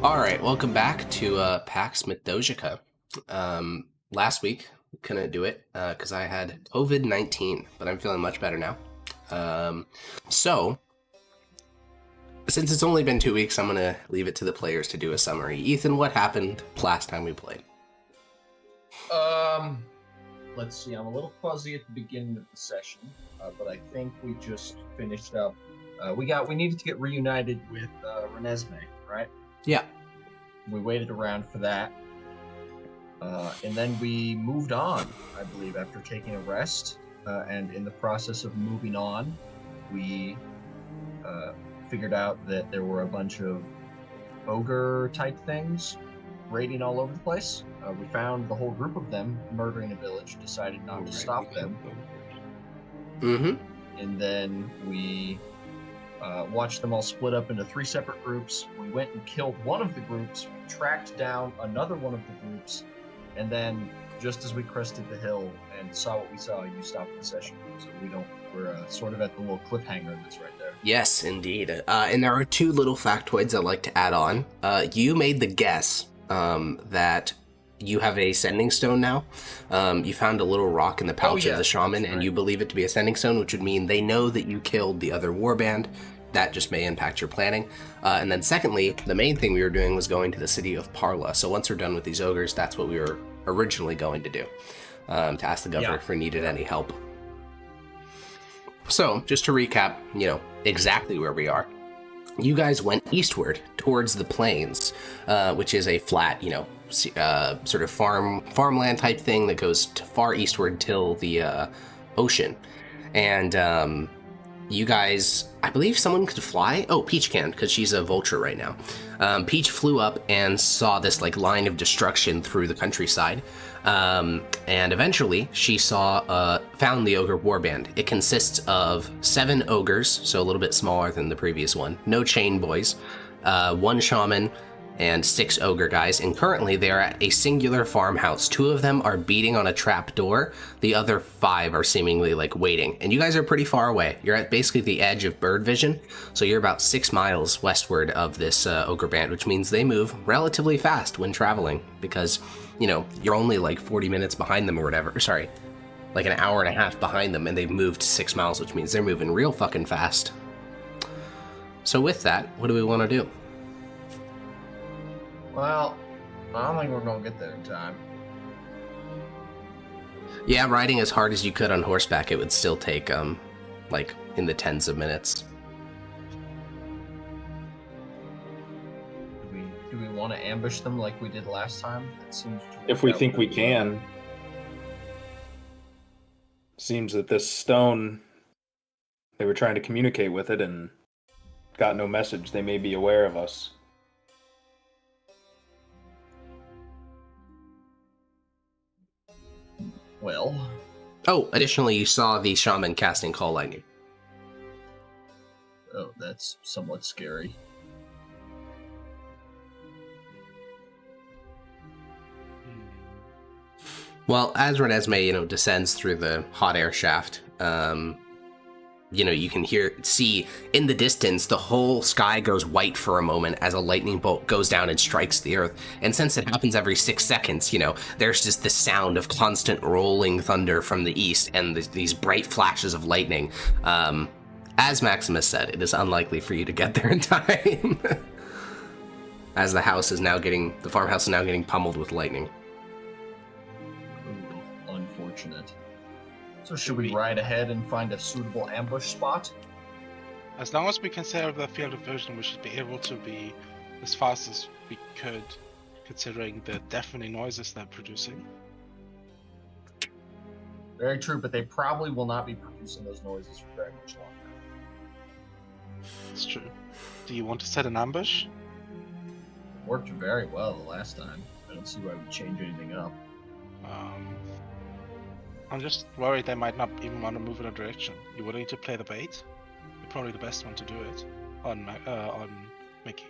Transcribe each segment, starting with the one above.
All right, welcome back to Pax Mithdosica. Last week, couldn't do it because I had COVID-19, but I'm feeling much better now. So, since it's only been 2 weeks, I'm going to leave it to the players to do a summary. Ethan, what happened last time we played? Let's see. I'm a little fuzzy at the beginning of the session, but I think we just finished up. We needed to get reunited with Menace, right? Yeah. We waited around for that, and then we moved on, I believe, after taking a rest. And in the process of moving on, we figured out that there were a bunch of ogre-type things raiding all over the place. We found the whole group of them murdering a village, decided not to stop them. Mm-hmm. And then we watched them all split up into 3 separate groups. We went and killed one of the groups, tracked down another one of the groups, and then just as we crested the hill and saw what we saw, you stopped the session. So we're sort of at the little cliffhanger that's right there. Yes, indeed. And there are 2 little factoids I'd like to add on. You made the guess that you have a sending stone now. You found a little rock in the pouch of the shaman, and you believe it to be a sending stone, which would mean they know that you killed the other warband. That just may impact your planning. And then secondly, the main thing we were doing was going to the city of Parla. So once we're done with these ogres, that's what we were originally going to do, to ask the governor if we needed any help. So just to recap, exactly where we are. You guys went eastward towards the plains, which is a flat, sort of farmland type thing that goes far eastward till the ocean. And you guys, I believe someone could fly. Oh, Peach can, because she's a vulture right now. Peach flew up and saw this line of destruction through the countryside. And eventually she found the ogre warband. It consists of 7 ogres, so a little bit smaller than the previous one. No chain boys, 1 shaman, and 6 ogre guys. And currently they are at a singular farmhouse. 2 of them are beating on a trap door. The other 5 are seemingly waiting. And you guys are pretty far away. You're at basically the edge of bird vision. So you're about 6 miles westward of this ogre band, which means they move relatively fast when traveling because you're only 40 minutes behind them or whatever. Sorry, an hour and a half behind them, and they've moved 6 miles, which means they're moving real fucking fast. So with that, what do we want to do? Well, I don't think we're going to get there in time. Yeah, riding as hard as you could on horseback, it would still take, in the tens of minutes. Do we want to ambush them like we did last time? It seems if we think we can. Seems that this stone, they were trying to communicate with it and got no message. They may be aware of us. Well. Oh, additionally, you saw the shaman casting Call Lightning. Oh, that's somewhat scary. Well, as Renesmee, descends through the hot air shaft, you can see in the distance, the whole sky goes white for a moment as a lightning bolt goes down and strikes the earth. And since it happens every 6 seconds, there's just the sound of constant rolling thunder from the east and these bright flashes of lightning. As Maximus said, it is unlikely for you to get there in time. As the farmhouse is now getting pummeled with lightning. Ooh, unfortunate. So should we ride ahead and find a suitable ambush spot? As long as we can stay out of the field of vision, we should be able to be as fast as we could, considering the deafening noises they're producing. Very true, but they probably will not be producing those noises for very much longer. It's true. Do you want to set an ambush? It worked very well the last time. I don't see why we'd change anything up. I'm just worried they might not even want to move in a direction. You willing to play the bait? You're probably the best one to do it on Mickey.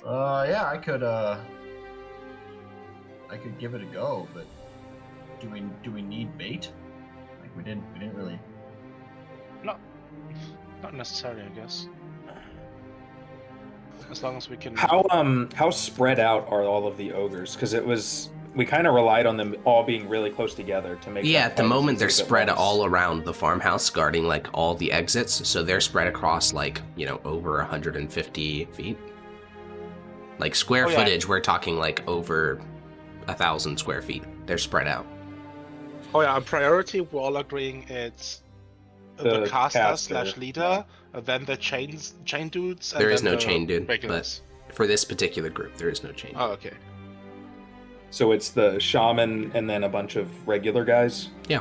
Yeah, I could give it a go, but do we need bait? We didn't really. Not necessarily, I guess. As long as we can. How spread out are all of the ogres? Because we kind of relied on them all being really close together to make. Yeah, that at the fight as moment easy they're as it spread was. all around the farmhouse, guarding like all the exits. So they're spread across like over 150 feet. Like square Oh, yeah. footage, we're talking like over 1,000 square feet. They're spread out. Oh yeah, on priority, we're all agreeing it's the The caster caster, / leader, then the chain dudes. And There is then no the chain dude, regulars. but for this particular group, there is no chain. Oh, okay. So it's the shaman and then a bunch of regular guys. Yeah.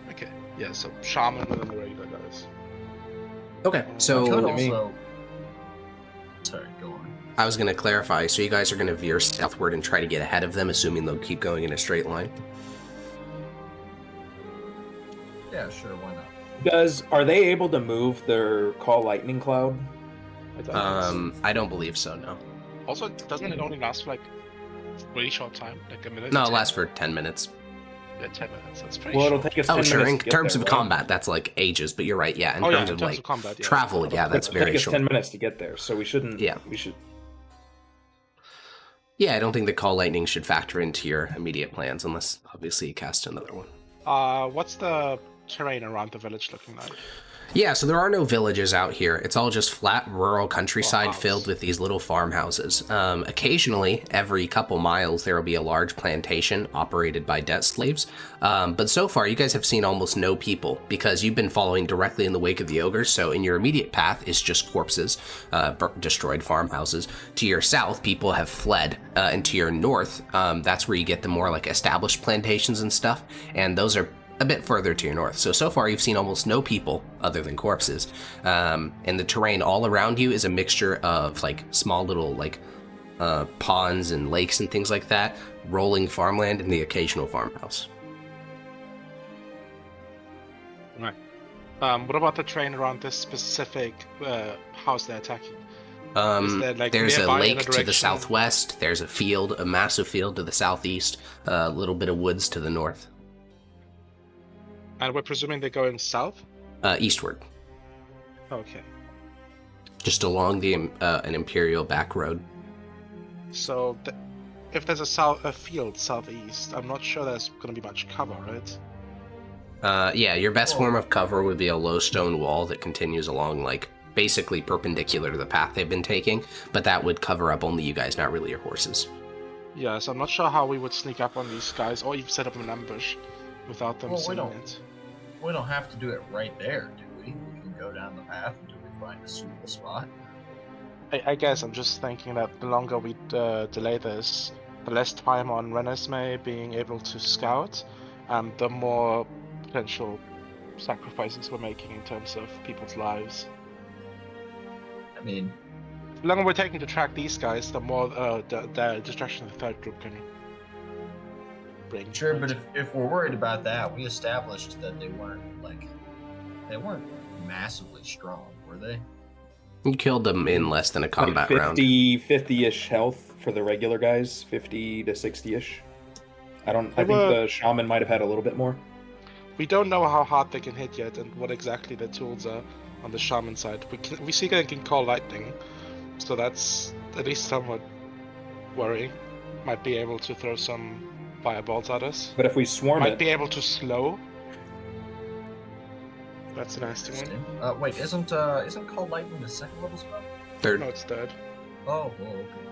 Okay. Yeah, so shaman and then the regular guys. Okay, Could so also. Sorry, go on. I was going to clarify. So you guys are going to veer southward and try to get ahead of them, assuming they'll keep going in a straight line. Yeah, sure, why not? Are they able to move their call lightning cloud? I don't believe so. No. Also, doesn't it only last for like really short time, like a minute? No, it 10? lasts for 10 minutes. Yeah, 10 minutes. That's pretty Well, short. it'll take us. Oh, 10 sure. In minutes to get terms there, of right? combat, that's like ages. But you're right. Yeah. In Oh yeah, terms in of terms like of combat, yeah. travel, yeah, that's It'll take very us short. 10 minutes to get there, so we shouldn't. Yeah. We should. Yeah, I don't think the call lightning should factor into your immediate plans unless obviously you cast another one. What's the terrain around the village looking like? Yeah, so there are no villages out here. It's all just flat, rural countryside Farmhouse. filled with these little farmhouses. Occasionally, every couple miles, there will be a large plantation operated by debt slaves. But so far, you guys have seen almost no people because you've been following directly in the wake of the ogres. So in your immediate path is just corpses, destroyed farmhouses. To your south, people have fled. And to your north, that's where you get the more like established plantations and stuff. And those are a bit further to your north. So far you've seen almost no people other than corpses. And the terrain all around you is a mixture of like small little like ponds and lakes and things like that, rolling farmland, and the occasional farmhouse. Right. What about the terrain around this specific house they're attacking? Is there, like, There's a nearby in lake a to the direction? southwest, there's a field, a massive field to the southeast, a little bit of woods to the north. And we're presuming they're going south? Eastward, Okay. just along the an imperial back road. So if there's a field southeast, I'm not sure there's going to be much cover, right? Yeah, your best form of cover would be a low stone wall that continues along, like, basically perpendicular to the path they've been taking, but that would cover up only you guys, not really your horses. Yeah, so I'm not sure how we would sneak up on these guys or even set up an ambush without them Well, we seeing don't. it. We don't have to do it right there, do we? We can go down the path until we find a suitable spot. I guess I'm just thinking that the longer we delay this, the less time on Renesmee being able to scout, and the more potential sacrifices we're making in terms of people's lives. I mean, The longer we're taking to track these guys, the more the distraction the third group can bring. sure, but if we're worried about that, we established that they weren't massively strong, were they? You killed them in less than a combat like round. 50-ish health for the regular guys, 50 to 60-ish. I think the shaman might have had a little bit more. We don't know how hard they can hit yet, and what exactly their tools are on the shaman side. We see they can call lightning, so that's at least somewhat worrying. Might be able to throw some fireballs at us. But if we swarm Might it, be able to slow. That's a nasty one. Interesting. Wait, isn't Call Lightning the second level spell? Third. No, it's third. Oh, okay.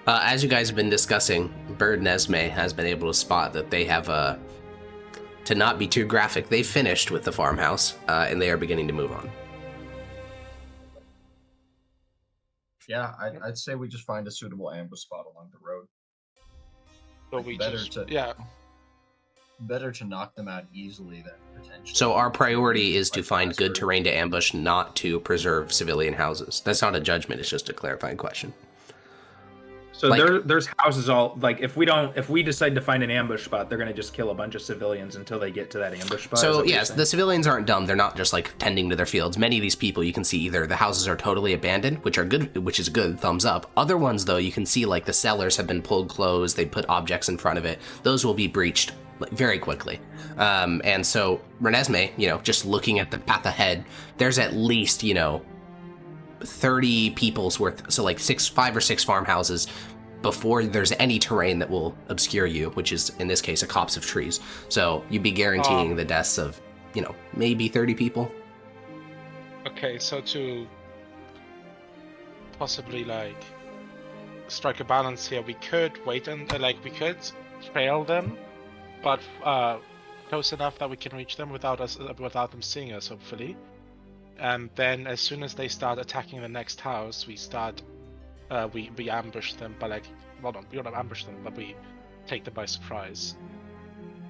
As you guys have been discussing, Bird Nesme has been able to spot that they have, to not be too graphic, they finished with the farmhouse, and they are beginning to move on. Yeah, I'd say we just find a suitable ambush spot along the road. So Like, we better just to- yeah. Better to knock them out easily than potentially. So our priority is to Like find good faster. terrain to ambush, not to preserve civilian houses. That's not a judgment, it's just a clarifying question. so like- there's houses all like if we decide to find an ambush spot, they're gonna just kill a bunch of civilians until they get to that ambush spot. Is that So what you're yes, saying? the civilians aren't dumb. They're not just like tending to their fields. Many of these people, you can see either the houses are totally abandoned, which is good, thumbs up. Other ones though, you can see like the cellars have been pulled closed. They put objects in front of it. Those will be breached like, very quickly. And so Renesmee, just looking at the path ahead, there's at least 30 people's worth, so like 5 or 6 farmhouses before there's any terrain that will obscure you, which is in this case a copse of trees. So you'd be guaranteeing the deaths of, maybe 30 people. Okay, so to possibly like strike a balance here, we could wait and we could trail them, but close enough that we can reach them without them seeing us, hopefully. And then as soon as they start attacking the next house, we ambush them by we don't ambush them, but we take them by surprise.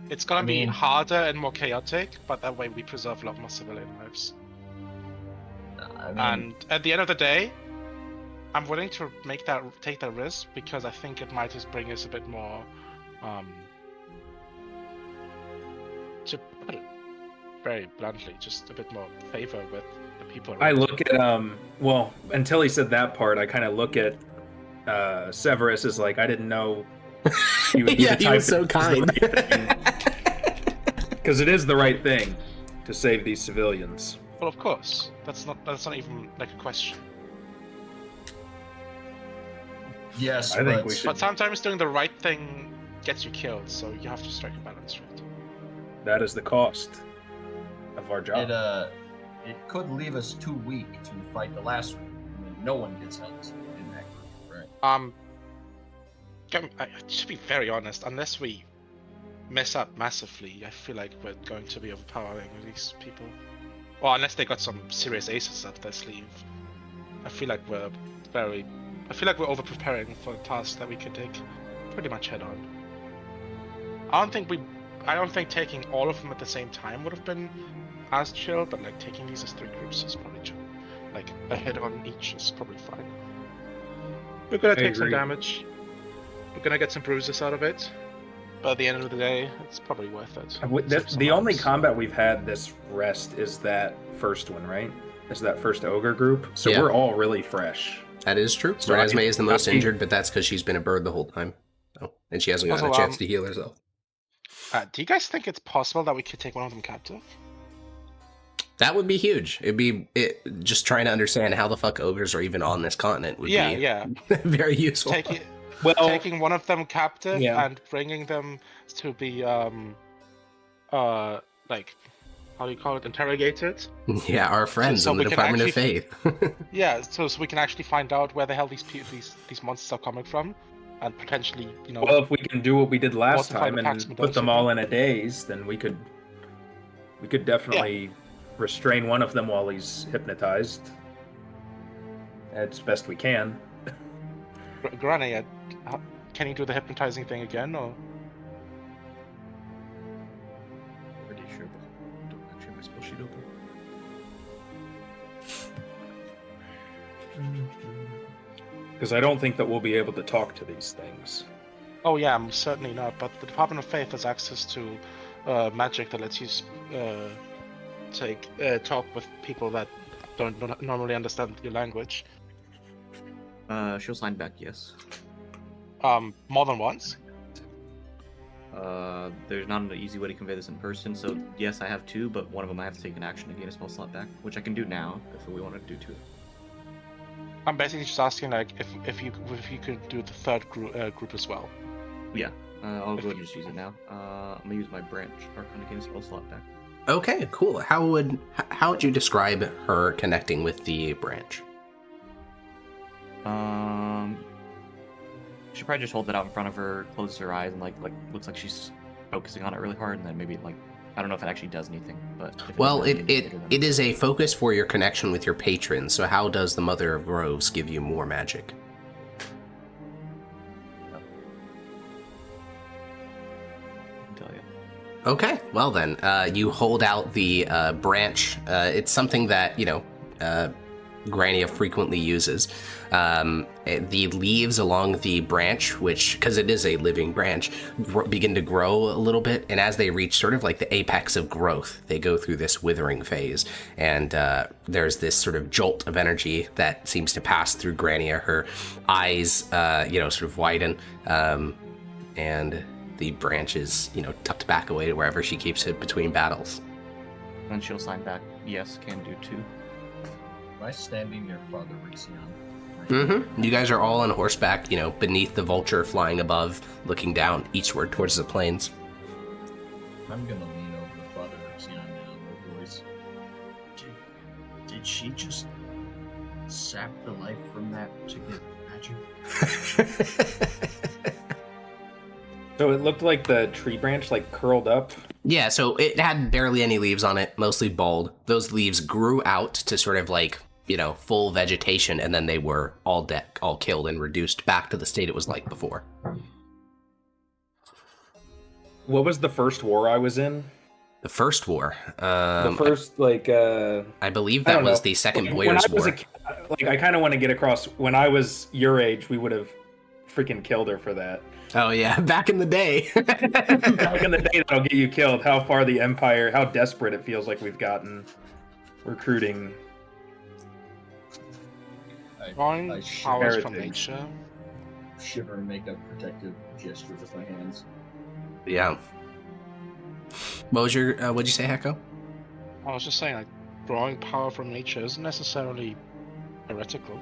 It's gonna be harder and more chaotic, but that way we preserve a lot more civilian lives. And at the end of the day, I'm willing to take that risk because I think it might just bring us a bit more, to put it very bluntly, just a bit more favor with the people around. I look at well, until he said that part, I kind of look at Severus as like, I didn't know he would be the type he was so kind. Because it is the right thing to save these civilians. Well, of course, that's not even like a question. Yes, I think we should. But sometimes doing the right thing gets you killed, so you have to strike a balance, right? That is the cost of our job. It could leave us too weak to fight the last one. I mean, no one gets helped in that group, right? To be very honest, unless we mess up massively, I feel like we're going to be overpowering these people. Or unless they got some serious aces up their sleeve. I feel like we're over preparing for a task that we could take pretty much head on. I don't think taking all of them at the same time would have been as chill, but like taking these as 3 groups is probably chill. Like a hit on each is probably fine. We're gonna take some damage. We're gonna get some bruises out of it. But at the end of the day, it's probably worth it. The only combat we've had this rest is that first one, right? Is that first ogre group? So we're all really fresh. That is true. So Renesmee is the most injured, but that's because she's been a bird the whole time. Oh, and she hasn't gotten a chance to heal herself. Do you guys think it's possible that we could take one of them captive? That would be huge. Just trying to understand how the fuck ogres are even on this continent would be very useful. Taking one of them captive and bringing them to be like, how do you call it, interrogated? Yeah, our friends in the Department of Faith. Yeah, so we can actually find out where the hell these monsters are coming from, and potentially, Well, if we can do what we did last time and put them all in a daze, then we could definitely restrain one of them while he's hypnotized. As best we can. Granny, can you do the hypnotizing thing again, or? Pretty sure, but don't actually have my spell sheet open. Because I don't think that we'll be able to talk to these things. Oh yeah, I'm certainly not. But the Department of Faith has access to magic that lets you talk with people that don't normally understand your language. She'll sign back, yes. More than once? There's not an easy way to convey this in person, so yes, I have 2, but one of them I have to take an action to gain a spell slot back, which I can do now if we want to do 2. I'm basically just asking, like, if you could do the third group as well. Yeah, I'll go ahead and just use it now. I'm gonna use my branch arcana to gain a spell slot back. Okay, cool. How would you describe her connecting with the branch? She probably just holds it out in front of her, closes her eyes, and like looks like she's focusing on it really hard, and then maybe I don't know if it actually does anything, but well, it is a focus for your connection with your patrons. So how does the Mother of Groves give you more magic? I can tell you. Okay, well then, you hold out the branch. It's something that Grania frequently uses. The leaves along the branch, which, because it is a living branch, begin to grow a little bit, and as they reach sort of like the apex of growth, they go through this withering phase, and there's this sort of jolt of energy that seems to pass through Grania. Her eyes, sort of widen, and the branch is, tucked back away to wherever she keeps it between battles. And she'll sign back, yes, can do 2. I standing near Father Rixion? Mm-hmm. You guys are all on horseback, beneath the vulture flying above, looking down eastward towards the plains. I'm gonna lean over to Father Rixion now, my voice. Did she just sap the life from that to get magic? So it looked like the tree branch curled up. Yeah, so it had barely any leaves on it, mostly bald. Those leaves grew out to sort of full vegetation, and then they were all killed and reduced back to the state it was like before. What was the first war I was in? The first war. The first, I believe that was the Second Boyers War. I kind of want to get across, when I was your age, we would have freaking killed her for that. Oh, yeah, back in the day. Back in the day, that'll get you killed. How far the Empire, how desperate it feels like we've gotten recruiting. Drawing powers from nature. Shiver and make a protective gesture with my hands. Yeah. What was your, what'd you say, Heko? I was just saying, drawing power from nature isn't necessarily heretical.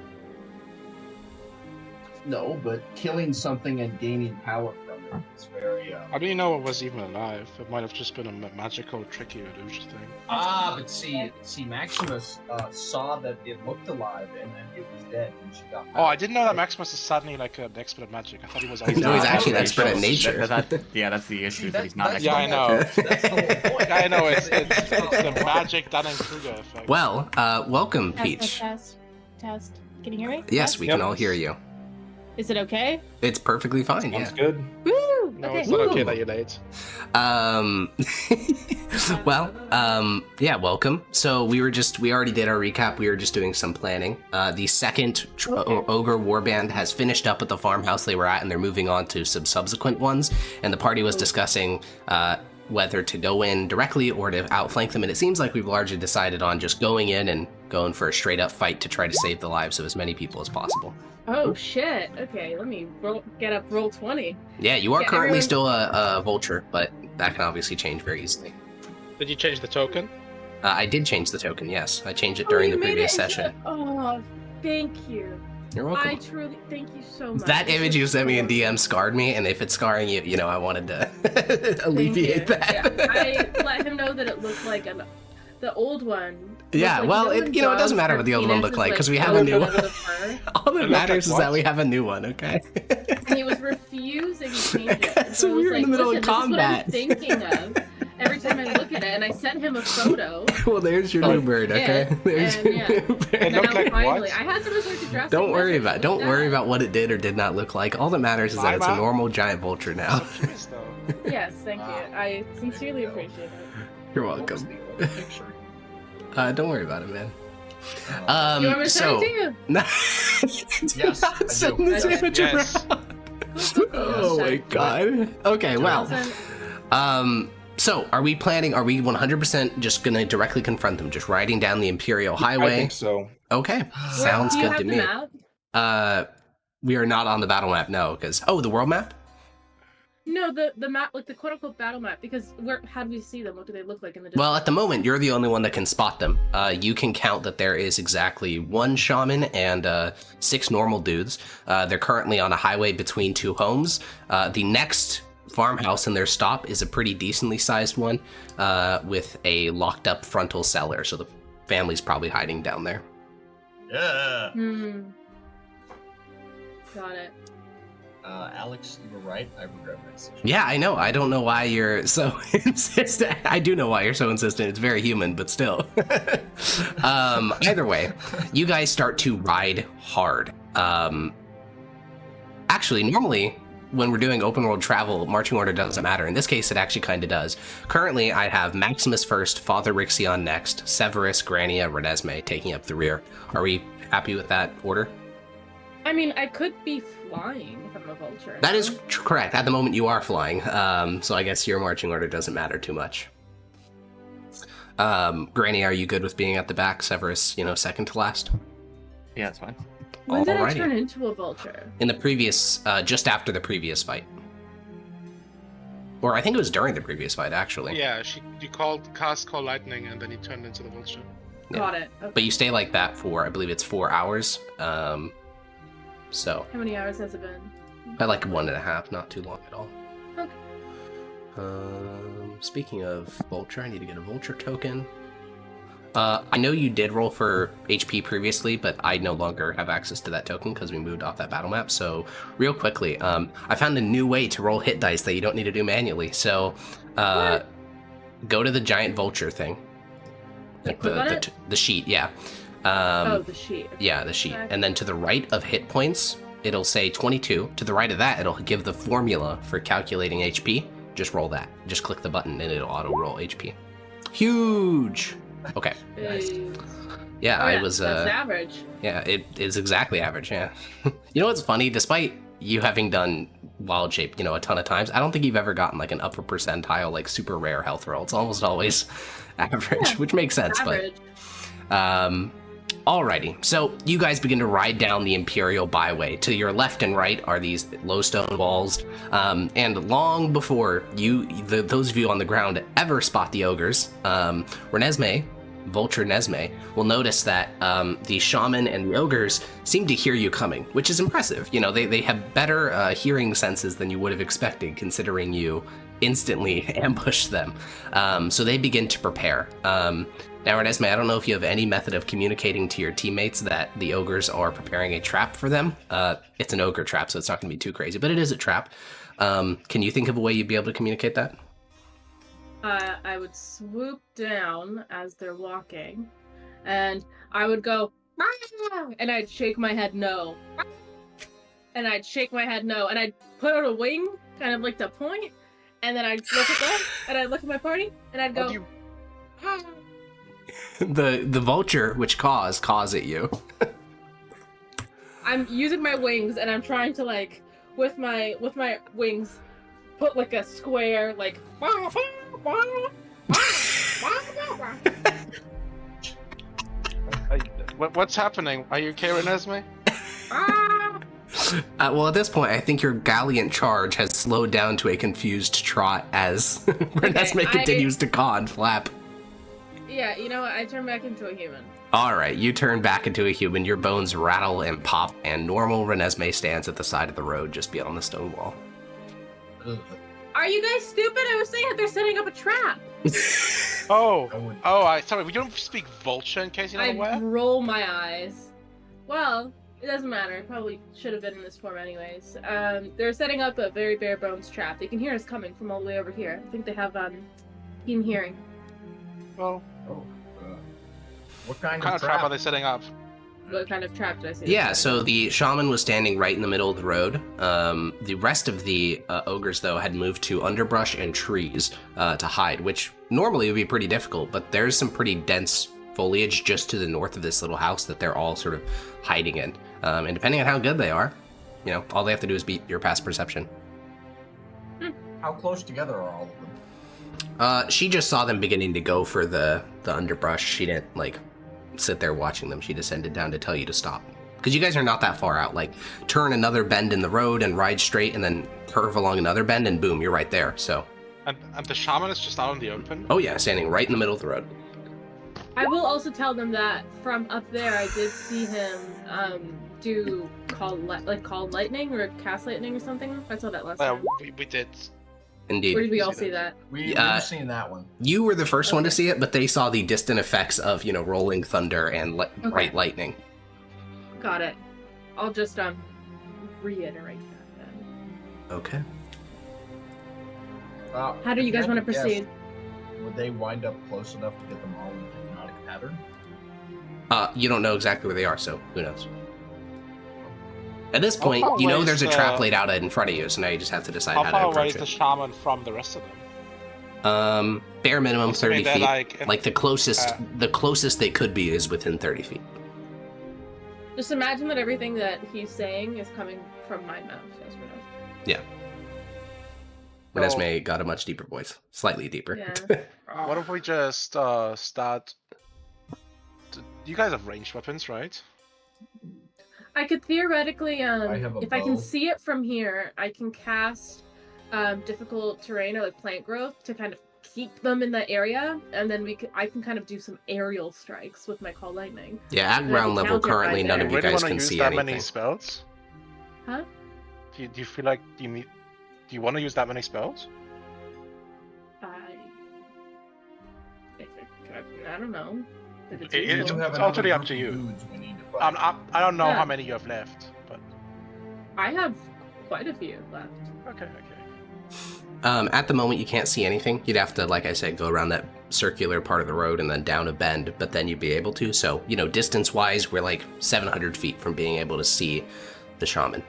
No, but killing something and gaining power from it is very. How do you know it was even alive? It might have just been a magical, tricky illusion thing. But see, Maximus saw that it looked alive and then it was dead and she got. Oh, I didn't know that Maximus is suddenly an expert at magic. I thought he was. He's actually an expert at nature. That's the issue. That he's not. Yeah, I know. That's the whole point. I know. It's the magic Dunning-Kruger effect. Well, welcome, Peach. Test. Can you hear me? Yes, we can all hear you. Is it okay? It's perfectly fine. Sounds Yeah. good. Woo! No, Okay. it's not okay that you're late. Yeah, welcome. So we already did our recap. We were just doing some planning. The second Ogre Warband has finished up at the farmhouse they were at, and they're moving on to some subsequent ones. And the party was discussing whether to go in directly or to outflank them. And it seems like we've largely decided on just going in and going for a straight up fight to try to save the lives of as many people as possible. Oh shit. Okay, let me get up roll 20. Yeah, you are Yeah, currently everyone- still a vulture, but that can obviously change very easily. Did you change the token? I did change the token, yes. I changed it during you the made previous it into session. Oh, thank you. You're welcome. I truly thank you so much. That This image is you sent me in cool. DM scarred me, and if it's scarring you, I wanted to Thank alleviate you. that. Yeah, I let him know that it looked like the old one. looked Yeah, like, well, when it doesn't dogs matter or what the old one penis looked is, like, 'cause we have a going new under one. the fur. All that It matters is looked like that we have a new one, okay? And he was refusing to change it. And So I we was were in the middle of "Listen, combat." This is what I'm thinking of every time I look at it, and I sent him a photo. Well, there's your new bird, okay? Yeah, There's and your yeah. new It bird. And looked now like finally, what? I had to resort to drastic Don't worry measures. don't worry about what it did or did not look like. All that matters is that it's a Bye, Ma. normal giant vulture now. I'm curious though. Yes, thank you. I sincerely appreciate it. You're What was welcome. the old picture? Don't worry about it, man. You want me to send it to you? Yes, I do. Send this Yes. image Yes. around. Oh my god. Okay, well. So are we 100% just gonna directly confront them, just riding down the Imperial I Highway? think so. Okay, sounds Do you good have to the me. map? We are not on the battle map, no, because the world map? No, the map, like the quote unquote battle map. Because how do we see them? What do they look like in the distance? Well, at the moment, you're the only one that can spot them. You can count that there is exactly 1 shaman and 6 normal dudes. They're currently on a highway between 2 homes. The next farmhouse in their stop is a pretty decently sized one with a locked up frontal cellar, so the family's probably hiding down there. Yeah. Got it. Alex, you were right. I regret my decision. Yeah, I know. I don't know why you're so insistent. I do know why you're so insistent. It's very human, but still. Either way, you guys start to ride hard. Actually, normally, when we're doing open world travel, marching order doesn't matter. In this case, it actually kind of does. Currently, I have Maximus first, Father Rixion next, Severus, Grania, Renesmee taking up the rear. Are we happy with that order? I mean, I could be flying if I'm a vulture. That no? is correct. At the moment, you are flying, so I guess your marching order doesn't matter too much. Granny, are you good with being at the back? Severus, second to last? Yeah, that's fine. When did I Alrighty. turn into a vulture? In the previous, just after the previous fight. Or I think it was during the previous fight, actually. Yeah, you cast Call Lightning and then he turned into the vulture. Yeah. Got it. Okay. But you stay like that for, I believe it's 4 hours. So How many hours has it been? I like 1.5, not too long at all. Okay. Speaking of Vulture, I need to get a Vulture token. I know you did roll for HP previously, but I no longer have access to that token because we moved off that battle map. So real quickly, I found a new way to roll hit dice that you don't need to do manually. So go to the giant Vulture thing. Like the sheet, yeah. The sheet. Yeah, the sheet. Okay. And then to the right of hit points, it'll say 22. To the right of that, it'll give the formula for calculating HP. Just roll that. Just click the button and it'll auto roll HP. Huge! Okay. Yeah, Oh, I was. That's average. Yeah, it is exactly average. Yeah. You know what's funny? Despite you having done Wild Shape, a ton of times, I don't think you've ever gotten like an upper percentile, like super rare health roll. It's almost always average, which makes sense. Average. But alrighty. So you guys begin to ride down the Imperial Byway. To your left and right are these low stone walls, and long before those of you on the ground ever spot the ogres, Renesmee, Vulture Nesmee, will notice that the shaman and the ogres seem to hear you coming, which is impressive. They have better hearing senses than you would have expected, considering you instantly ambushed them. So they begin to prepare. Now, Renesmee, I don't know if you have any method of communicating to your teammates that the ogres are preparing a trap for them. It's an ogre trap, so it's not going to be too crazy, but it is a trap. Can you think of a way you'd be able to communicate that? I would swoop down as they're walking, and I would go, "Ah!" and I'd shake my head no, and I'd shake my head no, and I'd put out a wing, kind of like to point, and then I'd look at them, and I'd look at my party, and I'd go, "Ah." The vulture, which caws at you. I'm using my wings, and I'm trying to like with my wings put like a square like. What's happening? Are you okay, Renesmee? Well, at this point, I think your gallant charge has slowed down to a confused trot as Renesmee continues to caw and flap. Yeah, you know what? I turn back into a human. All right, you turn back into a human. Your bones rattle and pop, and normal Renesmee stands at the side of the road just beyond the stone wall. Are you guys stupid? I was saying that they're setting up a trap. Sorry, we don't speak Vulture in case you're not aware? I roll my eyes. Well, it doesn't matter. It probably should have been in this form anyways. They're setting up a very bare bones trap. They can hear us coming from all the way over here. I think they have keen hearing. Well, what kind of trap are they setting up? What kind of trap did I say? Yeah, so the shaman was standing right in the middle of the road. The rest of the ogres, though, had moved to underbrush and trees to hide, which normally would be pretty difficult, but there's some pretty dense foliage just to the north of this little house that they're all sort of hiding in. And depending on how good they are, all they have to do is beat your past perception. How close together are all of them? She just saw them beginning to go for the underbrush. She didn't, sit there watching them. She descended down to tell you to stop. Because you guys are not that far out. Turn another bend in the road and ride straight and then curve along another bend and boom, you're right there, so. And the shaman is just out in the open? Oh yeah, standing right in the middle of the road. I will also tell them that from up there, I did see him do call lightning or cast lightning or something. I saw that last time. We did. Indeed. Where did we all see that? We've seen that one. You were the first one to see it, but they saw the distant effects of, rolling thunder and bright lightning. Got it. I'll just reiterate that then. Okay. How do you guys want to proceed? Would they wind up close enough to get them all in a hypnotic pattern? You don't know exactly where they are, so who knows? At this point, there's a trap laid out in front of you, so now you just have to decide how to approach it. How far away is the shaman from the rest of them? Bare minimum 30 feet. Like the closest they could be is within 30 feet. Just imagine that everything that he's saying is coming from my mouth. Yeah. Renesmee got a much deeper voice. Slightly deeper. Yeah. What if we just start... You guys have ranged weapons, right? I could theoretically, if I can bow. see it from here, I can cast difficult terrain or plant growth to kind of keep them in that area, and then I can kind of do some aerial strikes with my Call Lightning. Yeah, at ground level, currently none of you guys can see anything. Many spells? Huh? Do you feel like do you want to use that many spells? I don't know. It's totally up to you. I don't know how many you have left, but I have quite a few left. Okay. At the moment, you can't see anything. You'd have to, like I said, go around that circular part of the road and then down a bend, but then you'd be able to. So, distance-wise, we're like 700 feet from being able to see the shaman.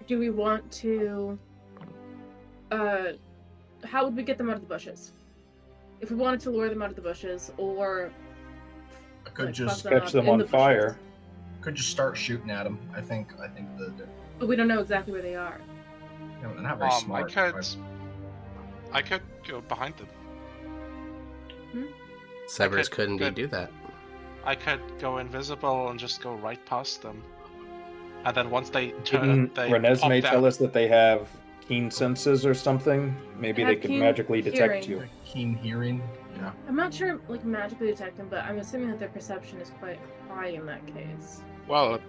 Do we want to... how would we get them out of the bushes? If we wanted to lure them out of the bushes, or... I could just catch them on fire. Could just start shooting at them. I think But we don't know exactly where they are. Yeah, they're not very smart. I could go behind them. Severs could indeed do that. I could go invisible and just go right past them. And then once they turn, Renesmee tell us that they have keen senses or something? Maybe they could magically detect you. Keen hearing? Yeah. I'm not sure, magically detect them, but I'm assuming that their perception is quite high in that case. Well,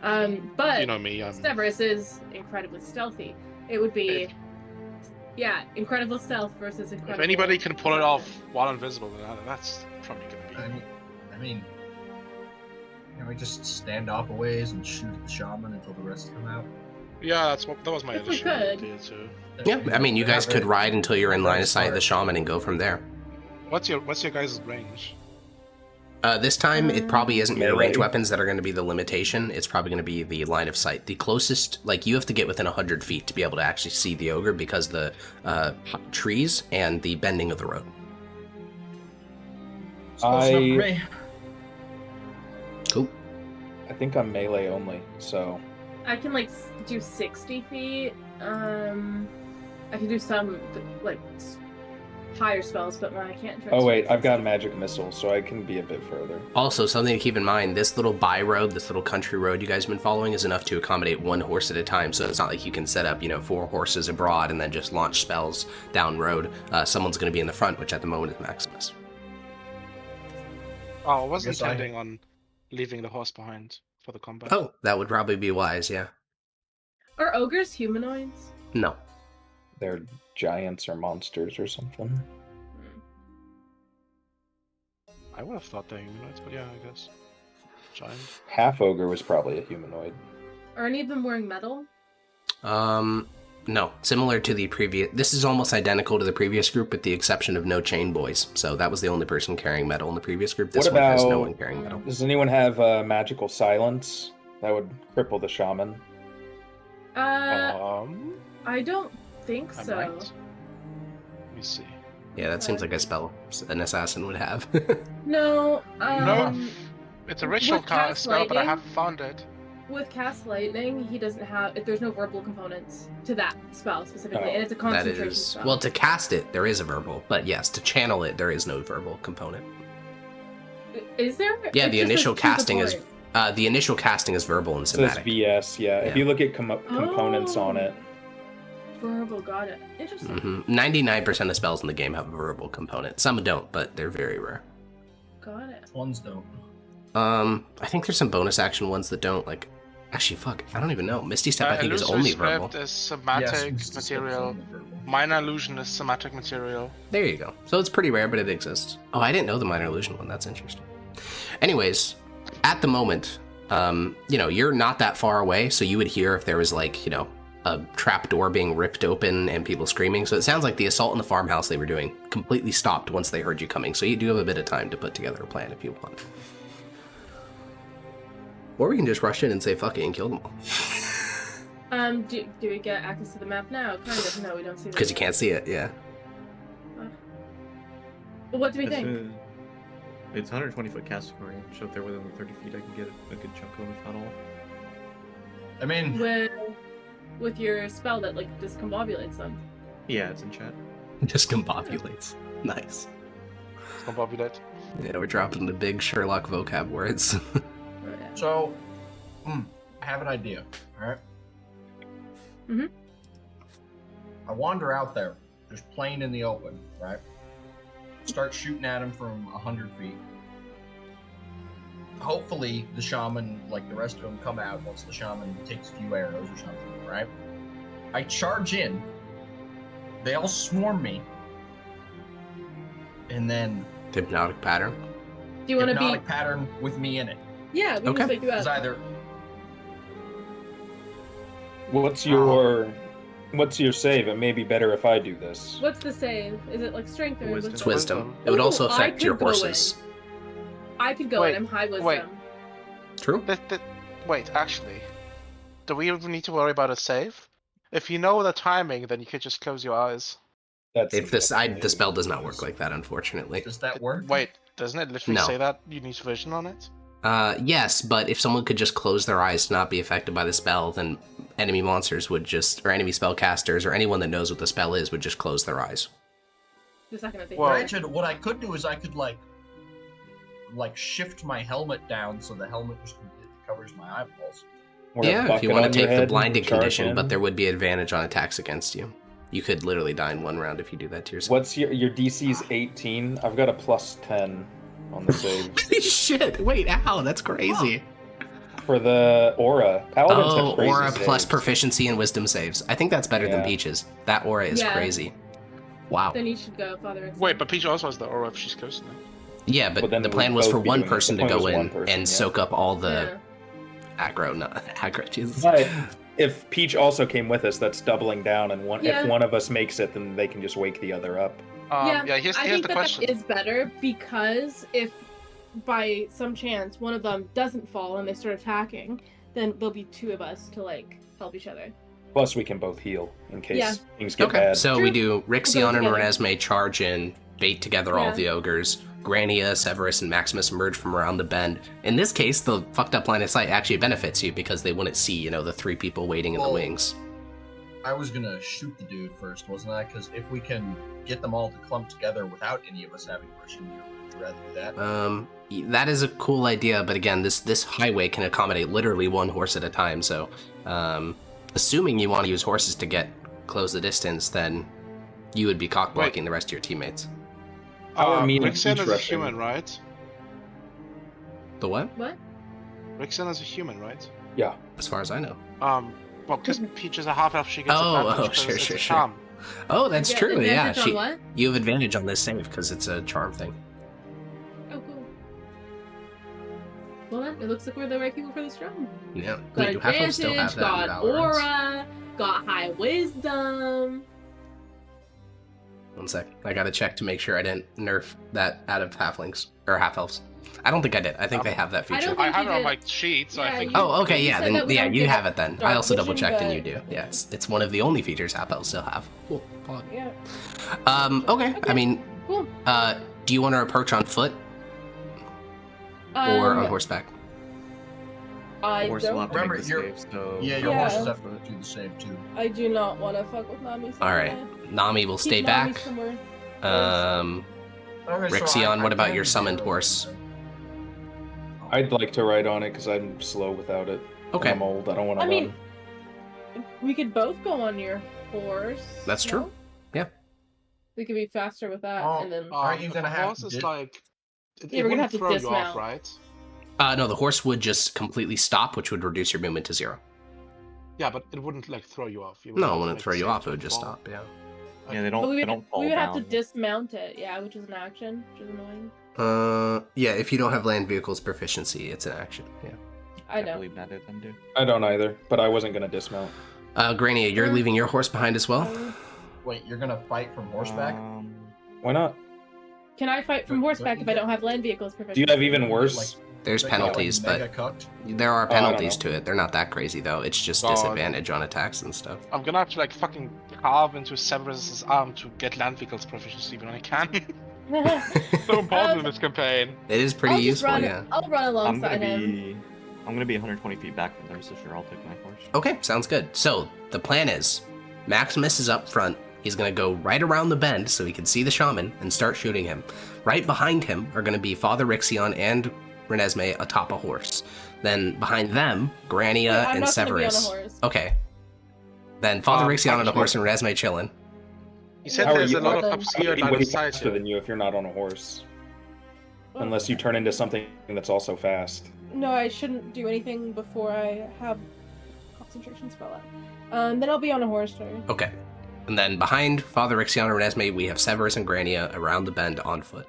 but you know me. Severus is incredibly stealthy. It would be, incredible stealth versus incredible... If anybody can pull it off while invisible, then that's probably gonna be... I mean, we just stand off a ways and shoot at the shaman until the rest come out. Yeah, that was my initial idea too. Yeah, I mean, you guys could ride until you're in line of sight of the shaman and go from there. What's your guys' range? This time, it probably isn't your range weapons that are going to be the limitation. It's probably going to be the line of sight. The closest, you have to get within 100 feet to be able to actually see the ogre because the trees and the bending of the road. Cool. I think I'm melee only, so... I can, do 60 feet. I can do some, higher spells, but I can't... Oh, wait, I've got magic missiles, so I can be a bit further. Also, something to keep in mind, this little by road, this little country road you guys have been following is enough to accommodate one horse at a time, so it's not like you can set up, 4 horses abroad and then just launch spells down road. Someone's going to be in the front, which at the moment is Maximus. Oh, I wasn't intending on leaving the horse behind for the combat. Oh, that would probably be wise, yeah. Are ogres humanoids? No. They're giants or monsters or something. I would have thought they're humanoids, but yeah, I guess. Giant. Half ogre was probably a humanoid. Are any of them wearing metal? No. Similar to the previous... This is almost identical to the previous group with the exception of no chain boys. So that was the only person carrying metal in the previous group. This one has no one carrying metal. Does anyone have magical silence? That would cripple the shaman. I don't think so. Right. Let me see. Yeah, that seems like a spell an assassin would have. No, no, it's a ritual spell, but I haven't found it. With Cast Lightning, he doesn't have... There's no verbal components to that spell specifically, and it's a concentration spell. Well, to cast it, there is a verbal, but yes, to channel it, there is no verbal component. Is there? Yeah, the initial casting is... the initial casting is verbal and somatic. It says VS, yeah. If you look at components on it. Verbal, got it. Interesting. 99% of spells in the game have a verbal component. Some don't, but they're very rare. Got it. Ones don't. I think there's some bonus action ones that don't, Actually, fuck, I don't even know. Misty Step, I think, is only verbal. Is somatic material. Minor Illusion is somatic material. There you go. So it's pretty rare, but it exists. Oh, I didn't know the Minor Illusion one. That's interesting. Anyways, at the moment, you're not that far away, so you would hear if there was, a trap door being ripped open and people screaming. So it sounds like the assault on the farmhouse they were doing completely stopped once they heard you coming. So you do have a bit of time to put together a plan if you want. Or we can just rush in and say fuck it and kill them all. Do we get access to the map now? Kind of. No, we don't see it. Because you can't see it, yeah. Well, what do we think? It's 120-foot casting range, so if they're within the 30 feet, I can get a good chunk of them, if not all. I mean... With your spell that, discombobulates them. Yeah, it's in chat. Discombobulates. Nice. Don't bother with that. Yeah, we're dropping the big Sherlock vocab words. So, I have an idea. All right. Mhm. I wander out there, just plain in the open, right? Start shooting at him from 100 feet. Hopefully, the shaman, like the rest of them, come out once the shaman takes a few arrows or something, right? I charge in. They all swarm me. And then Hypnotic pattern. Do you want to be? hypnotic pattern with me in it. Yeah, we can Okay. just make you It's up. either What's your save? It may be better if I do this. What's the save? Is it like strength or Wisdom. It's wisdom? wisdom. It would Ooh, also I affect could your go horses. I could go Wait, in. I'm high wisdom. wait. True. Wait, actually, do we even need to worry about a save? If you know the timing, then you could just close your eyes. That's If the spell does not work like that, unfortunately. does that work? Wait, doesn't it literally No. say that you need vision on it? Yes, but if someone could just close their eyes to not be affected by the spell, then enemy monsters would just, or enemy spellcasters, or anyone that knows what the spell is, would just close their eyes. Just not gonna think. Well- Granted, what I could do is I could like shift my helmet down so the helmet just completely covers my eyeballs. Yeah, if you want to take the blinded condition, but there would be advantage on attacks against you. You could literally die in one round if you do that to yourself. What's your DC's 18? I've got a plus 10 on the save. Holy shit! Wait, ow, that's crazy. For the aura. Paladins have crazy Aura plus saves. proficiency and wisdom saves. I think that's better than Yeah. Peach's. That aura is Yeah. crazy. Wow. Then you should go, Father. Wait, but Peach also has the aura if she's close enough. Yeah, But but then the we'd plan was both for be one doing it. person The to point go was in one person, and yeah. soak up all the Yeah. aggro, not aggro, Jesus. But if Peach also came with us, that's doubling down, and Yeah. if one of us makes it, then they can just wake the other up. Here's I the think that question. is better because if by some chance one of them doesn't fall and they start attacking, then there'll be two of us to like help each other. Plus, we can both heal in case Yeah. things get Okay, bad. so True. we do Rixion and together. Renesmee charge in, bait together all Yeah. of the ogres. Grania, Severus, and Maximus emerge from around the bend. In this case, the fucked up line of sight actually benefits you because they wouldn't see, the three people waiting in the Well, wings. I was gonna shoot the dude first, wasn't I? Because if we can get them all to clump together without any of us having Russian, would you rather do that? That is a cool idea, but again, this highway can accommodate literally one horse at a time, so assuming you want to use horses to close the distance, then you would be cock-blocking the rest of your teammates. Our mean Rixen Peach is a rushing. human, right? The what? What? Rixen is a human, right? Yeah. As far as I know. Well, because Peach is a half-elf, she gets advantage because sure, it's sure, a sure. charm. Oh, that's You get true, yeah. advantage on what? You have advantage on this save because it's a charm thing. Oh, cool. Well, then, it looks like we're the right people for this job. Yeah. Got Wait, do half of advantage, still have that in got Valorant? aura, got high wisdom. One sec. I gotta check to make sure I didn't nerf that out of halflings or half elves. I don't think I did. I think they have that I feature. don't I think have you it on did. my sheet, so I Yeah, think. you- Oh, okay, You yeah, said that then we yeah, don't you get have it then. I dark also vision, double checked and you but- do. Yeah, it's one of the only features half elves still have. Cool. Plug. Yeah. Okay. I mean, Cool. do you want to approach on foot or on horseback? I Horse will don't. have to make Remember, the you're- save, so... Yeah, your Yeah. horses have to do the same too. I do not want to fuck with Nami. So All I'm right. gonna Nami will keep stay Nami back. somewhere. Okay, Rixion, what about can your do summoned the- horse? I'd like to ride on it because I'm slow without it. Okay. I'm old. I don't want to I run. mean, we could both go on your horse. That's true. no? Yeah. We could be faster with that, Oh, and then. Aren't you if gonna a have horse to is dip? like. Yeah, we're gonna have to throw you off, dismount. right? No, the horse would just completely stop, which would reduce your movement to 0. Yeah, but it wouldn't like throw you off. You No, have it to wouldn't make throw you saves off. It to would just fall. stop. Yeah. Yeah, they But don't, we they would, don't fall we would have to down. dismount it, yeah, which is an action, which is annoying. Yeah. If you don't have land vehicles proficiency, it's an action. Yeah. I know. believe that is them, dude. I don't either, but I wasn't gonna dismount. Grania, you're leaving your horse behind as well. Wait, you're gonna fight from horseback? Why not? Can I fight from But- horseback but if I you- don't have land vehicles proficiency? Do you have even worse? There's They get, penalties, like, but mega cucked? there are Oh, I don't penalties know. to it. They're not that crazy though. It's just God. disadvantage on attacks and stuff. I'm gonna have to like fucking carve into Severus's arm to get land vehicles proficiency when I can. So important in this campaign. It is pretty I'll just useful, run, yeah. I'll run I'm alongside gonna him. be 120 feet back from them, so sure, I'll take my horse. Okay, sounds good. So the plan is, Maximus is up front, He's going to go right around the bend so he can see the shaman and start shooting him. Right behind him are going to be Father Rixion and Renesmee atop a horse. Then behind them, Grania I'm and not Severus. Gonna be on a horse. Okay. Then Father Rixion on a horse and Renesmee chilling. You said How are there's you- a lot of How obscure Way line of sight faster here. than you if you're not on a horse. Well, Unless you turn into something that's also fast. No, I shouldn't do anything before I have concentration spell out. Then I'll be on a horse. Sorry. Okay. And then behind Father Rixion and Renesmee, we have Severus and Grania around the bend on foot.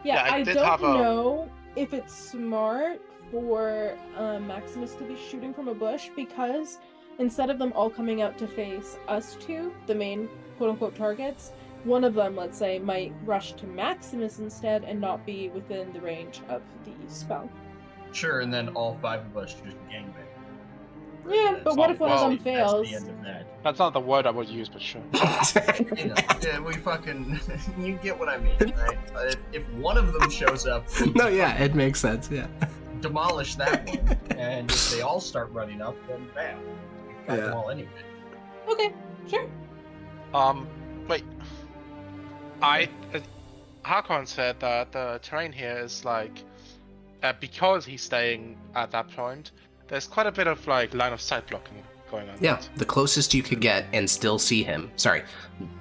Yeah, Yeah, I I did don't have a- know if it's smart for Maximus to be shooting from a bush, because instead of them all coming out to face us two, the main quote-unquote targets, one of them, let's say, might rush to Maximus instead and not be within the range of the spell. Sure, and then all 5 of us just gangbang. Yeah, but what if one of them That's fails? the end of that. That's not the word I would use, but sure. You know, yeah, we fucking... you get what I mean, right? If one of them shows up, No, yeah, it makes sense, yeah. demolish that one, and if they all start running up, then bam. We've got them Yeah. all anyway. Okay, sure. Wait. Hakon said that the terrain here is like, because he's staying at that point, there's quite a bit of like line of sight blocking going on. Yeah, the closest you could get and still see him. Sorry,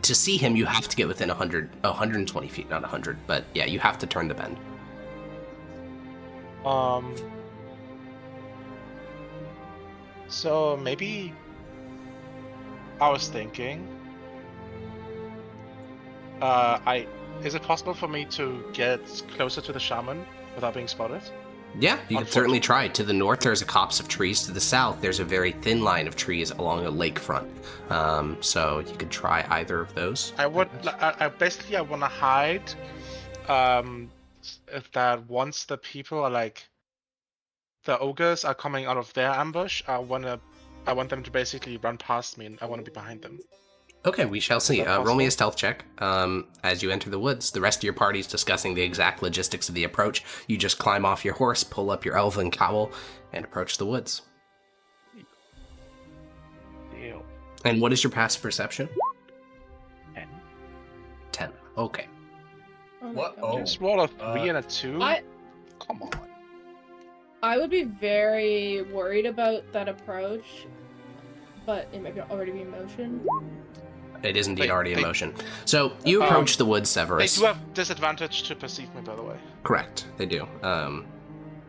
to see him, you have to get within 120 feet, not 100. But yeah, you have to turn the bend. So maybe I was thinking, is it possible for me to get closer to the shaman without being spotted? Yeah, you can certainly try. To the north, there's a copse of trees. To the south, there's a very thin line of trees along a lakefront. So you could try either of those. I would. I basically I want to hide. If that once the people are like, the ogres are coming out of their ambush, I want them to basically run past me, and I want to be behind them. Okay, we shall see. Is that Roll me a possible? stealth check. As you enter the woods, the rest of your party's discussing the exact logistics of the approach. You just climb off your horse, pull up your elven cowl, and approach the woods. Deal. And what is your passive perception? 10. 10. Okay. Oh my What? God. Oh. Just roll a 3 and a 2. Come on. I would be very worried about that approach, but it might already be in motion. It is indeed They- already in they- motion. So you approach the woods, They Severus. do have disadvantage to perceive me, by the way, Correct, they do.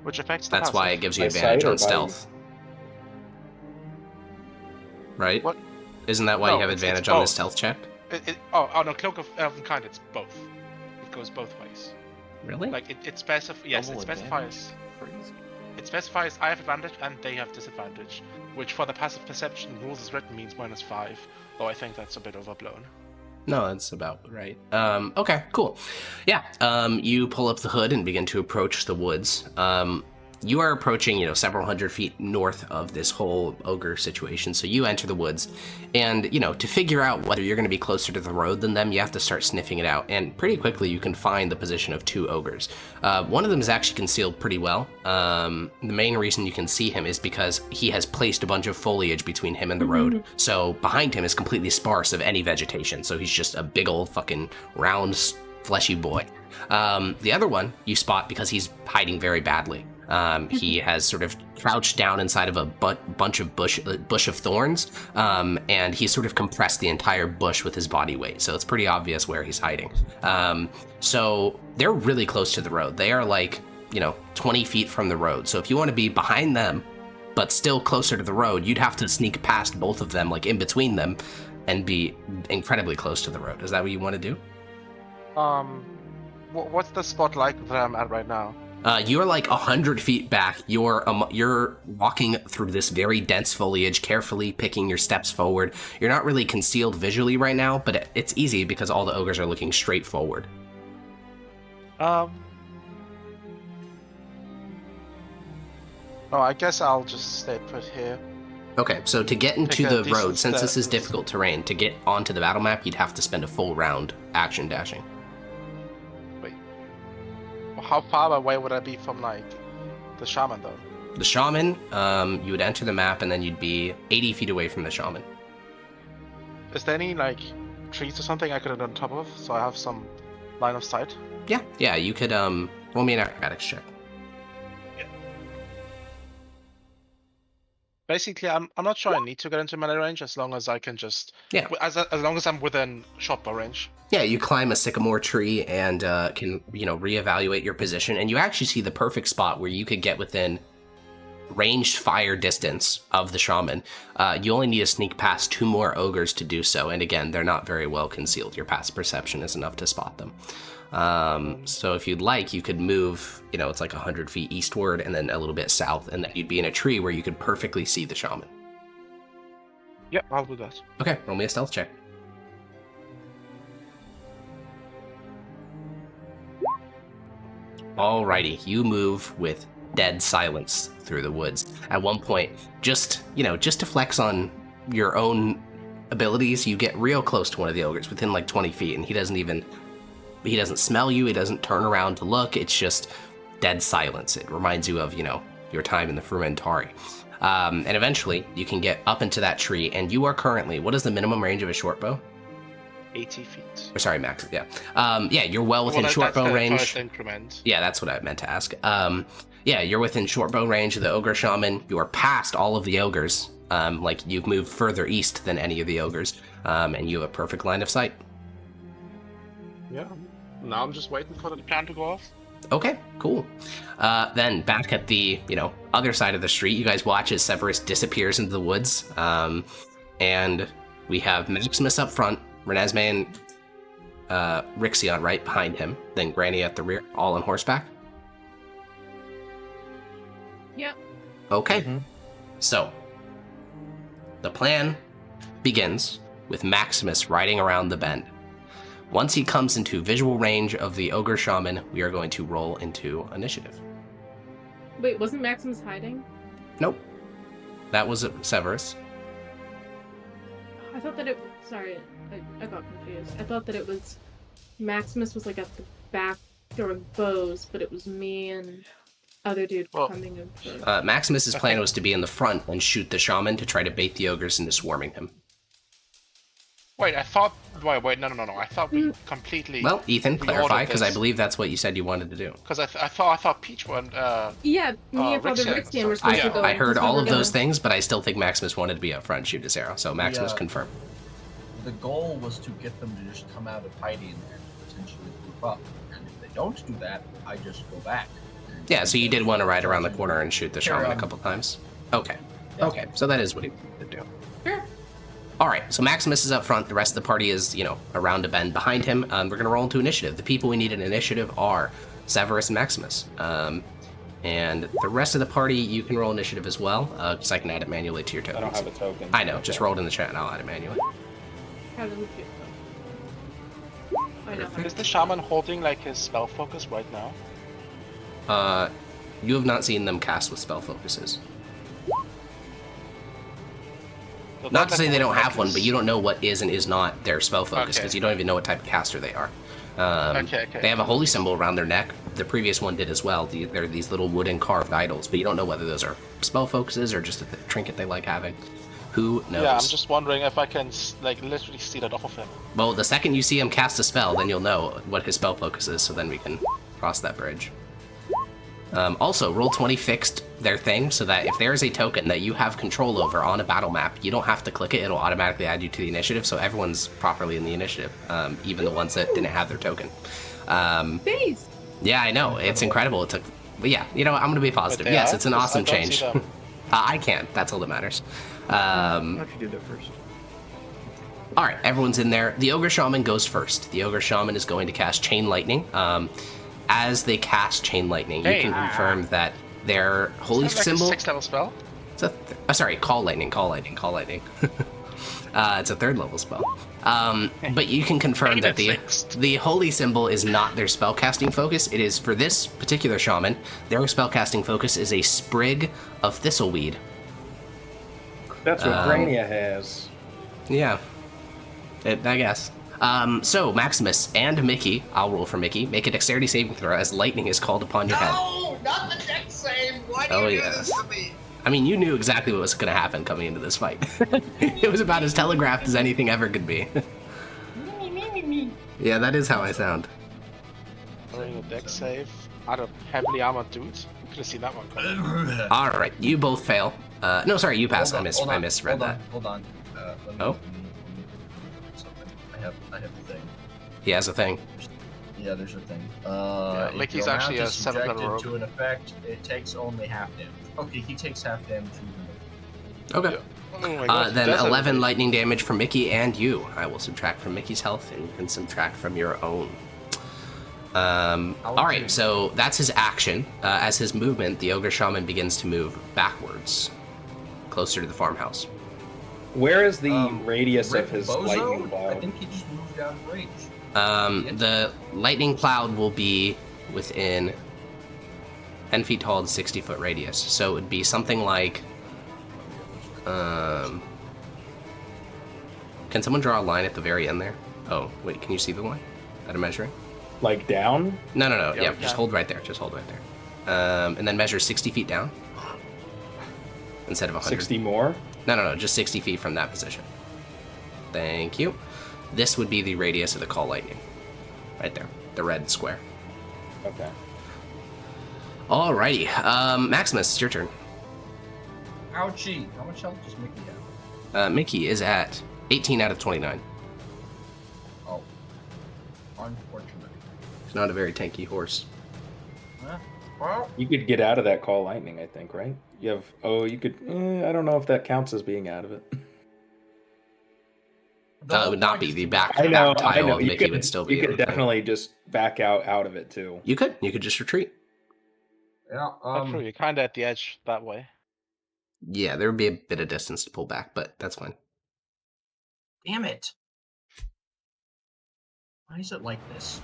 which affects the That's why it passive. gives you By advantage sight or on by- stealth. Right? What? Isn't that why No, you have it's advantage on this both. stealth check? Oh no, Cloak of Elvenkind, it's both. It goes both ways. Really? Like it specifies. Yes, it Double specifies. Crazy. It specifies I have advantage and they have disadvantage, which for the passive perception rules as written means -5. Though I think that's a bit overblown. No, that's about right. Okay, cool. Yeah, you pull up the hood and begin to approach the woods. You are approaching, several hundred feet north of this whole ogre situation. So you enter the woods, and, to figure out whether you're going to be closer to the road than them, you have to start sniffing it out. And pretty quickly, you can find the position of 2 ogres. One of them is actually concealed pretty well. The main reason you can see him is because he has placed a bunch of foliage between him and the road. So behind him is completely sparse of any vegetation. So he's just a big old fucking round, fleshy boy. The other one you spot because he's hiding very badly. He has sort of crouched down inside of a bunch of bush of thorns, and he's sort of compressed the entire bush with his body weight, so it's pretty obvious where he's hiding. So they're really close to the road. They are like, 20 feet from the road. So if you want to be behind them, but still closer to the road, you'd have to sneak past both of them, like in between them, and be incredibly close to the road. Is that what you want to do? What's the spot like that I'm at right now? You're like 100 feet back. You're walking through this very dense foliage, carefully picking your steps forward. You're not really concealed visually right now, but it's easy because all the ogres are looking straight forward. Oh, I guess I'll just stay put here. Okay, so to get into Take a the decent road, since this is step. difficult terrain, to get onto the battle map, you'd have to spend a full round action dashing. How far away would I be from like the shaman though? The shaman, you would enter the map and then you'd be 80 feet away from the shaman. Is there any like trees or something I could have on top of, so I have some line of sight? Yeah, you could roll me an acrobatics check. Basically, I'm not sure I need to get into melee range as long as I can just as long as I'm within short bow range. Yeah, you climb a sycamore tree and can reevaluate your position, and you actually see the perfect spot where you could get within ranged fire distance of the shaman. You only need to sneak past 2 more ogres to do so, and again, they're not very well concealed. Your passive perception is enough to spot them. So if you'd like, you could move, it's like 100 feet eastward and then a little bit south, and then you'd be in a tree where you could perfectly see the shaman. Yep, I'll do that. Okay, roll me a stealth check. Alrighty, you move with dead silence through the woods. At one point, just to flex on your own abilities, you get real close to one of the ogres, within like 20 feet, and he doesn't smell you, he doesn't turn around to look, it's just dead silence. It reminds you of, your time in the Frumentari. And eventually, you can get up into that tree, and you are currently, what is the minimum range of a short bow? 80 feet. Or sorry, max, yeah. Yeah, you're well within short bow range. Increment. Yeah, that's what I meant to ask. Yeah, you're within short bow range of the ogre shaman. You are past all of the ogres. You've moved further east than any of the ogres, and you have a perfect line of sight. Yeah. Now I'm just waiting for the plan to go off. Okay, cool. Then back at the, other side of the street, you guys watch as Severus disappears into the woods. And we have Maximus up front, Renesmee and Rixion right behind him, then Granny at the rear, all on horseback. Yep. Okay. Mm-hmm. So, the plan begins with Maximus riding around the bend. Once he comes into visual range of the ogre shaman, we are going to roll into initiative. Wait, wasn't Maximus hiding? Nope. That was Severus. I thought that sorry, I got confused. I thought that it was Maximus was like at the back throwing bows, but it was me and other dude coming in first. Maximus's plan was to be in the front and shoot the shaman to try to bait the ogres into swarming him. Wait, I thought. Wait, no. I thought we completely. Well, Ethan, clarify, because I believe that's what you said you wanted to do. Because I thought Peach went. Yeah, me and Father Rixion were supposed to go. I heard all of those things, but I still think Maximus wanted to be up front and shoot his arrow. So Maximus confirmed. The goal was to get them to just come out of hiding and potentially group up. And if they don't do that, I just go back. Yeah, so you did want to ride around the corner and shoot the shaman a couple times. Okay. Yeah. Okay, so that is what he wanted to do. Sure. All right, so Maximus is up front. The rest of the party is, around a bend behind him. We're going to roll into initiative. The people we need in initiative are Severus and Maximus. And the rest of the party, you can roll initiative as well, because I can add it manually to your tokens. I don't have a token. I know, just roll it in the chat and I'll add it manually. How does it feel? I know. Is the shaman holding like his spell focus right now? You have not seen them cast with spell focuses. So Not to say they don't have one, but you don't know what is and is not their spell focus, because you don't even know what type of caster they are. Okay. They have a holy symbol around their neck. The previous one did as well. They're these little wooden carved idols, but you don't know whether those are spell focuses or just a trinket they like having. Who knows? Yeah, I'm just wondering if I can literally steal it off of him. Well, the second you see him cast a spell, then you'll know what his spell focus is, so then we can cross that bridge. Also, Roll20 fixed their thing so that if there is a token that you have control over on a battle map, you don't have to click it, it'll automatically add you to the initiative, so everyone's properly in the initiative, even the ones that didn't have their token. Face! Yeah, I know, it's incredible. But yeah, I'm going to be positive. Yes, it's an awesome change. I can't, that's all that matters. Why don't you do that first? Alright, everyone's in there. The Ogre Shaman goes first. The Ogre Shaman is going to cast Chain Lightning. As they cast Chain Lightning, you can confirm that their holy symbol... It's a 6th level spell? It's sorry, Call Lightning. It's a 3rd level spell. But you can confirm that the holy symbol is not their spellcasting focus. It is, for this particular shaman, their spellcasting focus is a sprig of thistleweed. That's what Grania has. Yeah. I guess. So, Maximus and Mickey, I'll roll for Mickey, make a dexterity saving throw as lightning is called upon your head. No, not the dex save. Why do you do this to me? I mean, you knew exactly what was going to happen coming into this fight. It was about as telegraphed as anything ever could be. Yeah, that is how I sound. Doing a deck save out of heavily armored dude. Could have seen that one coming. All right, you both fail. No, sorry, you pass. Hold on, I misread that. Hold on. Let me, Oh. something. I have the thing. He has a thing. Yeah, there's a thing. Yeah, like if he's your actually mount a is 7th level subjected rogue. to an effect, it takes only half damage. Okay, he takes half damage even Okay. Oh my God, Then that's 11 everything. lightning damage from Mickey and you. I will subtract from Mickey's health, and you can subtract from your own. All right, so that's his action. As his movement, the Ogre Shaman begins to move backwards, closer to the farmhouse. Where is the radius Rip of his Bozo? lightning I cloud? think he just moved out of range. The lightning cloud will be within 10 feet tall and 60-foot radius. So it would be something like... can someone draw a line at the very end there? Oh, wait, can you see the line that I'm measuring? Like down? No. Yeah, Yeah, we just can. hold right there. Just hold right there. And then measure 60 feet down instead of 100. 60 more? No, just 60 feet from that position. Thank you. This would be the radius of the call lightning. Right there. The red square. Okay. Alrighty. Maximus, it's your turn. Ouchie! How much health does Mickey have? Mickey is at 18 out of 29. Oh. Unfortunate. It's not a very tanky horse. Well, You could get out of that call lightning, I think, right? You have... Oh, you could... I don't know if that counts as being out of it. It would not be the back, I know, back I tile know. of You Mickey could, would still be you able could to- definitely just back out of it, too. You could just retreat. Yeah, That's true, you're kind of at the edge that way. Yeah, there would be a bit of distance to pull back, but that's fine. damn it. Why is it like this?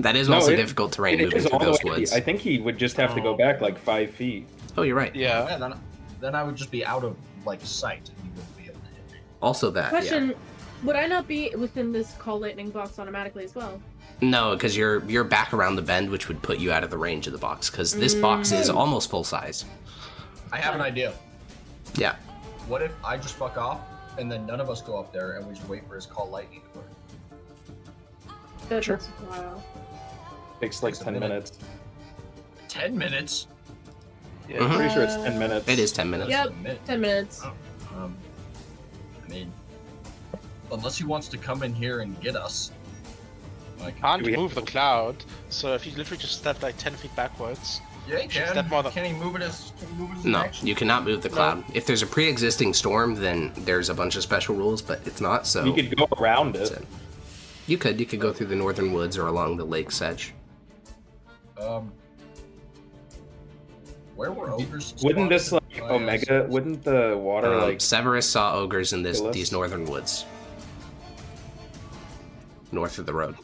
That is No, also it- difficult terrain It moving is through all the those way- woods. I think he would just have to go back like 5 feet. Oh, you're right. Yeah. Yeah, then I would just be out of, like, sight, and you wouldn't be able to hit me. Also that, Question: would I not be within this call lightning box automatically as well? yeah. No, because you're back around the bend, which would put you out of the range of the box, because this box is almost full size. I have an idea. Yeah. What if I just fuck off, and then none of us go up there, and we just wait for his call lightning to work? That Sure. takes a while. Takes like Takes a 10 minute. minutes. 10 minutes? Yeah. Mhm. Pretty sure it's 10 minutes. It is 10 minutes. Yep. A minute. 10 minutes. I mean, unless he wants to come in here and get us. Like, Can't Do we move the cloud, so if you literally just step like 10 feet backwards, yeah, he Should can. step on the- Can he move it as No, action? you cannot move the cloud. If there's a pre-existing storm, then there's a bunch of special rules, but it's not, so... You could go around that's it. it. You could go through the northern woods or along the lake's edge. Where were ogres? Wouldn't this like spotted? Oh, yeah, Omega? Wouldn't the water like? Severus saw ogres in Kill us? these northern woods. North of the road.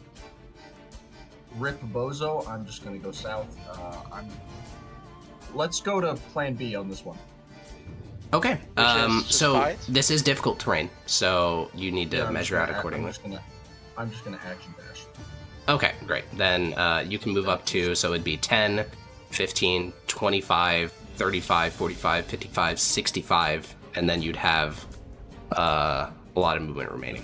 Rip Bozo. I'm just gonna go south. Let's go to Plan B on this one. Okay. is just So fight? this is difficult terrain, so you need to Yeah, I'm measure just out gonna- accordingly. I'm just gonna action dash. Okay, great. Then you can move up to, so it'd be 10, 15, 25, 35, 45, 55, 65, and then you'd have a lot of movement remaining.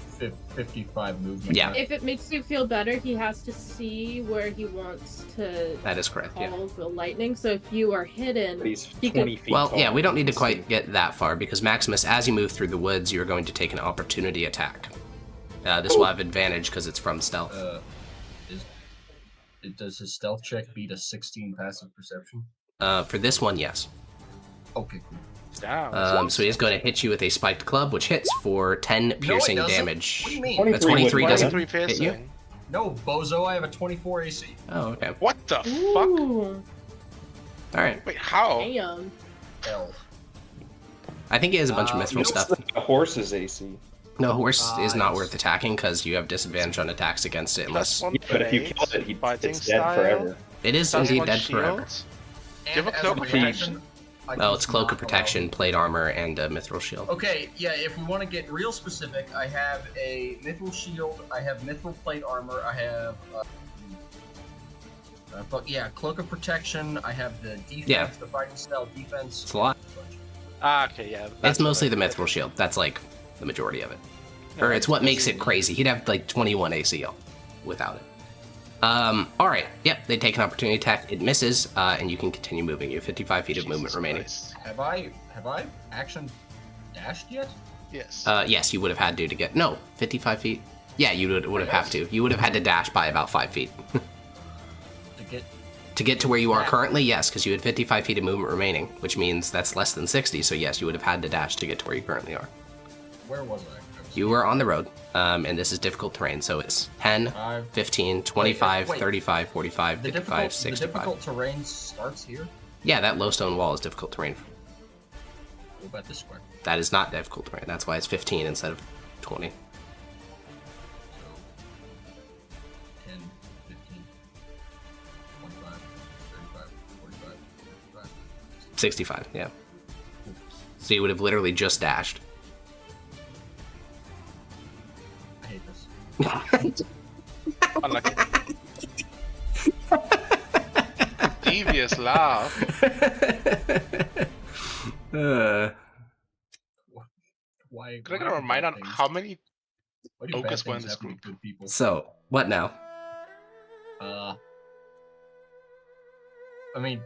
55 movement. Yeah. If it makes you feel better, he has to see where he wants to That is correct, yeah. call the lightning. So if you are hidden, But he's He 20 could- feet Well, tall. yeah, we don't need to Let's quite see. get that far, because Maximus, as you move through the woods, you're going to take an opportunity attack. This will have advantage because it's from stealth. Does his stealth check beat a 16 passive perception? For this one, yes. Okay, cool. Damn. So he's going to hit you with a spiked club, which hits for 10 piercing doesn't. damage. What do you mean? 23 A 23 would- doesn't 23 hit you? piercing. No, Bozo, I have a 24 AC. Oh, okay. What the fuck? ooh, All right. Wait, how? damn. L. I think he has a bunch of You mithril What's stuff. the horse's AC? No, horse is not Nice. worth attacking because you have disadvantage on attacks against it Plus unless... one Yeah, but if you blade, kill it, fighting it's dead style, forever. It is plus indeed one dead shield. forever. Do you have a cloak of protection? Oh, it's cloak of protection, plate armor, and a mithril shield. Okay, yeah, if we want to get real specific, I have a mithril shield, I have mithril plate armor, I have... cloak of protection, I have the defense, Yeah. the fighting style defense. It's a lot. Ah, okay, yeah. It's that's mostly the what I- mithril shield. That's like the majority of it. Or it's what makes it crazy. He'd have like 21 ACL without it. All right. Yep, they take an opportunity attack. It misses, and you can continue moving. You have 55 feet of movement remaining. Have I action dashed yet? Yes. Yes, you would have had to get... No, 55 feet? Yeah, you would have to. You would have had to dash by about 5 feet. To get to where you are currently, yes, because you had 55 feet of movement remaining, which means that's less than 60, so yes, you would have had to dash to get to where you currently are. Where was I? You were on the road, and this is difficult terrain, so it's 10, 15, 25, 35, 45, 55, 65. The difficult terrain starts here? Yeah, that low stone wall is difficult terrain. What about this square? That is not difficult terrain. That's why it's 15 instead of 20. So, 10, 15, 25, 35, 45, 55. 65, yeah. So you would have literally just dashed. I hate this. Unlucky. Devious laugh. Why? Could I get a reminder on how many ogres were in this group? Good people? So, what now? I mean,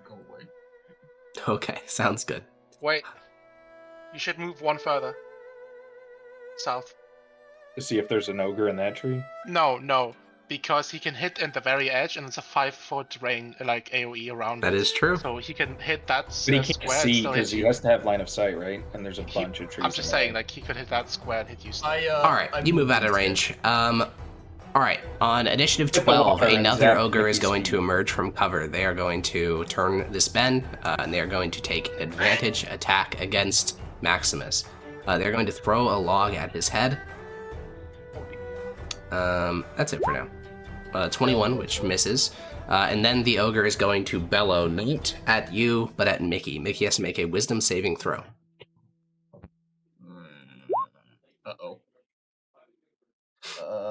go away. Okay, sounds good. Wait. You should move one further. South. To see if there's an ogre in that tree. No. Because he can hit in the very edge, and it's a 5-foot ring, like AoE around That it. is true. So he can hit that But he can't square. see and because still he hit has to have line of sight, right? And there's a you. bunch of trees. I'm just saying, like, he could hit that square and hit you. Still. Alright, you move out of range. Alright, on initiative 12, Well, another that ogre is makes going sense. to emerge from cover. They are going to turn this bend, and they are going to take an advantage attack against Maximus. They're going to throw a log at his head. That's it for now. 21, which misses. And then the ogre is going to bellow, not at you, but at Mickey. Mickey has to make a wisdom saving throw. Uh-oh.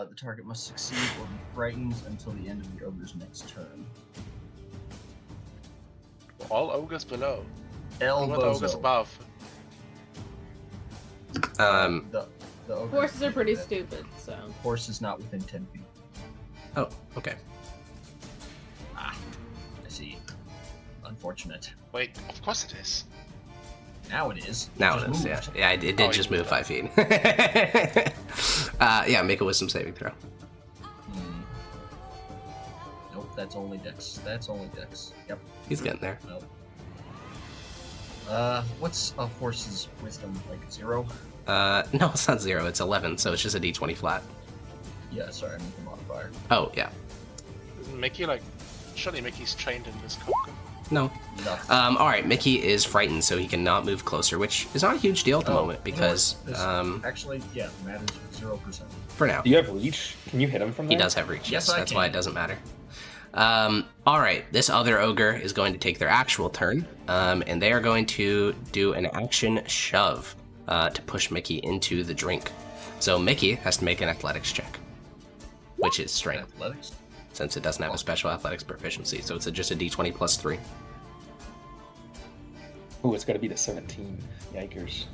The target must succeed or be frightened until the end of the ogre's next turn. All ogres below. What about the ogres Elbozo. above? The ogre Horses are pretty stupid, so. Horse is not within 10 feet. Oh, okay. I see. Unfortunate. Wait, of course it is. Now it is. Now Just it is, yeah. moved. Yeah, it did Oh, just you move moved 5 feet. Yeah, make a wisdom saving throw. Nope, that's only Dex. That's only Dex. Yep. He's getting there. Nope. What's a horse's wisdom? Like 0? No, it's not 0, it's 11, so it's just a d20 flat. Yeah, sorry, I meant the modifier. Oh, yeah. Isn't Mickey like... Surely Mickey's trained in this coca. No. Nothing. Alright, Mickey is frightened, so he cannot move closer, which is not a huge deal at the moment, because, This actually, yeah, matters 0%. for now. Do you have reach? Can you hit him from there? He does have reach, yes, Yes, I that's why it can. doesn't matter. Alright, this other ogre is going to take their actual turn, and they are going to do an action shove to push Mickey into the drink. So Mickey has to make an athletics check, which is strength, Athletics? since it doesn't have a special athletics proficiency, so it's just a d20 plus 3. Ooh, it's got to be the 17. Yikers.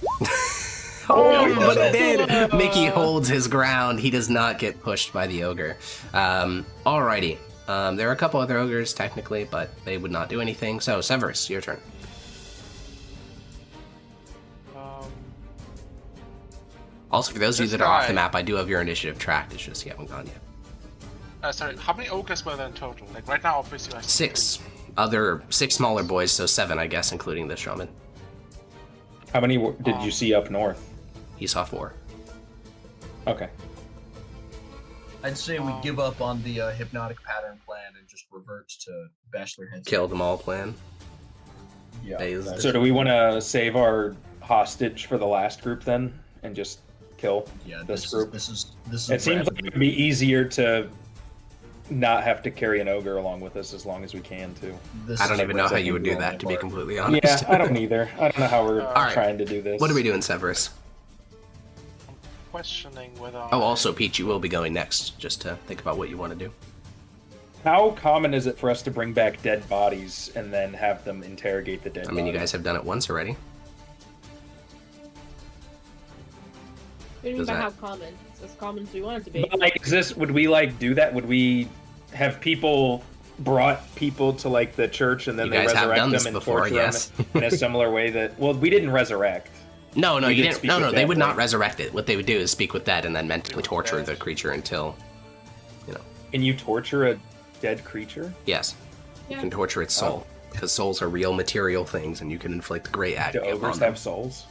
Oh, but it did! Mickey holds his ground. He does not get pushed by the ogre. Alrighty. There are a couple other ogres, technically, but they would not do anything. So, Severus, your turn. Also, for those of you This that are off the guy- map, I do have your initiative tracked. It's just you haven't gone yet. Sorry, how many ogres were there in total? Like, right now, obviously, I see 6. Other 6 smaller boys, so 7, I guess, including the shaman. How many did you see up north? He saw 4. Okay. I'd say we give up on the hypnotic pattern plan and just revert to bash their heads. Kill them all plan. Yeah. Dazed. So do we want to save our hostage for the last group then, and just kill Yeah, this this group? is It seems like rapidly- it'd be easier to not have to carry an ogre along with us as long as we can too. this I don't is even know how rapidly you would do falling that, to be apart. completely honest. Yeah, I don't either. I don't know how we're Alright. trying to do this. What are we doing, Severus? questioning whether... Oh, also, Peach, you will be going next, just to think about what you want to do. How common is it for us to bring back dead bodies and then have them interrogate the dead I mean, you bodies? guys have done it once already. What do you mean Does by that- how common? It's as common as we want it to be. But, like, would we like do that? Would we have people brought people to like the church and then You they guys have resurrect done them this and before, torture yes. them in a similar way that? Well, we didn't resurrect. No, We you did didn't. speak No, with they dead, would not right? resurrect it. What they would do is speak with dead and then mentally torture dead. the creature until, Can you torture a dead creature? yes, you Yeah. can torture its soul. Because souls are real material things and you can inflict great Do agony upon ogres them. have souls?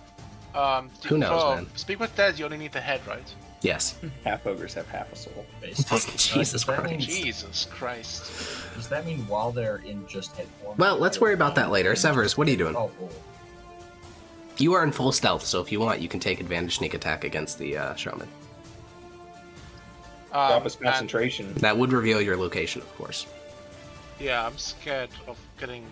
Who knows, man? Speak with dead, you only need the head, right? Yes. Half ogres have half a soul. Basically. Jesus does that Christ. mean- Jesus Christ. Does that mean while they're in just head form? Well, let's worry about that later. Severus, what are you doing? Oh, cool. You are in full stealth, so if you want, you can take advantage sneak attack against the shaman. Drop his And- concentration. That would reveal your location, of course. Yeah, I'm scared of getting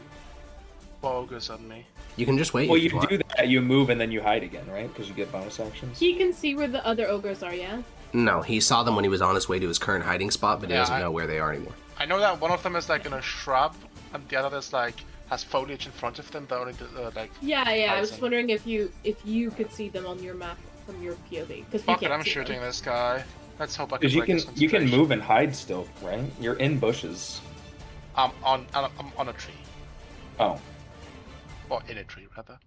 more ogres on me. You can just wait. Well, if you want. do that, you move and then you hide again, right? Because you get bonus actions. He can see where the other ogres are, yeah? No, he saw them when he was on his way to his current hiding spot, but he Yeah, doesn't I- know where they are anymore. I know that one of them is like in a shrub, and the other is like has foliage in front of them. The only like. Yeah, I was Hudson. wondering if you could see them on your map from your POV. Because Fuck it, I'm shooting this guy. Let's hope I can Because you break his can you can concentration. move and hide still, right? You're in bushes. I'm on a tree, Oh, or in a tree rather.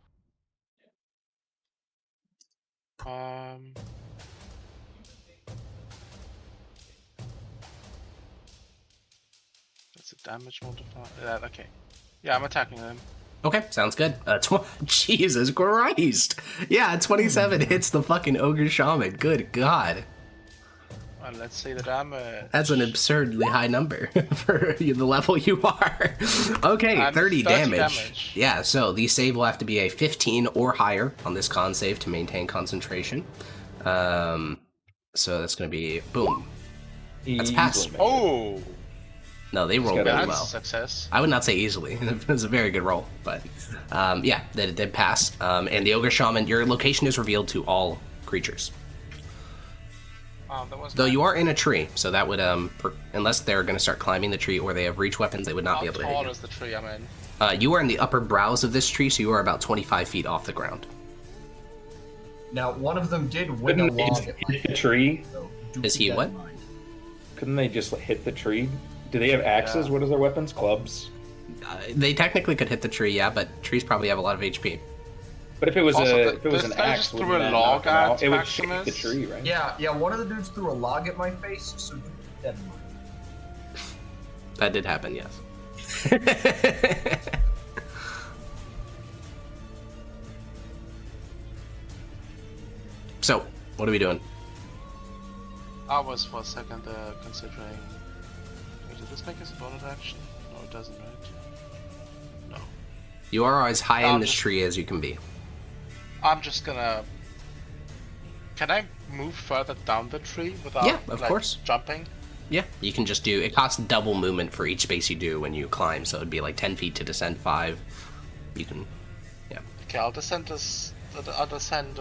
That's a damage multiplier. Okay. Yeah, I'm attacking them. Okay, sounds good. Jesus Christ! Yeah, 27 hits the fucking ogre shaman. Good God, And let's see the damage. that's an absurdly high number for the level you are. Okay, And 30 30 damage. damage. Yeah, so the save will have to be a 15 or higher on this con save to maintain concentration. So that's going to be boom. That's easily pass. made it. Oh, No, they rolled got really that's well. a success. I would not say easily. It was a very good roll, but yeah, that did pass. And the ogre shaman, your location is revealed to all creatures. That was Though you are in a tree, so that would unless they're going to start climbing the tree or they have reach weapons, they would not How be able to tall hit is the tree I'm in? you. You are in the upper brows of this tree, so you are about 25 feet off the ground. Now, one of them did win a Couldn't they log just at my hit the tree? so do Is keep he that what? in mind. Couldn't they just hit the tree? Do they have axes? Yeah. What is their weapons? Clubs. They technically could hit the tree, yeah, but trees probably have a lot of HP. But if it was Also, if it was this an guy axe, just wouldn't threw a that log knock them out? at It would shake the Maximus. tree, right? Yeah, one of the dudes threw a log at my face, so do keep that in mind. That did happen, yes. So, what are we doing? I was for a second considering. Wait, did this make us a bonus action? No, it doesn't, right? No. You are as high in Um, this tree as you can be. I'm just gonna. Can I move further down the tree without Yeah, of like, course. jumping? Yeah, you can just do. It costs double movement for each space you do when you climb, so it'd be like 10 feet to descend 5. You can. Okay, I'll descend this. I'll descend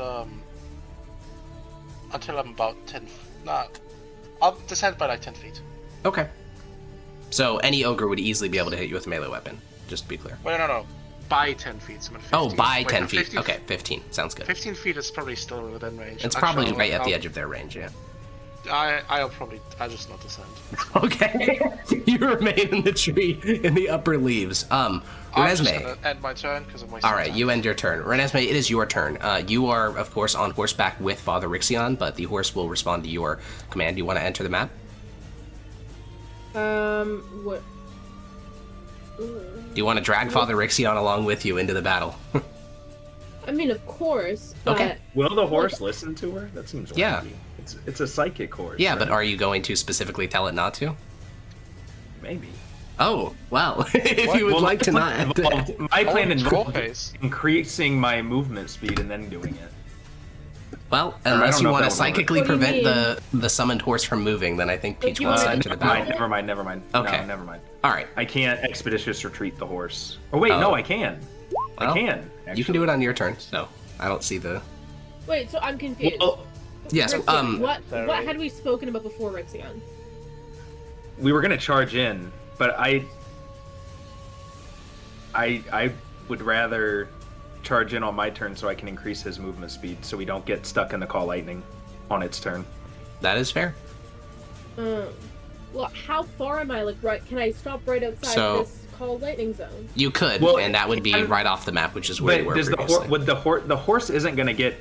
until I'm about 10. Nah, I'll descend by like 10 feet. Okay. So any ogre would easily be able to hit you with a melee weapon, just to be clear. Wait, no. By 10 feet. So I'm at 15. Oh, by Wait, 10 no, feet. 15 Okay, 15. Sounds good. 15 feet is probably still within range. It's Actually, probably I'll- right at the I'll- edge of their range, yeah. I'll just not descend. Okay. You remain in the tree in the upper leaves. I'm just Renesmee. gonna end my turn because I'm wasting All right, time. you end your turn. Renesmee, it is your turn. You are, of course, on horseback with Father Rixion, but the horse will respond to your command. Do you want to enter the map? What? Do you want to drag Father Rixion along with you into the battle? I mean, of course, but Okay. Will the horse listen to her? That seems Yeah. wacky. It's a psychic horse. Yeah, but right? are you going to specifically tell it not to? Maybe. Oh, well, if you would Well, like to my not. plan- my plan Oh, troll involved face. increasing my movement speed and then doing it. Well, I unless don't you know want to if that would work. psychically What do you prevent the summoned horse from moving, then I think Like, Peach you wants to wanna- enter the battle. Never mind. Okay. No, never mind. All right. I can't expeditious retreat the horse. Oh wait, Oh. no, I can. Well, I can. You can do it on your turn, so I don't see the. wait. So I'm confused. Well, Yes. Rixion, what Sorry. had we spoken about before Rixion? we were gonna charge in, but I would rather charge in on my turn so I can increase his movement speed so we don't get stuck in the call lightning. on its turn. That is fair. Well, how far am I? Like, right? Can I stop right outside this call lightning zone? You could, and that would be right off the map, which is where you were previously. The horse isn't going to get.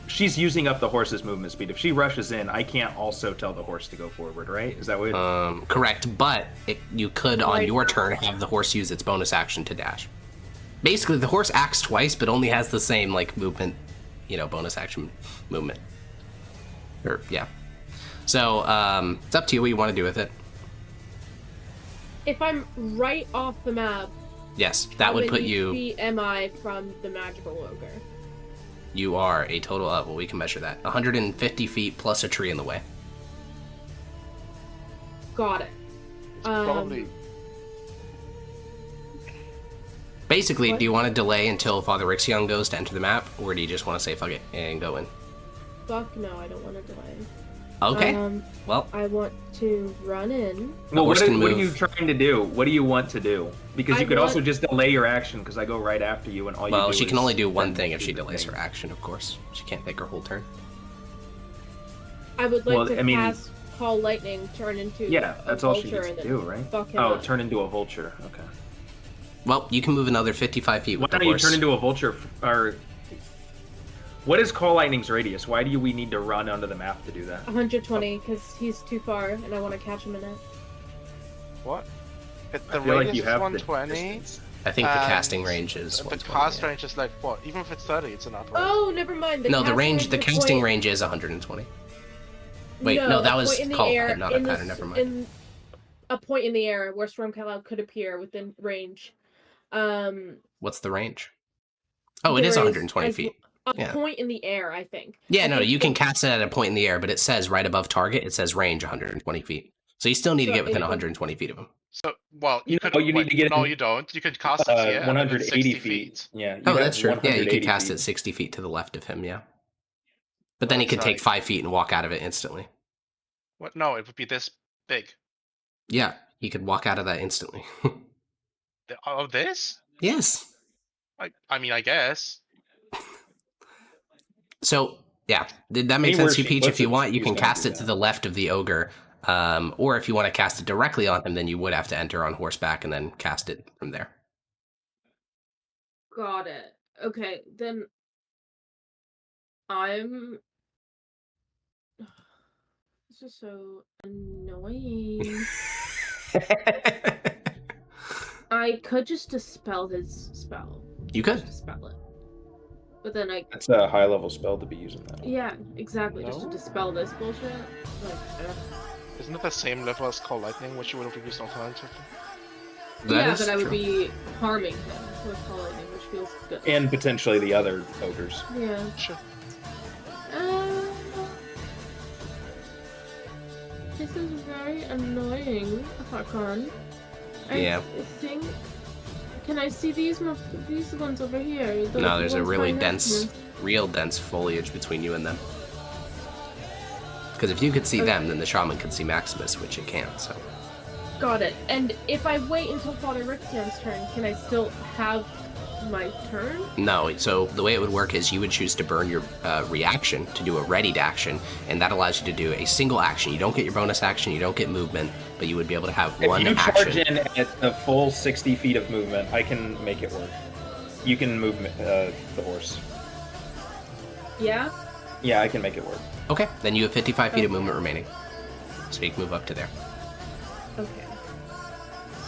She's using up the horse's movement speed. If she rushes in, I can't also tell the horse to go forward, right? Is that what? Correct, but you could on your turn have the horse use its bonus action to dash. Basically, the horse acts twice, but only has the same like movement, bonus action movement. So it's up to you what you want to do with it. If I'm right off the map, yes, that would put you. How many feet am I from the magical ogre? You are a total of, we can measure that, 150 feet plus a tree in the way. Got it. Probably. Basically, do you want to delay until Father Rixion goes to enter the map, or do you just want to say fuck it and go in? Fuck no, I don't want to delay. Okay. Well, I want to run in. Well, what are you trying to do? What do you want to do? Because you could also just delay your action, because I go right after you, and all you do is... Well, she can only do one thing if she delays her action, of course. She can't take her whole turn. I would like to cast Call Lightning, turn into that's all she needs to do, right? Turn into a vulture. Okay. Well, you can move another 55 feet with the horse. Why don't you turn into a vulture, or... What is Call Lightning's radius? Why do we need to run onto the map to do that? 120, because he's too far, and I want to catch him in it. What? The radius is 120. I think the casting range is 120. The cast range is like what? Even if it's 30, it's enough. Right? Oh, never mind. The casting range is 120. Wait, no, that was called not a pattern. Never mind. A point in the air where Stormcloud could appear within range. What's the range? Oh, it is 120 feet. Point in the air, I think. Yeah, no, you can cast it at a point in the air, but it says right above target, it says range 120 feet. So you still need to get within 120 feet of him. So, well, you need to get. No, you don't. You can cast it here. 180 feet. Yeah. That's true. Yeah, you could cast it 60 feet to the left of him. Yeah. But then he could take 5 feet and walk out of it instantly. What? No, it would be this big. Yeah, he could walk out of that instantly. Of this? Yes. I mean, I guess. So, yeah, did that make sense to you, Peach? If you want, you can cast it to the left of the ogre. Or if you want to cast it directly on him, then you would have to enter on horseback and then cast it from there. Got it. Okay, then this is so annoying. I could just dispel his spell. You could. Dispel it. But then That's a high-level spell to be using that. Yeah, exactly. No? Just to dispel this bullshit. Isn't it the same level as Call Lightning, which you would have used alternatively? But I would be harming him with Call Lightning, which feels good. And potentially the other ogres. Yeah. Sure. This is very annoying, Hakan. Yeah. I think... Can I see these ones over here? No, there's a really real dense foliage between you and them. Because if you could see them, then the shaman could see Maximus, which it can't, so... Got it. And if I wait until Father Rixion's turn, can I still have my turn? No, so the way it would work is you would choose to burn your reaction to do a readied action, and that allows you to do a single action. You don't get your bonus action, you don't get movement, but you would be able to have one action. If you charge in at the full 60 feet of movement, I can make it work. You can move the horse. Yeah? Yeah, I can make it work. Okay, then you have 55 feet of movement remaining. So you can move up to there. Okay.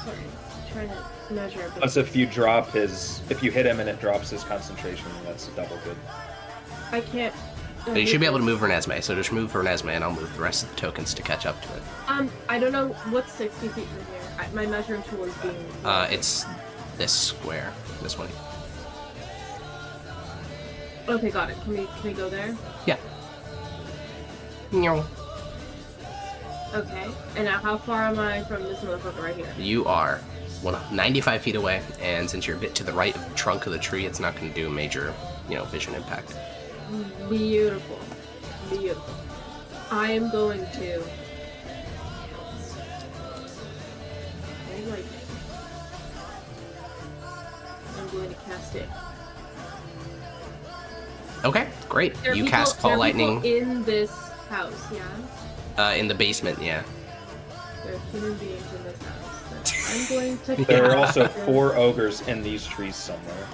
Sorry, I'm trying to measure. Plus, if you hit him and it drops his concentration, that's a double good. I can't. But you should be able to move Renesmee, so just move Renesmee and I'll move the rest of the tokens to catch up to it. I don't know what's 60 feet from here. My measuring tool is being... It's this square. This one. Okay, got it. Can we go there? Yeah. Okay, and now how far am I from this motherfucker right here? You are 95 feet away, and since you're a bit to the right of the trunk of the tree, it's not going to do major, vision impact. Beautiful. Beautiful. I am going to... I'm going to cast it. Okay, great. You cast Call Lightning. In this house, yeah? In the basement, yeah. There are human beings in this house. I'm going to There are cast also it. 4 ogres in these trees somewhere.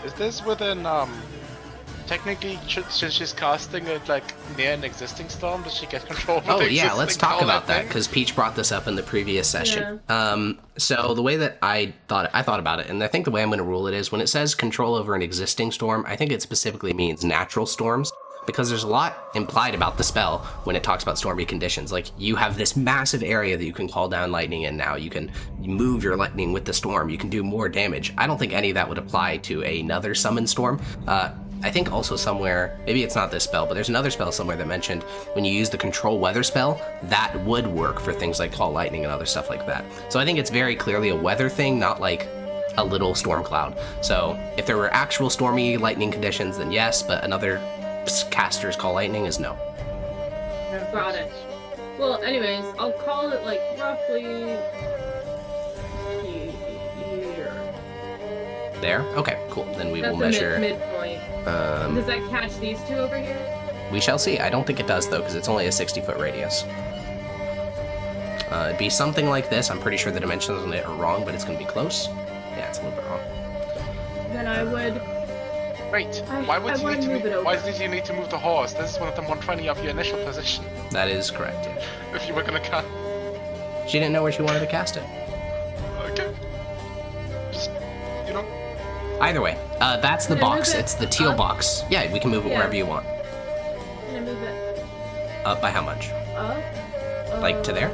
Is this within technically since she's casting it like near an existing storm, does she get control of Oh the yeah, let's existing talk call about that thing? because Peach brought this up in the previous session. So the way that I thought about it, and I think the way I'm going to rule it is when it says control over an existing storm, I think it specifically means natural storms. Because there's a lot implied about the spell when it talks about stormy conditions. Like, you have this massive area that you can call down lightning in now. You can move your lightning with the storm. You can do more damage. I don't think any of that would apply to another summon storm. I think also somewhere, maybe it's not this spell, but there's another spell somewhere that mentioned when you use the control weather spell, that would work for things like call lightning and other stuff like that. So I think it's very clearly a weather thing, not like a little storm cloud. So if there were actual stormy lightning conditions, then yes, but another caster's call lightning is no. Got it. Well, anyways, I'll call it like roughly here. There? Okay, cool. Then we That's will the measure. midpoint. Does that catch these two over here? We shall see. I don't think it does though, because it's only a 60-foot radius. It'd be something like this. I'm pretty sure the dimensions on it are wrong, but it's going to be close. Yeah, it's a little bit wrong. Then I would. Wait, I why would you wanna need to move it over. why did you need to move the horse? This is one of the 120 of your initial position. That is correct. Yeah. If you were gonna cut. She didn't know where she wanted to cast it. Okay. Just, you know. Either way, that's the Can I move box. it It's the teal up? box. Yeah, we can move it Yeah. wherever you want. Can I move it Up by how much? up? Like to there?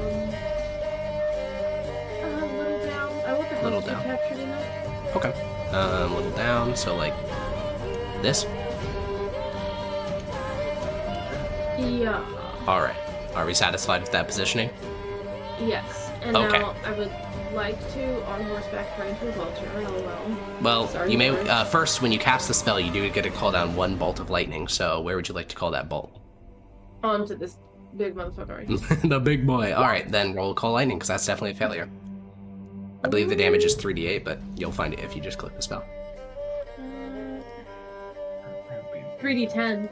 A little down. I want the house Little to be down. captured enough. Okay. A little down, so like this. Yeah. All right. Are we satisfied with that positioning? Yes. And Okay. now I would like to on horseback try into a vulture. LOL. Well, Sorry, you may Lord. first when you cast the spell, you do get to call down 1 bolt of lightning. So where would you like to call that bolt? Onto this big motherfucker right here. The big boy. All right, then roll call lightning because that's definitely a failure. I believe the damage is 3d8, but you'll find it if you just click the spell. 3d10.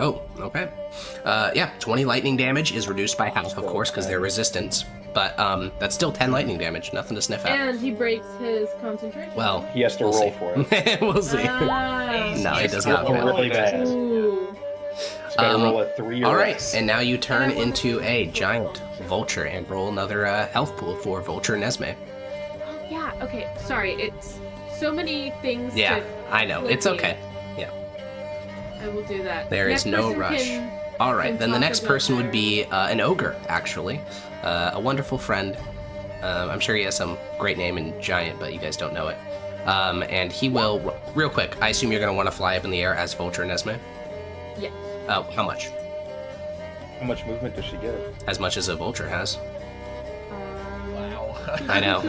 Oh, okay. Yeah, 20 lightning damage is reduced by half, of course, because they're resistance. But that's still 10 lightning damage. Nothing to sniff at. And he breaks his concentration. Well, He has to we'll roll see. for it. We'll see. Ah. No, he does Roll not. fail. really bad. Ooh. He's got to roll a 3 or All right, less. and now you turn into a giant vulture and roll another health pool for Vulture Nesme. Oh, yeah. Okay. Sorry. It's so many things. Yeah, to I know. click It's here. okay. I will do that. There is Next no person rush. can- All right, can then the talk next about person would their- be an ogre, actually. A wonderful friend. I'm sure he has some great name in giant, but you guys don't know it. And he will, real quick, I assume you're going to want to fly up in the air as Vulture Nesme? Yes. How much? How much movement does she get? As much as a vulture has. Wow. I know.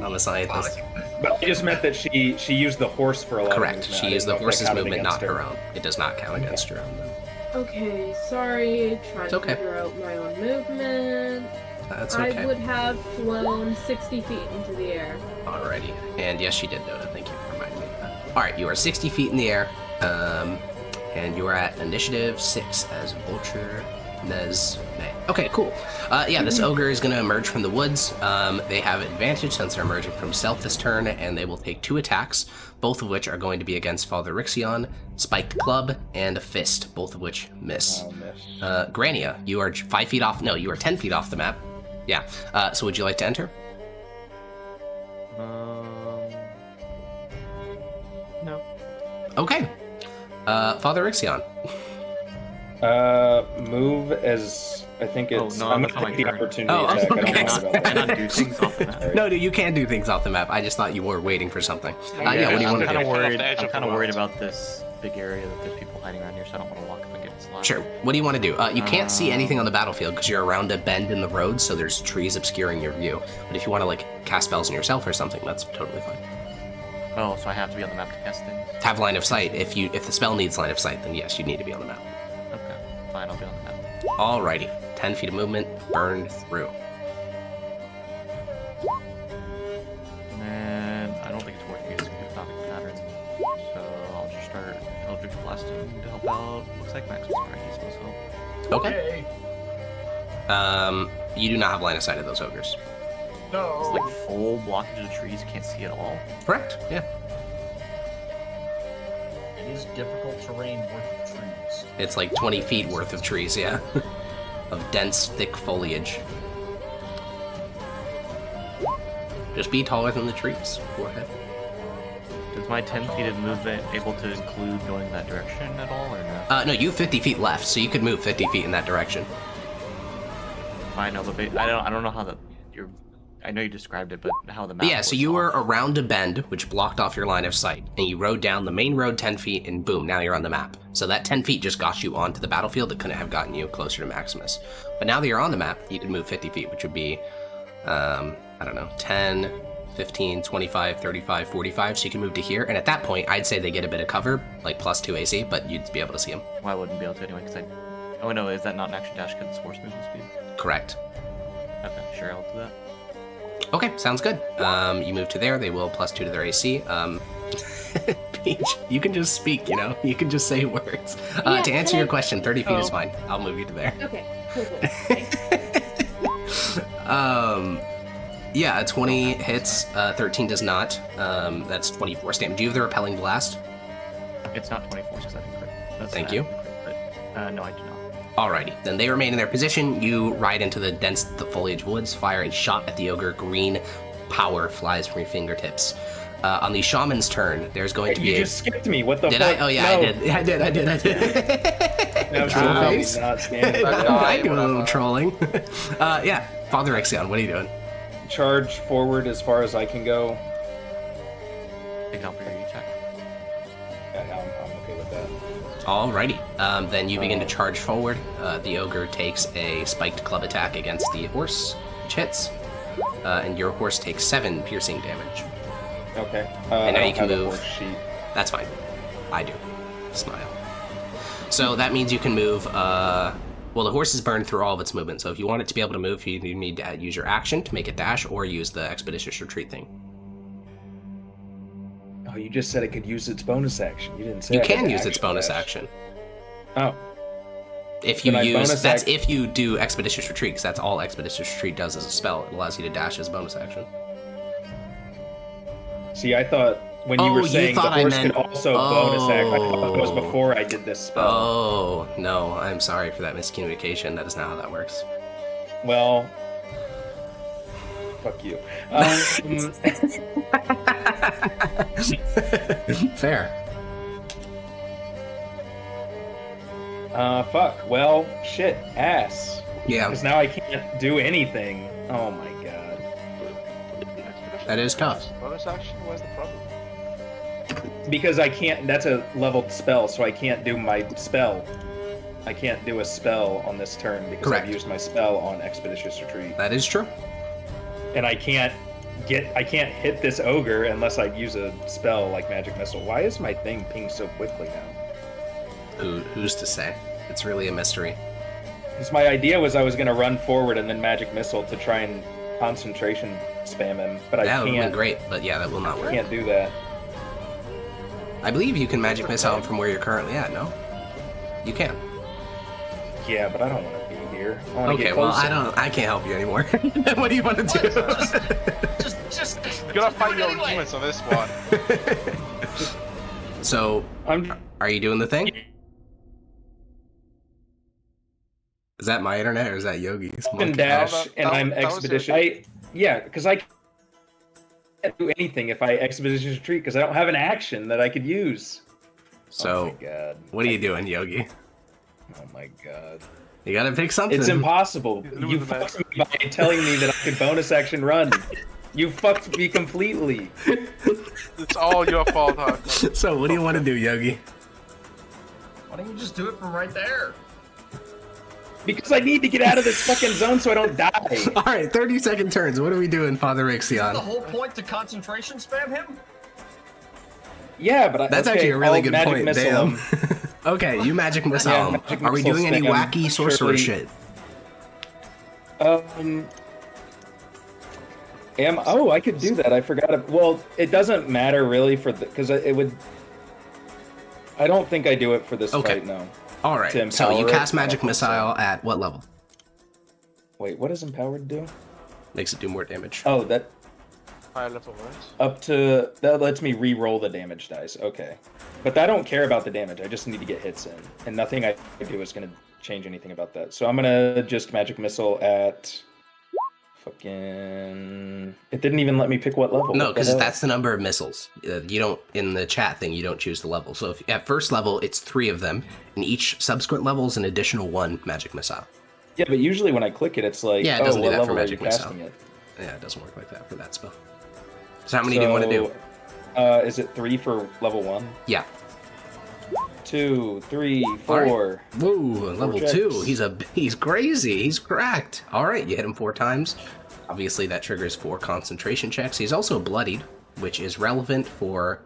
I'm a scientist. But he just meant that she used the horse for a lot Correct. of movement. I She didn't used know the if that horse's counted movement, not against her own. It does not count against her own, though. Okay. Sorry. Trying It's to okay. figure out my own movement. That's okay. I would have flown 60 feet into the air. Alrighty. And yes, she did know that. Thank you for reminding me of that. Alright, you are 60 feet in the air. And you are at initiative 6 as Vulture Nesme. Okay, cool. Yeah, this ogre is going to emerge from the woods. They have advantage since they're emerging from stealth this turn, and they will take 2 attacks, both of which are going to be against Father Rixion, Spiked Club, and a Fist, both of which miss. Oh, miss. Grania, you are 5 feet off. No, you are 10 feet off the map. Yeah. So would you like to enter? No. Okay. Father Rixion. Move as I think Oh, it's. no, I'm that's gonna not take the my turn. opportunity Oh, attack. okay. I don't Not, know about can I that. do things off the map? No, dude, you can do things off the map. I just thought you were waiting for something. Yeah, what do you I'm want to kinda do? I'm Off worried. the edge I'm of kind the of worried world. about this big area that there's people hiding around here, so I don't want to walk up and get slapped. Sure. What do you want to do? You can't see anything on the battlefield because you're around a bend in the road, so there's trees obscuring your view. But if you want to like cast spells on yourself or something, that's totally fine. Oh, so I have to be on the map to cast things. Have line of sight. If the spell needs line of sight, then yes, you need to be on the map. Okay, fine. I'll be on the map. Alrighty. 10 feet of movement, burned through. And I don't think it's worth using Hypnotic Pattern, so I'll just start Eldritch Blasting to help out. Looks like Max was right. He's supposed to help. Okay. You do not have line of sight of those ogres. No. It's like full blockage of the trees, can't see at all. Correct. Yeah. It is difficult terrain worth of trees. It's like 20 feet worth of trees, yeah. Of dense, thick foliage. Just be taller than the trees. Go ahead. Is my 10 feet of movement able to include going that direction at all, or no? No, you have 50 feet left, so you could move 50 feet in that direction. I know, but I don't know how I know you described it, but how the map. Yeah, so you were around a bend, which blocked off your line of sight, and you rode down the main road 10 feet, and boom, now you're on the map. So that 10 feet just got you onto the battlefield. It couldn't have gotten you closer to Maximus. But now that you're on the map, you can move 50 feet, which would be, I don't know, 10, 15, 25, 35, 45, so you can move to here. And at that point, I'd say they get a bit of cover, like +2 AC, but you'd be able to see them. Well, I wouldn't be able to anyway, because Oh no, is that not an action dash because it's horse movement speed? Correct. Okay, sure, I'll do that. Okay, sounds good. You move to there, they will +2 to their AC. Peach, you can just speak, you know? You can just say words. Yeah, to answer your question, 30 feet is fine. I'll move you to there. Okay, cool. Thanks. Yeah, 20 hits, 13 does not. That's 24 damage. Do you have the repelling blast? It's not 24 because I didn't crit. Thank you. But, no, I do not. Alrighty, then they remain in their position. You ride into the dense foliage woods, fire a shot at the ogre. Green power flies from your fingertips. On the shaman's turn, there's going to be You just skipped me. What the Did fuck? I? Oh yeah, No. I did. No, Troll no, face. not standing. I do a little trolling. Yeah, Father Ixion, what are you doing? Charge forward as far as I can go. Take out your attack. Yeah, I'm okay with that. Alrighty, then you begin to charge forward. The ogre takes a spiked club attack against the horse, which hits, and your horse takes 7 piercing damage. Okay. And now I you can don't have a move. horse sheet. That's fine. I do. Smile. So that means you can move, well, the horse is burned through all of its movement, so if you want it to be able to move, you need to use your action to make it dash, or use the expeditious retreat thing. Oh, you just said it could use its bonus action. You didn't say You I had can to use its action bonus dash. action. Oh. If you Then I use, bonus that's act- if you do expeditious retreat, because that's all expeditious retreat does as a spell. It allows you to dash as a bonus action. See, I thought when you Oh, were you saying the thought I horse meant- could also bonus act, I thought it was Oh. before I did this spell. Oh, no, I'm sorry for that miscommunication. That is not how that works. Well, fuck you. Fair. Fuck. Well, shit. Ass. Yeah, Because now I can't do anything. Oh my god. that is tough. Bonus action? Where's the problem? Because I can't. That's a leveled spell, so I can't do my spell. I can't do a spell on this turn because Correct. I've used my spell on Expeditious Retreat, That is true. and I can't hit this ogre unless I use a spell like Magic Missile. Why is my thing ping so quickly now? Who's to say? It's really a mystery. Because my idea was I was going to run forward and then Magic Missile to try and concentration spam him, but That would have been I great, but yeah, that will not work. can't do that. I believe you can magic missile him from where you're currently at, no? You can. Yeah, but I don't want to be here. I want to Okay, get well, closer. I can't help you anymore. What do you want to do? Just You gotta fight your own demons on this one. So, I'm are you doing the thing? Is that my internet or is that Yogi's? and dash, that- and that I'm was your expedition. Because I can't do anything if I expeditious retreat because I don't have an action that I could use. Oh So, my god. what are you doing, Yogi? Oh my god. You gotta pick something. It's impossible. He's You losing fucked me by telling me that I could bonus action run. You fucked me completely. It's all your fault, Hark. So, what do you want to do, Yogi? why don't you just do it from right there? Because I need to get out of this fucking zone so I don't die. All right, 30-second turns. What are we doing, Father The Ixion? whole point to concentration spam him? Yeah, but That's okay, actually a really I'll good magic point. missile Damn. him. Okay, you magic missile Yeah, him. magic Are we missile doing any spam. wacky sorcerer Surely- shit? I could do that. I forgot. Well, it doesn't matter really for the because it would. I don't think I do it for this Okay. fight. No. All right. To So you empower cast it? magic missile at what level? Wait, what does empowered do? Makes it do more damage. Oh, that High level, right? up to that lets me re-roll the damage dice. Okay, but I don't care about the damage. I just need to get hits in, and nothing I do is gonna change anything about that. So I'm gonna just magic missile at fucking. It didn't even let me pick what level. No, What the because hell? that's the number of missiles. You don't, in the chat thing, you don't choose the level. So if at first level, it's 3 of them, and each subsequent level is an additional 1 magic missile. Yeah, but usually when I click it, it's like, Yeah, it doesn't do what that for level are you magic missile. casting it? Yeah, it doesn't work like that for that spell. So how many do you want to do? Is it 3 for level 1? Yeah. 2, 3, All 4. Whoa, level checks. 2. He's crazy. He's cracked. All right, you hit him 4 times. Obviously, that triggers 4 concentration checks. He's also bloodied, which is relevant for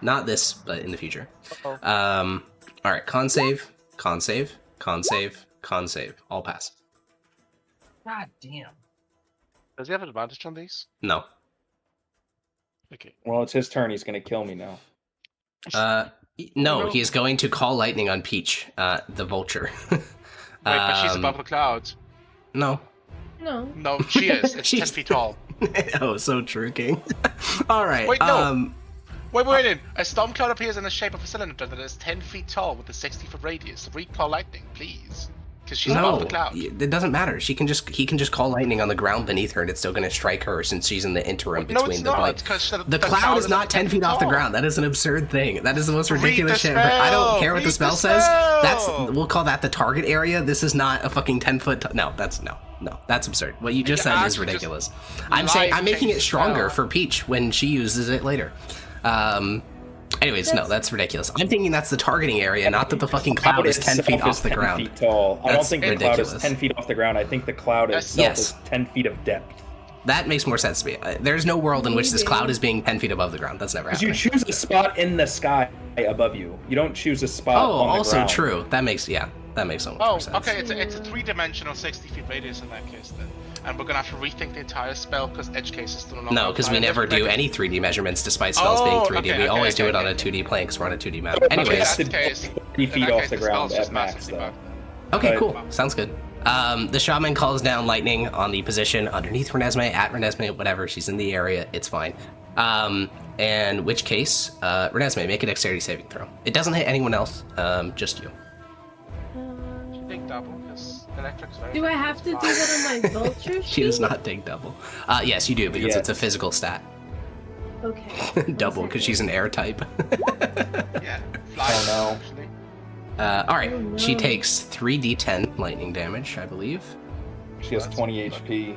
not this, but in the future. Uh-oh. All right, con save, con save, con save, con save. All pass. God damn. Does he have advantage on these? No. Okay. Well, it's his turn. He's gonna kill me now. No, no. he's going to call lightning on Peach, the vulture. Wait, but she's above the clouds. No. No. No, she is. It's 10 feet tall. Oh, so true, King. All right. Wait, no. Wait. A storm cloud appears in the shape of a cylinder that is 10 feet tall with a 60-foot radius. Recall lightning, please. Because she's above the cloud. It doesn't matter. He can just call lightning on the ground beneath her, and it's still going to strike her since she's in the interim No, between it's the not. like. Because The cloud is not 10 feet off the tall. ground. That is an absurd thing. That is the most Read ridiculous the shit ever. I don't spell! care what the Read spell the says. spell! We'll call that the target area. This is not a fucking 10-foot. No, that's absurd. What you just You said is actually just ridiculous. I'm saying I'm making it live stronger spell. for Peach when she uses it later. Anyways, no, that's ridiculous. I'm thinking that's the targeting area, not that the fucking cloud is 10 feet itself off is the 10 ground. Feet tall. I don't That's think the ridiculous. cloud is 10 feet off the ground. I think the cloud Yes. itself Yes. is 10 feet of depth. That makes more sense to me. There's no world in which this cloud is being 10 feet above the ground. That's never Because you happening. choose a spot in the sky above you. You don't choose a spot Oh, on the also ground. true. That makes so much Oh, more sense. okay, it's a 3-dimensional 60-feet radius in that case then. And we're gonna have to rethink the entire spell because edge cases still no longer No, because we apply. never do any 3D measurements despite spells being 3D. We always do it on a 2D plane because we're on a 2D map. Okay, Anyways, In that case, 3 feet off the spell's ground just at max, massively though. bugged. okay, but- cool. Sounds good. The shaman calls down lightning on the position underneath Renesmee, at Renesmee, whatever. She's in the area. It's fine. In which case, Renesmee, make a dexterity saving throw. It doesn't hit anyone else, just you. Big double because electric's very. Do I have to do that on my vulture sheet? She does not dig double. Yes, you do, because it's a Yes. physical stat. Okay. Double, because she's an air type. Yeah, fly. Oh, no. Actually. All right, Oh, she no. takes 3d10 lightning damage, I believe. She has 20 HP.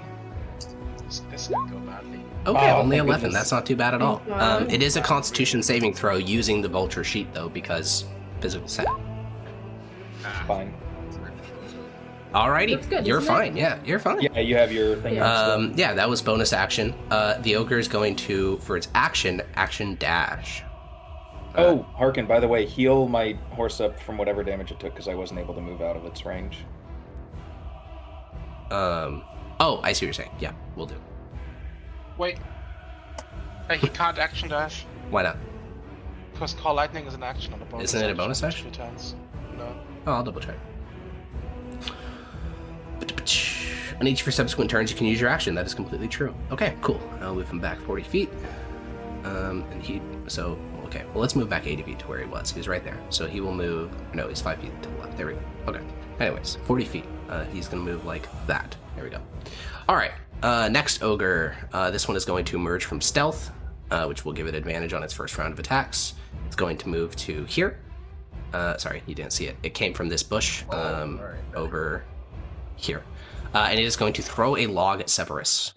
This could go badly. Okay, Oh, only thank 11. goodness. That's not too bad at all. Thank God. It is a Constitution saving throw using the vulture sheet, though, because physical stat. Fine. Alrighty, That's good, you're isn't it? fine. Yeah, you're fine. Yeah, you have your thing. on Yeah, that was bonus action. The ogre is going to, for its action dash. Oh, Harkin, by the way, heal my horse up from whatever damage it took because I wasn't able to move out of its range. Oh, I see what you're saying. Yeah, we'll do. Wait. He can't action dash Why not? because call lightning is an action on a bonus. Isn't it a bonus action? Which returns. No. Oh, I'll double check. On each of your subsequent turns, you can use your action. That is completely true. Okay, cool. I'll move him back 40 feet. Okay, well, let's move back 80 feet to where he was. He was right there. So he will move, no, he's 5 feet to the left. There we go. Okay. Anyways, 40 feet. He's going to move like that. There we go. All right. Next ogre. This one is going to emerge from stealth, which will give it advantage on its first round of attacks. It's going to move to here. Sorry, you didn't see it. It came from this bush over here. And it is going to throw a log at Severus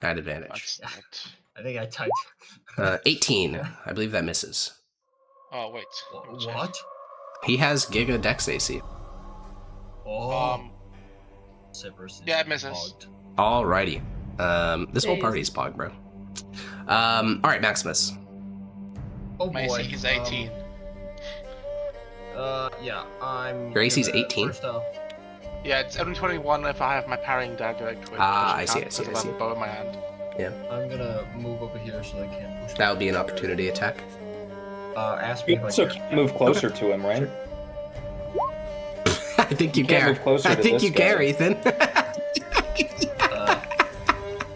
at advantage. That's not. I think I typed. 18. I believe that misses. Oh wait. let me check. What? He has Giga Dex AC. Oh. Severus is yeah, it misses. bugged. Alrighty. This whole Jeez. party is pog, bro. Alright, Maximus. Oh My boy. AC is 18. Yeah, I'm. Your AC is gonna 18? First off, Yeah, it's only 21 if I have my parrying dagger equipped. Ah, which I see, can't I see, because I have a bow in my hand. I'm gonna move over here so they can't push. That would be an opportunity attack. Ask me You if I also can. can't move closer to him, right? I think you can't care. move closer I to think this you guy. care, Ethan.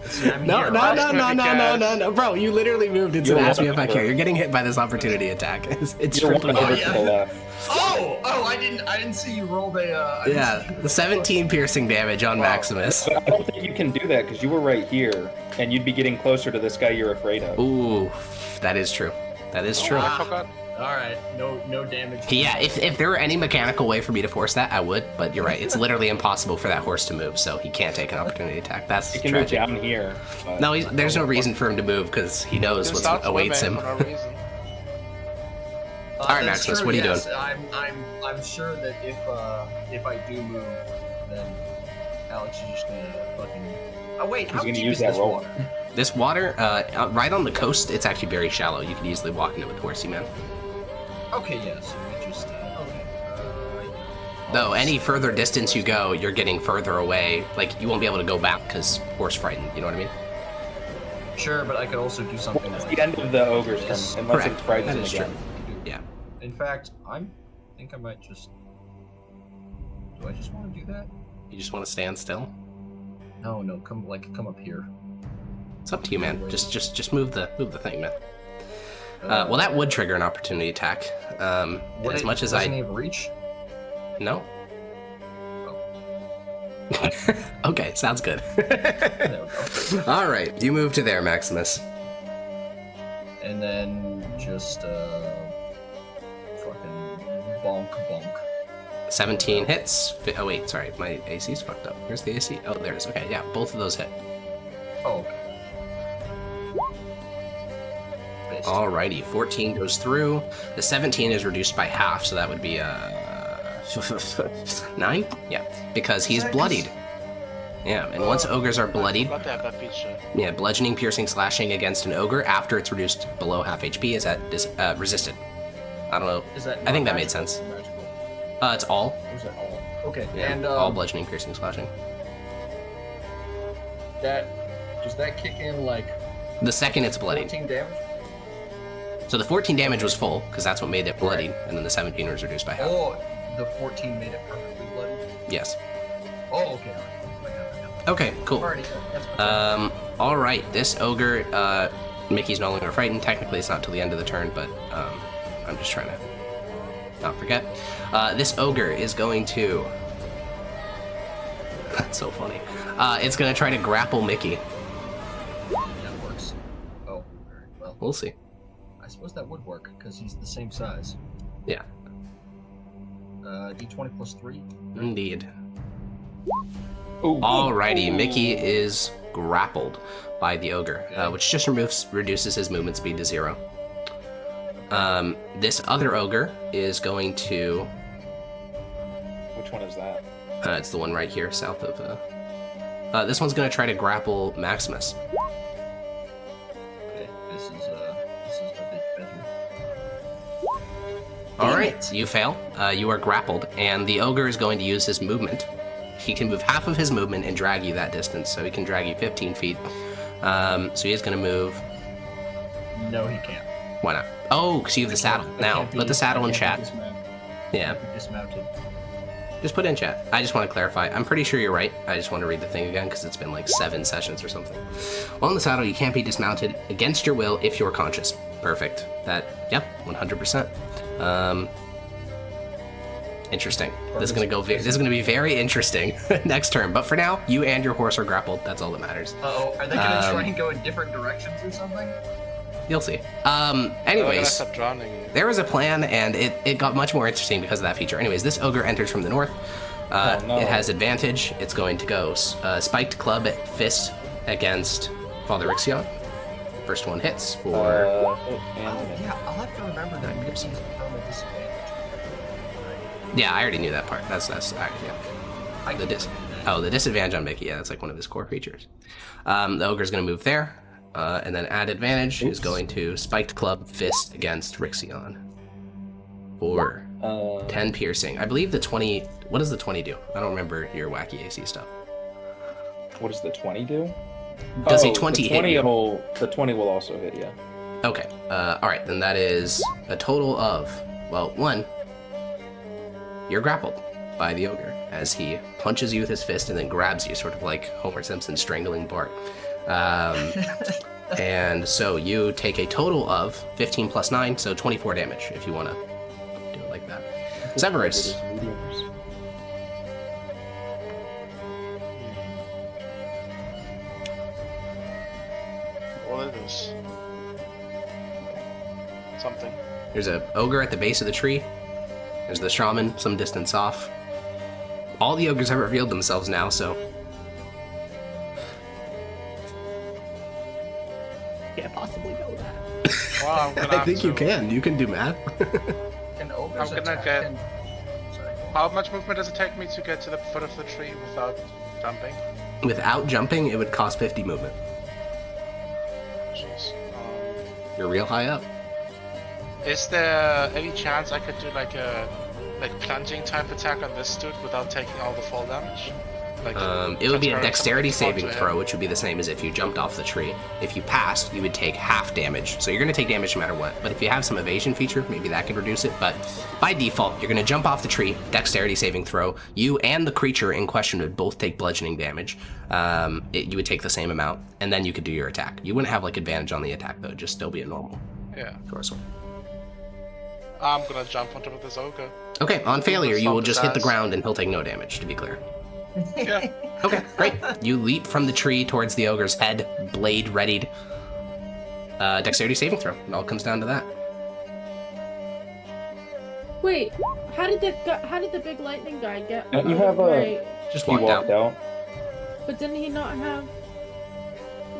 See, I'm No, here, no, right? no, no, no, no, no, no, bro! You literally moved into You're and asked me if one I care. over. You're getting hit by this opportunity attack. It's You're tripping one me over out. yeah. to the left. Oh, I didn't see you roll the. I didn't Yeah, see you the 17 piercing damage on Wow. Maximus. But I don't think you can do that because you were right here, and you'd be getting closer to this guy you're afraid of. Ooh, that is true. That is true. I forgot. All right, no damage. Yeah, if there were any mechanical way for me to force that, I would. But you're right; it's literally impossible for that horse to move, so he can't take an opportunity attack. That's You can move tragic. down here. But No, there's no reason for him to move because he knows Just what start awaits swimming him. for no reason. All right, That's Maximus, true, what are you yes. doing? I'm sure that if I do move, then Alex is just gonna fucking. Oh wait, He's how gonna deep use is that this roll. water? This water, right on the coast, it's actually very shallow. You could easily walk into it with Horsey Man. Okay, yes. We just okay. Though any further distance you go, you're getting further away. Like you won't be able to go back because horse frightened. You know what I mean? Sure, but I could also do something It's like the end of the ogre's turn, this. unless Correct. it frightens That him is again. Yeah. In fact, I think I might just. Do I just want to do that? You just want to stand still. No, come up here. It's up to you, man. Just move the thing, man. Well, that would trigger an opportunity attack. And as much as doesn't I he have reach? no. Okay, sounds good. There we go. All right, you move to there, Maximus. And then just fucking bonk. 17 hits. Oh wait, sorry, my AC's fucked up. Where's the AC? Oh, there it is. Okay, yeah, both of those hit. Oh, okay. Based. Alrighty, 14 goes through. The 17 is reduced by half, so that would be 9? Yeah, because he's bloodied. Yeah, and once ogres are bloodied, Glad they have that feature. yeah, bludgeoning, piercing, slashing against an ogre after it's reduced below half HP is at resisted. I don't know. Is that I think that not made magical sense. or magical? It's all. Or is that all? Okay, Yeah, and all bludgeoning, piercing, slashing. does that kick in like The second it's bloodied. 14 damage? So the 14 damage was full, because that's what made it bloodied, and then the 17 was reduced by half. Oh, the 14 made it perfectly bloody. Yes. Oh, okay. I got it. Okay, cool. Alrighty, that's my turn. Alright, this ogre, Mickey's no longer frightened. Technically, it's not till the end of the turn, but, I'm just trying to not forget. This ogre is going to... That's so funny. It's gonna try to grapple Mickey. That works. Oh, very well. We'll see. I suppose that would work because he's the same size. Yeah, D20 plus 3. indeed. Ooh, Alrighty, ooh. Mickey is grappled by the ogre, which just reduces his movement speed to 0. This other ogre is going to... Which one is that? it's the one right here, south of... this one's going to try to grapple Maximus. Okay, this is a bit better. Alright, you fail. You are grappled, and the ogre is going to use his movement. He can move half of his movement and drag you that distance, so he can drag you 15 feet. So he is going to move... No, he can't. Why not? Oh, because you have the saddle. Now, Can't be- put the saddle in can't be chat. dismounted. Yeah, Can't be dismounted. just put it in chat. I just want to clarify. I'm pretty sure you're right. I just want to read the thing again because it's been like 7 sessions or something. On the saddle, you can't be dismounted against your will if you're conscious. Perfect. Yep, 100%. Interesting. This is gonna be very interesting next turn. But for now, you and your horse are grappled. That's all that matters. Uh-oh, are they gonna try and go in different directions or something? You'll see. They're gonna Anyways, stop drowning. there was a plan, and it got much more interesting because of that feature. Anyways, this ogre enters from the north. Oh, no. It has advantage. It's going to go spiked club at fist against Father Ixion. First one hits for Oh, yeah, I'll have to remember that Nine Mickey's piercing. from a disadvantage. yeah. I already knew that part. That's yeah. I The can- the disadvantage on Mickey. Yeah, that's like one of his core features. The ogre's going to move there, and then add advantage is going to spiked club fist against Rixion for 10 piercing. I believe the 20. What does the 20 do? I don't remember your wacky AC stuff. What does the 20 do? Does a Oh, 20 the hit 20 you? The 20 will also hit, yeah. Okay. All right. Then that is a total of 1. You're grappled. by the ogre as he punches you with his fist and then grabs you, sort of like Homer Simpson strangling Bart. And so you take a total of 15 plus 9, so 24 damage if you want to do it like that. Severus. What is this? Something. There's an ogre at the base of the tree. There's the shaman some distance off. All the ogres have revealed themselves now, so... Can't possibly know that. Well, I think you can. You can do math. Can ogres I'm gonna attack? get- Sorry. How much movement does it take me to get to the foot of the tree without jumping? Without jumping, it would cost 50 movement. Jeez. You're real high up. Is there any chance I could do like a plunging type attack on this dude without taking all the fall damage? Like It would be a transferring dexterity something saving onto him? throw, which would be the same as if you jumped off the tree. If you passed, you would take half damage. So you're going to take damage no matter what. But if you have some evasion feature, maybe that could reduce it. But by default, you're going to jump off the tree, dexterity saving throw. You and the creature in question would both take bludgeoning damage. You would take the same amount, and then you could do your attack. You wouldn't have like advantage on the attack, though. It'd just still be a normal Yeah. torso. I'm gonna jump onto this ogre. Okay, on failure, you will just hit the Ass. ground and he'll take no damage, to be clear. Yeah. Okay, great. You leap from the tree towards the ogre's head, blade readied. Dexterity saving throw. It all comes down to that. Wait, how did the big lightning guy get? Don't you out of have the a- way? Just He walked walked out. out. But didn't he not have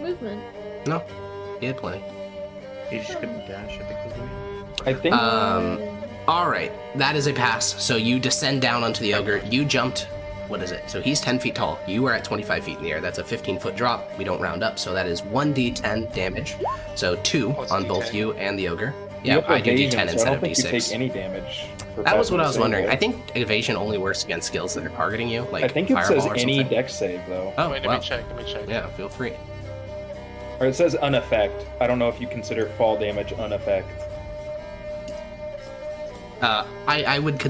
movement? No, he had plenty. He just couldn't dash, I think was the name. I think. All right, that is a pass. So you descend down onto the ogre. You jumped. What is it? So he's 10 feet tall. You are at 25 feet in the air. That's a 15-foot drop. We don't round up, so that is 1d10 damage. So 2 Oh, it's on D10. both you and the ogre. you Yeah, have I do evasion, d10 so I instead don't of think you take d6. any damage. for That was what I was passing the wondering. save, I right? think evasion only works against skills that are targeting you, like I think it fireball says or any something. dex save though. Oh, Wait, well, let me check. yeah, feel free. Or it says unaffect. I don't know if you consider fall damage unaffect. I would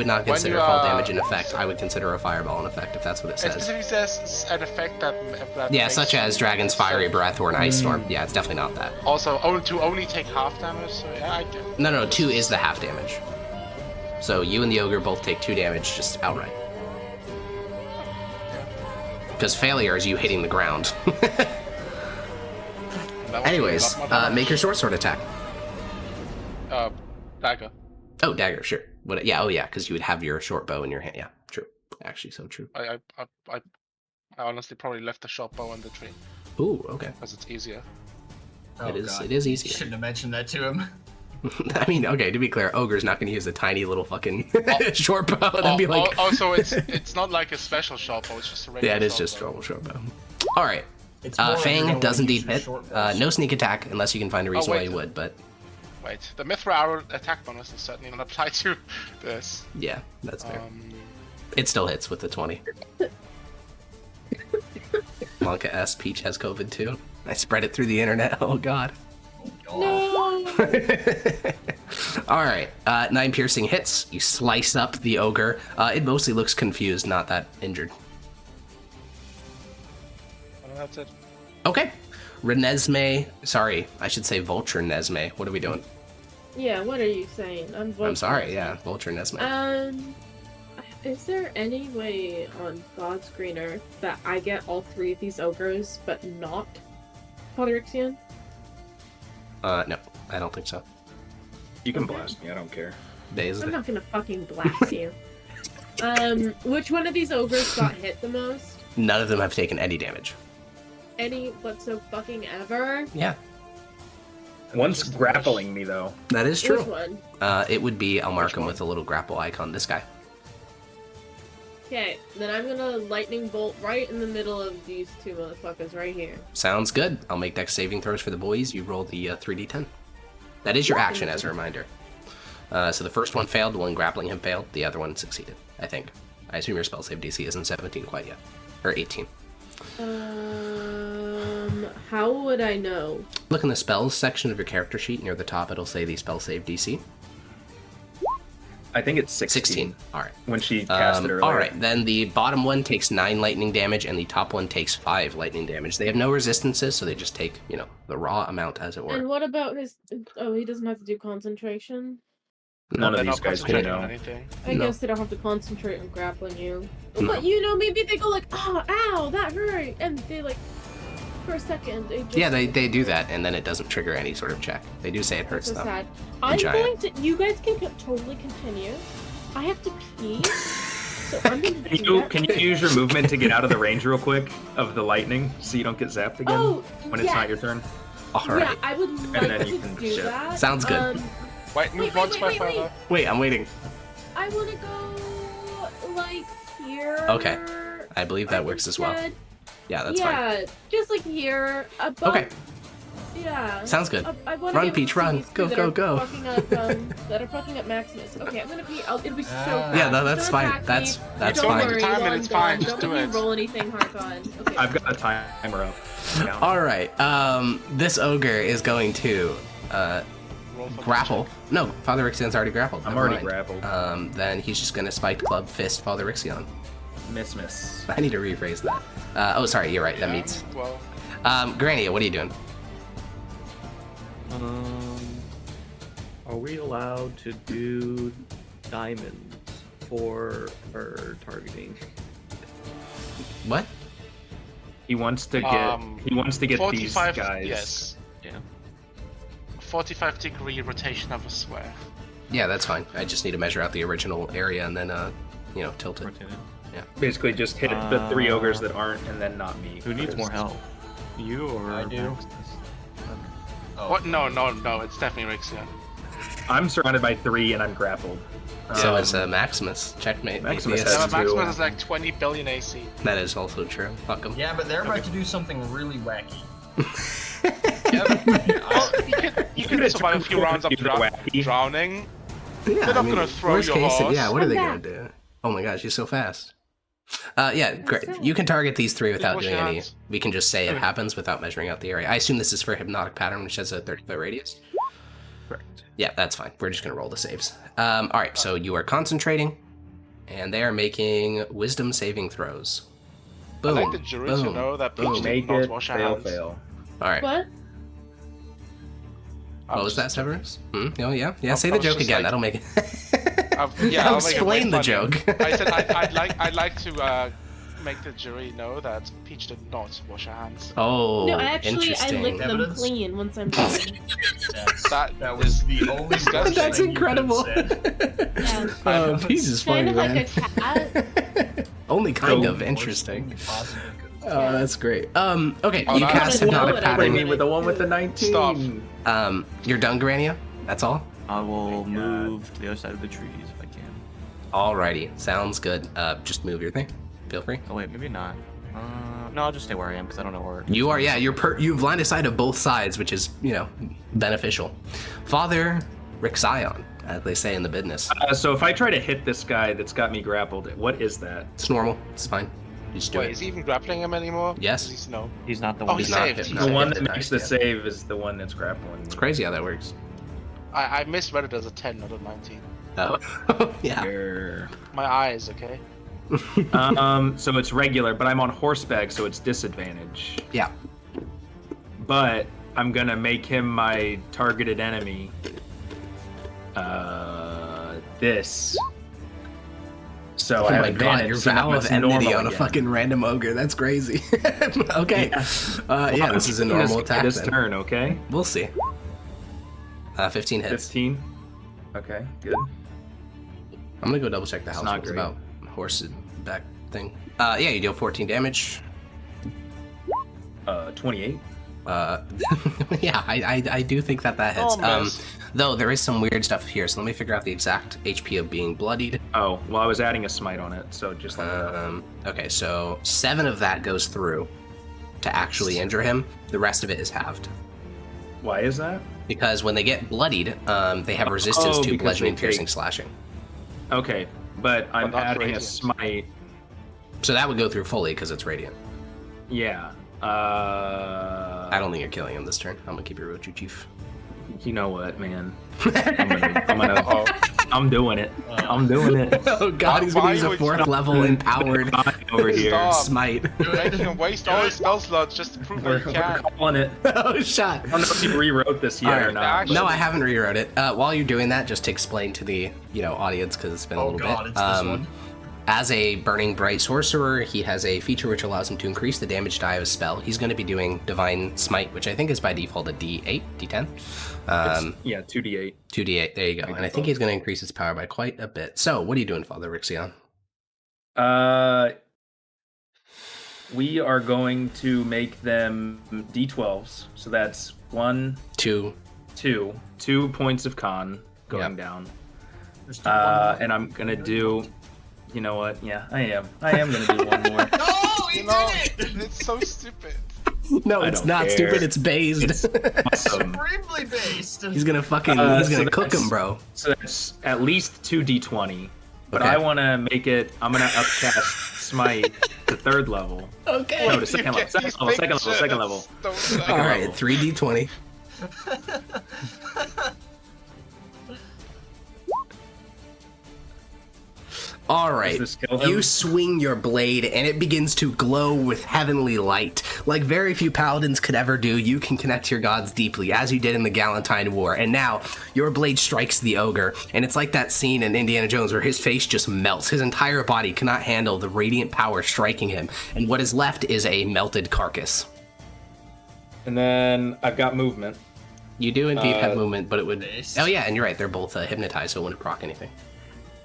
not When consider you fall are- damage an effect. I would consider a fireball an effect if that's what it It says. specifically says an effect that Yeah, makes such as Dragon's Fiery Breath or an Ice Storm. Yeah, it's definitely not that. Also, to only take half damage. So yeah, I get. No, 2 is the half damage. So you and the ogre both take 2 damage just outright. Because failure is you hitting the ground. That would be a Anyways, lot more damage. make your short sword attack. Dagger. Oh, dagger, sure. What? Yeah, oh yeah, because you would have your short bow in your hand. Yeah, true. Actually, so true. I honestly probably left the short bow on the tree Ooh, okay. because it's easier. Oh, It is. God. It is easier. Shouldn't have mentioned that to him. I mean, okay. To be clear, ogre's not going to use a tiny little fucking short bow and then be like. Also, it's not like a special short bow. It's just a regular. Yeah, it is short just bow. normal short bow. All right. It's more like you're Fang gonna does wanna indeed use your hit. short bows. No sneak attack unless you can find a reason why wait. you would. But Wait, the Mithril Arrow attack bonus is certainly not applied to this. yeah, that's fair. It still hits with the 20. Monka S. Peach has COVID too. I spread it through the internet. Oh god. Oh, No. All right. 9 piercing hits. You slice up the ogre. It mostly looks confused, not that injured. Well, that's it. Okay. Renesmee. Sorry, I should say Vulture Nesmee. What are we doing? Yeah, what are you saying? I'm sorry. Yeah, Vulture Nesmee. Is there any way on God's green earth that I get all 3 of these ogres, but not Podrixian? No, I don't think so. You can blast me. I don't care. Days. I'm not gonna fucking blast you. Which one of these ogres got hit the most? None of them have taken any damage. Any whatso fucking ever? Yeah, One's grappling me though. that is Which true. one? It would be, I'll mark Which him one? with a little grapple icon. This guy. Okay, then I'm gonna lightning bolt right in the middle of these 2 motherfuckers right here. Sounds good. I'll make dex saving throws for the boys. You roll the 3d10. That is your action, as a reminder. So the first one failed, the one grappling him failed, the other one succeeded, I think. I assume your spell save DC isn't 17 quite yet. Or 18. How would I know? Look in the spells section of your character sheet. Near the top, it'll say the spell save DC. I think it's 16. 16. All right. When she cast it earlier. All right, then the bottom one takes 9 lightning damage, and the top one takes 5 lightning damage. They have no resistances, so they just take, the raw amount, as it were. And what about his? Oh, he doesn't have to do concentration. None of They're these not guys can concentrating on know. anything. I No. guess they don't have to concentrate on grappling you. No. But maybe they go like, "Oh, ow, that hurt," and they like, for a second, they just. Yeah, they do that, and then it doesn't trigger any sort of check. They do say it hurts, So though. sad. I'm giant. going to. You guys can totally continue. I have to pee, so I'm going to. Can you use your movement to get out of the range real quick of the lightning so you don't get zapped again when it's not your turn? All right. Yeah, I would then like you to can do shit. that. Sounds good. Wait, move once my further. Wait, I'm waiting. I want to go like here. Okay. I believe that works as well. instead. Yeah, that's fine. Yeah, just like here. Above, Okay. Yeah. Sounds good. I wanna Run, get Peach, rid of run. these two Go, that go, are go. fucking up, that are fucking up Maximus. Okay, I'm gonna pee. It'll be so fast. Yeah, no, that's Don't fine. attack me. That's Don't fine. worry, Time and Lon it's fine, Don. just Don't do let me it. roll anything, Harkon. Okay. I've got a timer up. Yeah. All right. This ogre is going to Roll for grapple. No, Father Ixion's already grappled. I'm Never already mind. grappled. Then he's just going to spiked club fist Father Ixion. Miss. I need to rephrase that. Sorry, you're right. That Yeah, meets. Well, Grania, what are you doing? Are we allowed to do diamonds for targeting? What? He wants to get. He wants to get these 45. guys. Yes. Yeah. 45-degree rotation of a square. Yeah, that's fine. I just need to measure out the original area and then, tilt it. Rotate it. Basically, just hit the 3 ogres that aren't, and then not me. Who needs first. more help? You or I do. Maximus? Oh. What? No, it's definitely Rixion. I'm surrounded by 3, and I'm grappled. So it's Maximus. Checkmate. Maximus Yes. has Yeah, to- Maximus is like 20 billion AC. That is also true. Fuck him. Yeah, but they're about to do something really wacky. Well, you can survive a few rounds of drowning. Yeah, They're not gonna throw worst your case, horse. yeah, what are they I'm gonna do? Oh my gosh, you're so fast. Yeah, great. You can target these 3 without Push doing your any. hands. We can just say it happens without measuring out the area. I assume this is for Hypnotic Pattern, which has a 30-foot radius. Correct. Yeah, that's fine. We're just gonna roll the saves. All right, so you are concentrating, and they are making Wisdom saving throws. Boom. I like the jury to boom, know that Peach boom. did Make not it. wash her Fail. hands. Fail. All right. What? What was that, Severus? Oh yeah. Say I the was joke just again. like- That'll make it. Yeah, I'll I'll make it explain way the funnier. joke. I said I'd like to make the jury know that Peach did not wash her hands. Oh, No, actually, I interesting. lick them Evidence? clean once I'm done. That was the only Disgusting. That's thing you could have incredible. said. Yeah. Oh, Peach is funny, Kind of man. like a cat. Only kind So, of interesting. Worst thing you possibly could have Oh, that's great. Okay, Oh, you that's- cast I wanna know Hypnotic what I Bring Pattern. me with the one with the 19. Stop. You're done, Grania? That's all? I will God. move to the other side of the trees if I can. Alrighty, sounds good. Just move your thing. Feel free. Oh wait, maybe not. No, I'll just stay where I am because I don't know where. You are, yeah, you've lined of sight of both sides, which is, beneficial. Father Rixion, as they say in the business. So if I try to hit this guy that's got me grappled, what is that? It's normal. It's fine. You just do Wait, it. is he even grappling him anymore? Yes. He's no. He's not the Oh, one. he's He's not saved. hit- He's not The hit one the that makes dice the yet. save is the one that's grappling. It's crazy how that works. I misread it as a 10, not a 19. Oh, yeah. Here. My eyes, okay. So it's regular, but I'm on horseback, so it's disadvantage. Yeah. But I'm gonna make him my targeted enemy. This. So Oh I have my god, advantage. your so now vow of it's enmity normal on a again. fucking random ogre. That's crazy. Okay. Yeah, this is a normal attack This then. turn, okay? We'll see. 15 hits. 15. Okay, good. I'm gonna go double check the house not rules great. about horse back thing. Yeah, you deal 14 damage. 28. Yeah, I do think that hits. Almost. Though there is some weird stuff here, so let me figure out the exact HP of being bloodied. Oh, well, I was adding a smite on it, so just let me know. Okay, so 7 of that goes through to actually injure him. The rest of it is halved. Why is that? Because when they get bloodied, they have resistance to because bludgeoning, they piercing, take- slashing. Okay, but I'm not adding radiant. a smite. So that would go through fully because it's radiant. Yeah. I don't think you're killing him this turn. I'm gonna keep your Rochu Chief. You know what, man? I'm gonna I'm doing it. I'm doing it. Oh god, he's gonna use a 4th level empowered over here. Stop. smite. You're making him waste all his spell slots just to prove that We're he can. calling it. Oh, shot. I don't know if you rewrote this yet Alright. or not. No, I haven't rewrote it. While you're doing that, just to explain to the audience, because it's been a Oh little god, bit. it's this one. As a Burning Bright Sorcerer, he has a feature which allows him to increase the damage die of a spell. He's going to be doing Divine Smite, which I think is by default a D8, D10. Yeah, 2d8. 2D8, there you go. And I think he's going to increase its power by quite a bit. So, what are you doing, Father Rixion? We are going to make them D12s. So that's 1, 2. 2 points of con going Yep. down. Just do one more. And I'm gonna do. You know what? Yeah, I am gonna do one more. No, he You know, did it! it's so stupid. No, I it's don't not care. stupid, it's based. Awesome. Supremely based. He's gonna fucking, he's so gonna cook that's- him, bro. So that's at least 2d20. But Okay. I want to make it. I'm gonna upcast Smite to 3rd level. Okay. No, to second level. Second level. All right, 3d20. All right, Does this kill him? you swing your blade and it begins to glow with heavenly light. Like very few paladins could ever do, you can connect to your gods deeply, as you did in the Galentine War. And now, your blade strikes the ogre, and it's like that scene in Indiana Jones where his face just melts. His entire body cannot handle the radiant power striking him, and what is left is a melted carcass. And then I've got movement. You do indeed have movement, but it would... Nice. Oh yeah, and you're right, they're both hypnotized, so it wouldn't proc anything.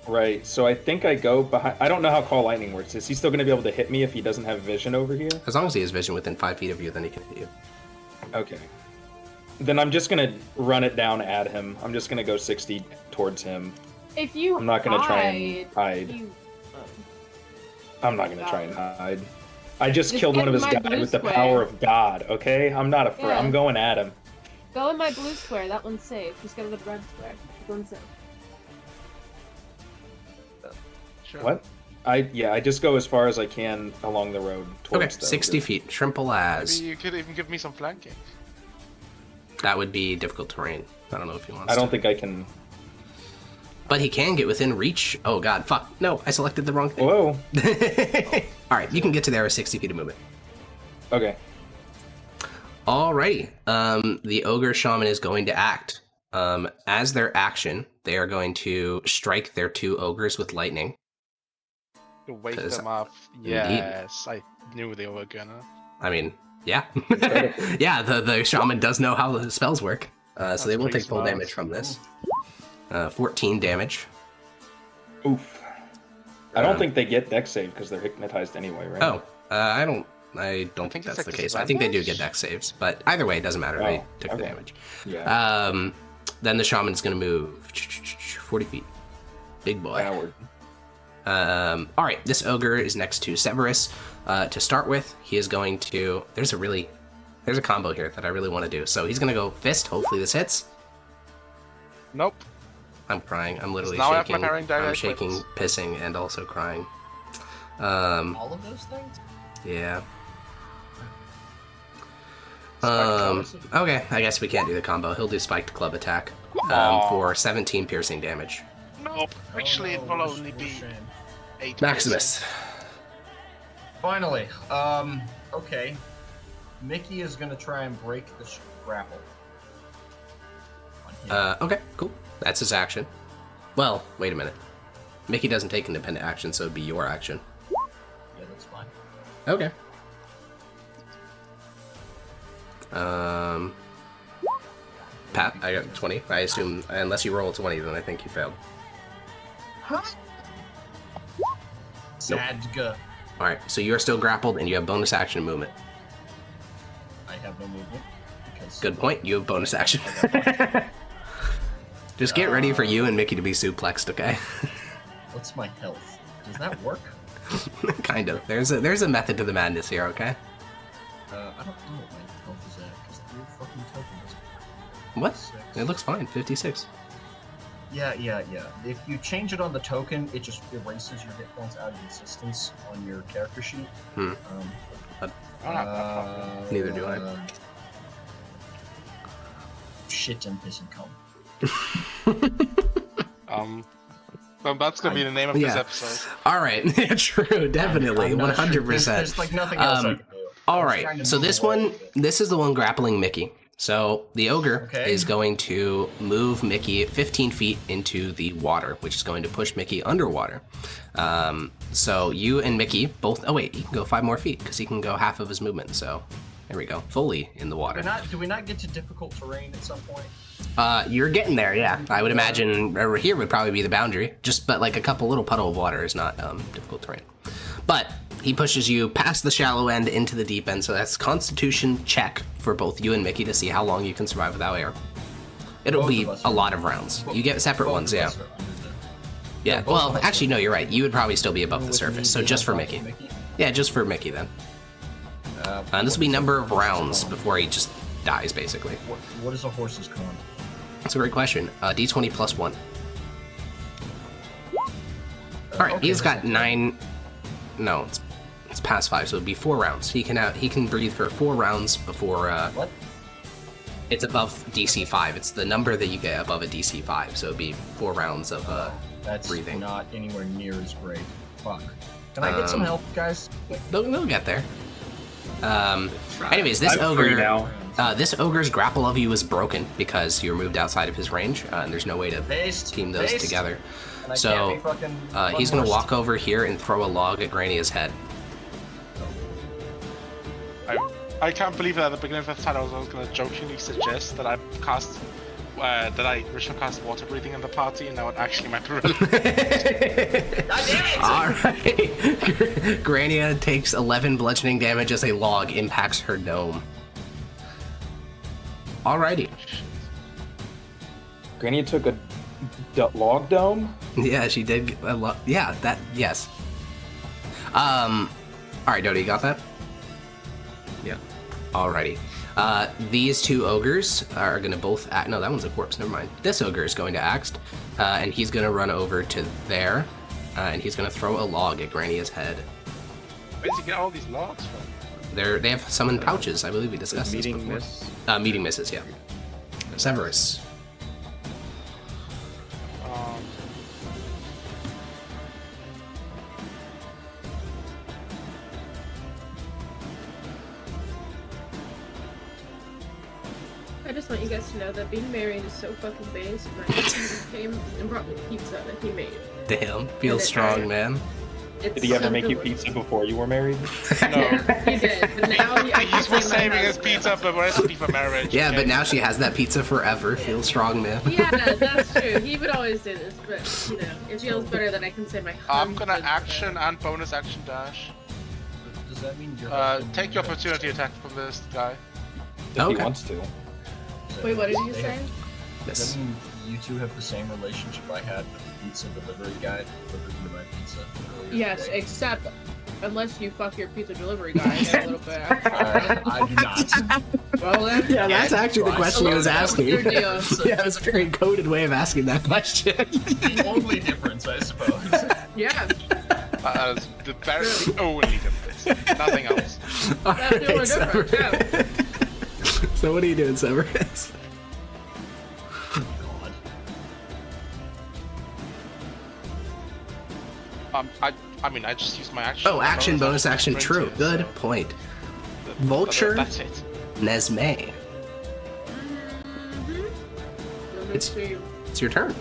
Right. So I think I go behind. I don't know how Call Lightning works. Is he still gonna be able to hit me if he doesn't have vision over here? As long as he has vision within 5 feet of you, then he can hit you. Okay. Then I'm just gonna run it down at him. I'm just gonna go 60 towards him. If you I'm not gonna try and hide. You, I'm not gonna try and hide. I just killed get one of his in my guys blue with the square. power of God. Okay, I'm not afraid. Yeah. I'm going at him. go in my blue square. That one's safe. Just go to the red square. That one's safe. Sure. What? I just go as far as I can along the road towards Okay, the 60 ogre. feet. Trimple as. Maybe you could even give me some flanking. That would be difficult terrain. I don't know if he wants I don't to. think I can. But he can get within reach. Oh god, fuck. No, I selected the wrong thing. Whoa. Alright, you can get to there with 60 feet of movement. Okay. Alrighty. The Ogre Shaman is going to act. As their action, they are going to strike their 2 ogres with lightning. To wake 'Cause- them up. Indeed. Yes, I knew they were gonna. I mean, yeah. Yeah, the shaman does know how the spells work. So they will pretty take full smart. damage from this. 14 damage. Oof. I don't think they get dex save because they're hypnotized anyway, right? Oh, I don't think think that's it's the like case. I think they do get disadvantage? dex saves, but either way, it doesn't matter. They Oh, took the okay. damage. Yeah. Then the shaman's going to move 40 feet. Big boy. Howard. All right, this ogre is next to Severus. To start with, he is going to... There's a combo here that I really want to do. So he's going to go fist. Hopefully this hits. Nope. I'm crying. I'm literally Now I have my shaking. parrying direct I'm shaking, weapons. pissing, and also crying. All of those things? Yeah. Spiked club. Okay, I guess we can't do the combo. He'll do spiked club attack Aw. for 17 piercing damage. Nope. Actually, Oh, it will no, only be shame. 8. Maximus. Finally. Okay. Mickey is gonna try and break the grapple. On him. Okay, cool. That's his action. Well, wait a minute. Mickey doesn't take independent action, so it'd be your action. Yeah, that's fine. Okay. Pat, I got 20. I assume, unless you roll a 20, then I think you failed. Sadga. Alright, so you're still grappled and you have bonus action movement. I have no movement. Because Good point, you have bonus action. Just get ready for you and Mickey to be suplexed, okay? What's my health? Does that work? Kind of. There's a method to the madness here, okay? I don't know what my health is at, because 3 fucking tokens. What? 6. It looks fine, 56. Yeah. If you change it on the token, it just erases your hit points out of existence on your character sheet. Hmm. I don't have that problem. Neither do I. Shit and piss and cum. Well, that's gonna be the name of this episode. All right. True. Definitely. 100%. There's like nothing else I can do. All right. So this is the one grappling Mickey. So the ogre Okay. is going to move Mickey 15 feet into the water, which is going to push Mickey underwater. So you and Mickey both. Oh wait, he can go 5 more feet because he can go half of his movement. So there we go, fully in the water. Do we not get to difficult terrain at some point? You're getting there, yeah. I would imagine over here would probably be the boundary. But like a couple little puddle of water is not difficult terrain. But he pushes you past the shallow end into the deep end, so that's Constitution check for both you and Mickey to see how long you can survive without air. It'll be a lot of rounds. You get separate ones, yeah. Yeah, well, actually, no, you're right. You would probably still be above the surface, so just for Mickey. Yeah, just for Mickey, then. And this will be number of rounds before he just dies, basically. What is a horse's con? That's a great question. D20 plus 1. Alright, he's got 9... No, it's past 5, so it'd be 4 rounds. He can breathe for 4 rounds before... What? It's above DC 5. It's the number that you get above a DC 5, so it'd be 4 rounds of That's breathing. Not anywhere near as great. Fuck. Can I get some help, guys? They'll get there. Anyways, this I'm free ogre... now. This ogre's grapple of you is broken because you're moved outside of his range, and there's no way to team those together. So he's going to walk over here and throw a log at Grania's head. I can't believe that at the beginning of the time I was going to jokingly suggest that I ritual cast water breathing in the party, and that would actually might be relevant. Alright. Grania takes 11 bludgeoning damage as a log impacts her dome. Alrighty. Grania took a log dome? Yeah, she did. Yeah, that. Yes. Alright, Dodie, you got that? Yeah. Alrighty. These 2 ogres are going to both act. No, that one's a corpse. Never mind. This ogre is going to act, and he's going to run over to there, and he's going to throw a log at Grania's head. Where did you get all these logs from? They have some in pouches. I believe we discussed this before. Meeting misses, yeah. Severus. I just want you guys to know that being married is so fucking base. My husband came and brought me pizza that he made. Damn, feels strong, man. Did he ever make you pizza before you were married? No. He did, but now He's was saving his pizza for recipe for marriage. Yeah, but now she has that pizza forever. Feels strong, man. Yeah, that's true. He would always do this, but you know, it feels better that I can say my I'm gonna husband action and bonus action dash. Does that mean you're Take your opportunity attack from this guy. If he wants to. Wait, what did you say? Does that mean you two have the same relationship I had with the pizza delivery guy that delivered me my pizza earlier Yes, today? except unless you fuck your pizza delivery guy a little bit. I do not. Well, then, Yeah, that's actually the question he was asking. Your deal. Yeah, it was a very coded way of asking that question. The only difference, I suppose. Yeah. That's the very only difference. Nothing else. That's the only difference, yeah. So what are you doing, Severus? God. I mean, I just used my action. Oh, action, bonus action, true. Too, Good so point. Vulture, That's it. Nesme. It's It's your turn.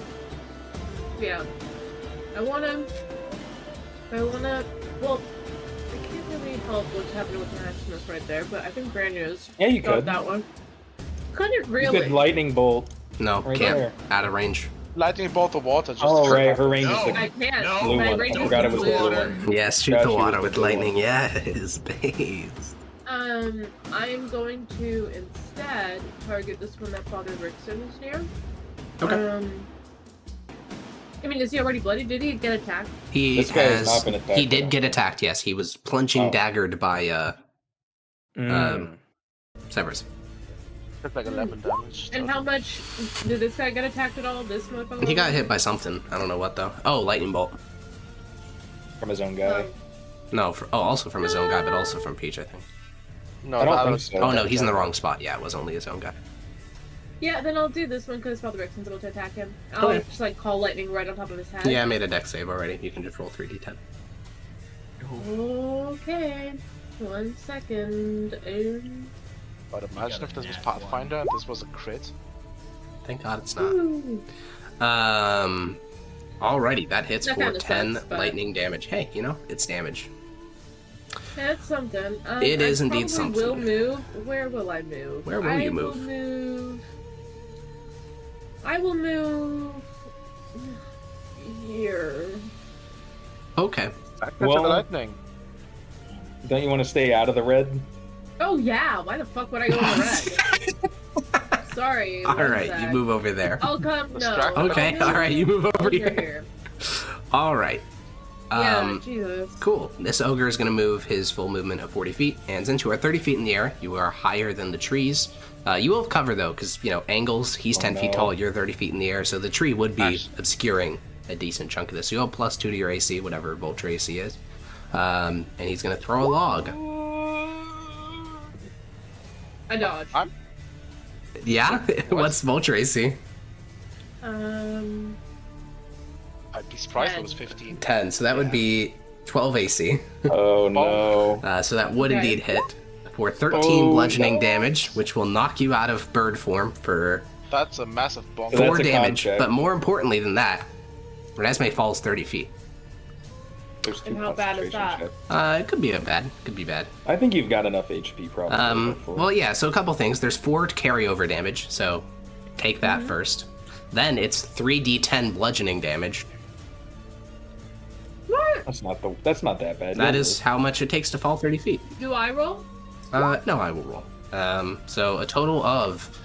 yeah. I wanna, well, I can't really help what's happening with Maximus right there, but I think Grania's Yeah, you got could. that one. Couldn't You really. could lightning bolt. No, Right can't. there. Out of range. Lightning bolt the water. Just Oh, to right, her range No. is I the can't. No. blue My one. range I is forgot it was the blue. blue one. Yes, shoot Yeah, the she was water the with blue lightning. one. Yes, base. I'm going to instead target this one that Father Rickson is near. Okay. I mean, is he already bloody? Did he get attacked? He This guy has has. not been attacked He did at get all. attacked. Yes, he was plunging daggered by Mm. Severus. That's like 11 damage. And how much did this guy get attacked at all? This motherfucker? He got hit by something. I don't know what though. Oh, lightning bolt. From his own guy. No, also from his own guy, but also from Peach, I think. No, I don't that think was- so. Oh no, he's in the wrong spot. Yeah, it was only his own guy. Yeah, then I'll do this one because Father Rickson's able to attack him. I'll Okay. just like call lightning right on top of his head. Yeah, I made a dex save already. You can just roll 3d10. Okay. 1 second. But imagine if this was Pathfinder and this was a crit. Thank God it's not. Ooh. Alrighty, that hits That for kinda 10 sucks, but- lightning damage. Hey, you know, it's damage. That's something. It is I indeed probably will something. move. Where will I move? Where will you move? I will move here. Okay. Back to the Well- lightning. Don't you want to stay out of the red? Oh yeah, why the fuck would I go in the red? Sorry. what was Alright, you that? move over there. I'll come. No. Distract- Okay, I'll move alright, you move over over here. here. Alright. Yeah, Jesus. Cool. This ogre is going to move his full movement of 40 feet, and since you are 30 feet in the air, you are higher than the trees. You will have cover, though, because, you know, angles, he's 10 feet tall, you're 30 feet in the air, so the tree would be Nice. obscuring a decent chunk of this. So you'll have +2 to your AC, whatever Vulture AC is. And he's going to throw a log. I dodge. Yeah? What's Vulture AC? I'd be surprised if it was 15. 10, so that would be 12 AC. Oh no. So that would Okay. indeed hit for 13 Oh, bludgeoning no. damage, which will knock you out of bird form for That's a massive bonk. So that's 4 a con damage. check. But more importantly than that, Renesmee falls 30 feet. There's 2 And how bad is concentration that? checks. It could be a bad. Could be bad. I think you've got enough HP probably. Well, yeah. So a couple things. There's 4 carryover damage. So take that first. Then it's 3d10 bludgeoning damage. What? That's not that bad. That is how much it takes to fall 30 feet. Do I roll? No, I will roll. So a total of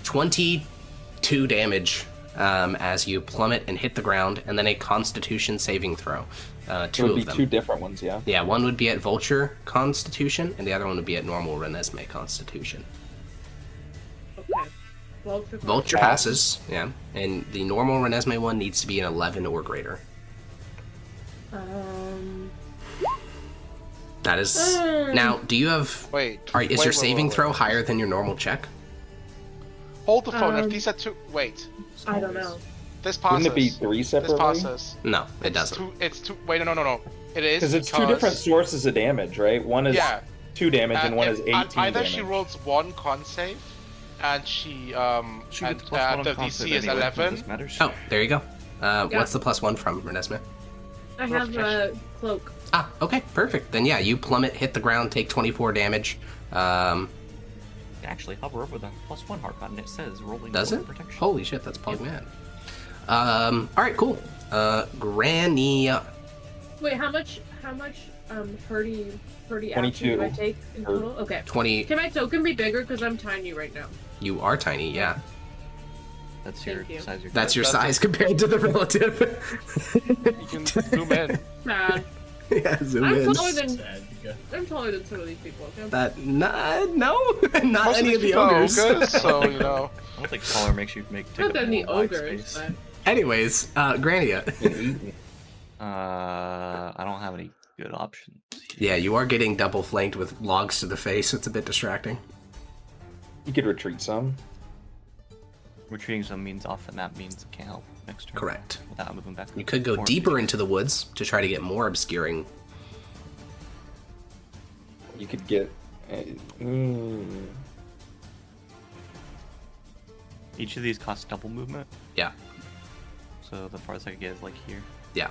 22 damage as you plummet and hit the ground, and then a Constitution saving throw. It Two would of be them. 2 different ones, yeah. Yeah, one would be at Vulture Constitution, and the other one would be at normal Renesmee Constitution. Okay. Vulture passes, yeah, and the normal Renesmee one needs to be an 11 or greater. That is now. Do you have? Wait. Is your saving wait. throw higher than your normal check? Hold the phone. If these are 2. Wait. I don't know. This passes. Wouldn't it be 3 This separately? passes. No, it doesn't. It's 2. Wait, no. It is Because it's 2 different sources of damage, right? One is Yeah. 2 damage and one is 18 Either damage. she rolls 1 con save, and she She and gets +1 the on con DC save is anyway, 11. This matters. Oh, there you go. What's the +1 from Renesmee? I have a cloak. Ah, okay, perfect. Then yeah, you plummet, hit the ground, take 24 damage. Actually, hover over the +1 heart button. It says rolling Does for it? protection. Holy shit, that's probably mad. All right, cool. Granny. Wait, how much Purdy action 22. do I take in total? Okay. 20. Can my token be bigger because I'm tiny right now? You are tiny, yeah. That's your Thank you. size. Your That's your That's size compared to the relative. You can zoom in. Sad. Yeah, zoom I'm in. taller than Sad, you got- I'm taller than some of these people. Okay? That no, not Most any of the people are ogres. so you know. I don't think taller makes you take Not up than the more white ogres, space. but Anyways, Grania. I don't have any good options. Yeah, you are getting double flanked with logs to the face. It's a bit distracting. You could retreat some. Retreating some means often that means it can't help next turn. Correct. Without moving back. You could go Or deeper retreat. into the woods to try to get more obscuring. You could get. Each of these costs double movement, Yeah, so the farthest I could get is like here. yeah.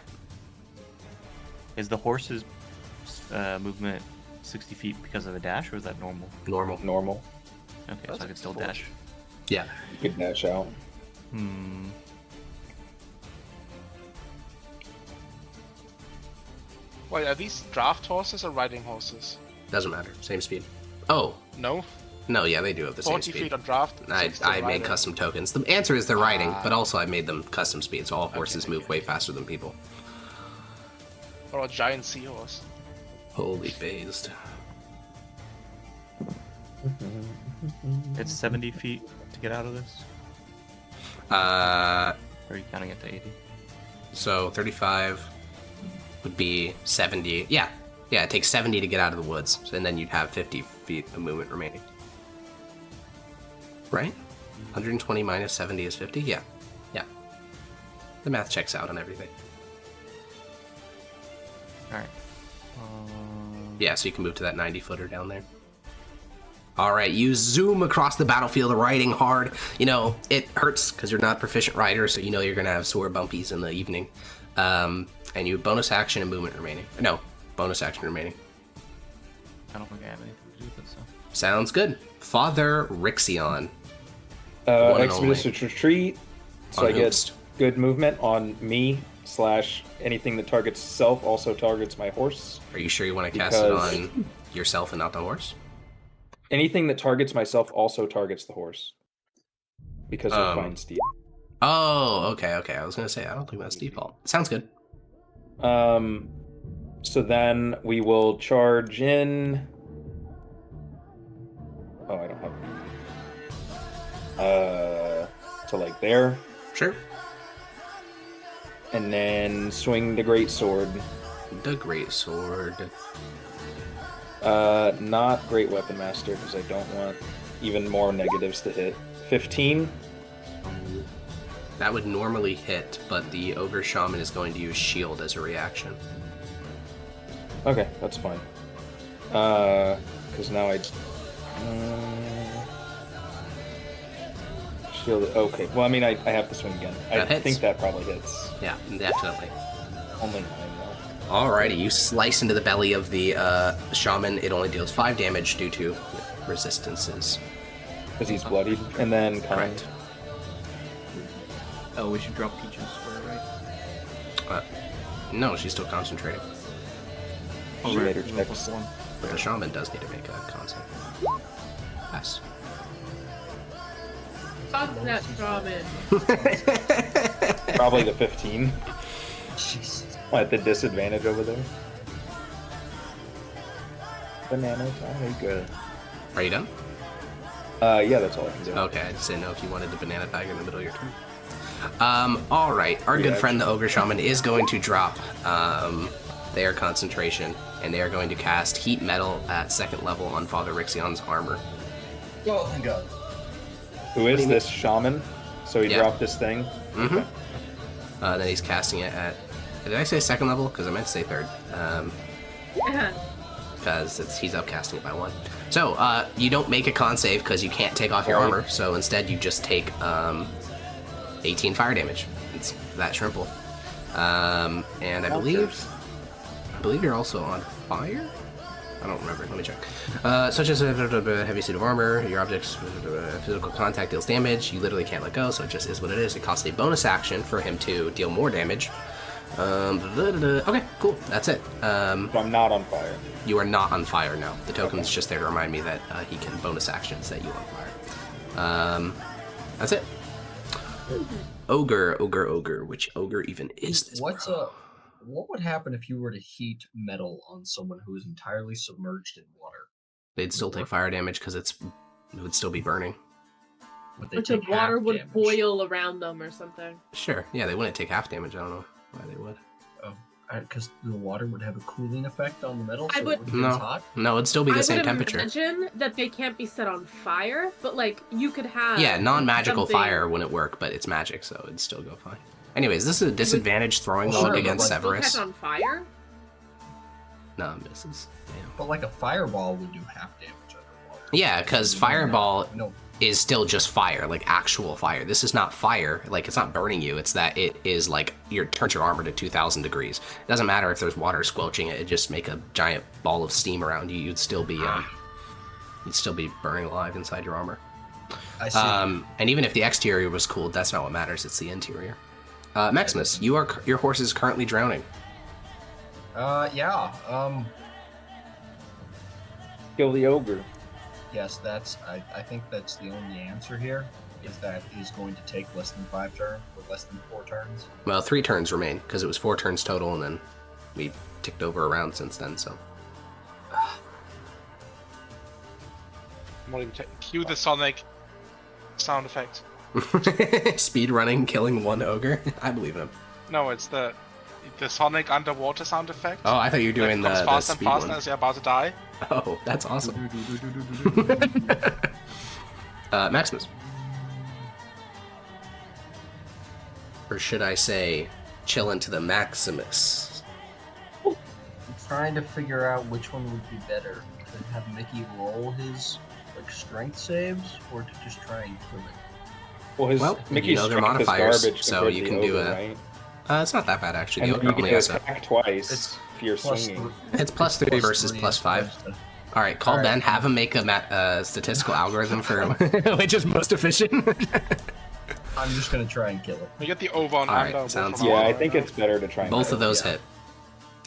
Is the horse's movement 60 feet because of a dash, or is that normal? Normal. Normal. Okay, That's so I could still foolish. dash. Yeah. You could dash out. Wait, are these draft horses or riding horses? Doesn't matter. Same speed. Oh, No. no, yeah, they do have the same 40 speed. feet on draft. I 60 on made riding. custom tokens. The answer is they're riding, Ah. but also I made them custom speed, so all horses Okay, move okay. way faster than people. Or a giant seahorse. Holy phased. It's 70 feet to get out of this? Uh, Or are you counting it to 80? so 35 would be 70. Yeah, yeah, it takes 70 to get out of the woods, and then you'd have 50 feet of movement remaining. Right? 120 minus 70 is 50? Yeah. Yeah. The math checks out on everything. Alright. Yeah, so you can move to that 90-footer down there. Alright, you zoom across the battlefield, riding hard. You know, it hurts because you're not a proficient rider, so you know you're going to have sore bumpies in the evening. And you have bonus action and movement remaining. No, bonus action remaining. I don't think I have anything to do with it, so. Sounds good. Father Rixion. Expeditious retreat. So I get Unhoopsed. good movement on me / anything that targets self also targets my horse. Are you sure you want to cast it on yourself and not the horse? Anything that targets myself also targets the horse. Because of Fine Steed. Oh, okay. I was going to say, I don't think that's default. Sounds good. So then we will charge in. Oh, I don't have. To like there. Sure. And then swing the great sword. The great sword. Not great weapon master because I don't want even more negatives to hit. 15. That would normally hit, but the Ogre Shaman is going to use shield as a reaction. Okay, that's fine. Because now I. Shield. Okay. Well, I mean, I have to swing again. That hits. Think that probably hits. Yeah, definitely. Only 9 though. Alrighty, you slice into the belly of the shaman. It only deals 5 damage due to resistances. Because he's bloodied. And then con. Correct. Oh, we should drop Peach's square, right? No, she's still concentrating. She later Move checks. +1. But the shaman does need to make a con save. Yes. Fuck that shaman. Probably the 15. Jesus. At the disadvantage over there. Banana tiger. Are you done? Yeah, that's all I can do. Okay, I just didn't know if you wanted the banana tiger in the middle of your turn. Alright, our good friend the Ogre Shaman is going to drop their concentration, and they are going to cast Heat Metal at 2nd level on Father Rixion's armor. Oh, thank God. Who is this shaman? So he Yeah. dropped this thing? Mm-hmm. Then he's casting it at... Did I say 2nd level? Because I meant to say 3rd. Because he's upcasting it by 1. So, you don't make a con save because you can't take off your armor, so instead you just take 18 fire damage. It's that simple. And I believe you're also on fire? I don't remember. Let me check. Such as a heavy suit of armor, your object's physical contact deals damage. You literally can't let go, so it just is what it is. It costs a bonus action for him to deal more damage. Okay, cool. That's it. So I'm not on fire. You are not on fire now. The token's just there to remind me that he can bonus action set you on fire. That's it. Ogre. Which ogre even is this? What would happen if you were to heat metal on someone who is entirely submerged in water? They'd still take fire damage because it would still be burning. Would they Bunch of take water half would damage? boil around them or something. Sure. Yeah, they wouldn't take half damage. I don't know why they would. Because the water would have a cooling effect on the metal, so I would- it wouldn't get as hot. No, it'd still be the same I would temperature. imagine that they can't be set on fire, but like you could have. Yeah, non-magical something- fire wouldn't work, but it's magic, so it'd still go fine. Anyways, this is a disadvantage throwing Sure, log but against like- Still catch Severus. on fire. No, it misses. Damn. But like a fireball would do half damage underwater. Yeah, because fireball No, is still just fire, like actual fire. This is not fire, like it's not burning you. It's that it is like turns your armor to 2,000 degrees. It doesn't matter if there's water squelching it. It just make a giant ball of steam around you. You'd still be burning alive inside your armor. I see. And even if the exterior was cooled, that's not what matters. It's the interior. Maximus, your horse is currently drowning. Yeah. Kill the ogre. Yes, I think that's the only answer here. Is that is going to take less than 5 turns or less than 4 turns. Well, 3 turns remain because it was 4 turns total, and then we ticked over around since then. So Cue the Sonic sound effect. speed running, killing 1 ogre. I believe him. No, it's the Sonic underwater sound effect. Oh, I thought you were doing That the comes faster and speed faster one. as you're about to die. Oh, that's awesome. Maximus. Or should I say, chillin' to the Maximus? I'm trying to figure out which one would be better. To have Mickey roll his like strength saves, or to just try and kill it. Well, Mickey's their strength is modifiers, garbage so compared you to can the do ogre, a. right? It's not that bad actually. And The you ogre can only has attack twice It's if you're plus swinging. It's +3 versus +5. All right, call Ben. Have him make a statistical algorithm for which is most efficient. I'm just gonna try and kill it. We get the over and Alright, under. sounds Yeah, I think it's better to try and Both kill of those Yeah. hit.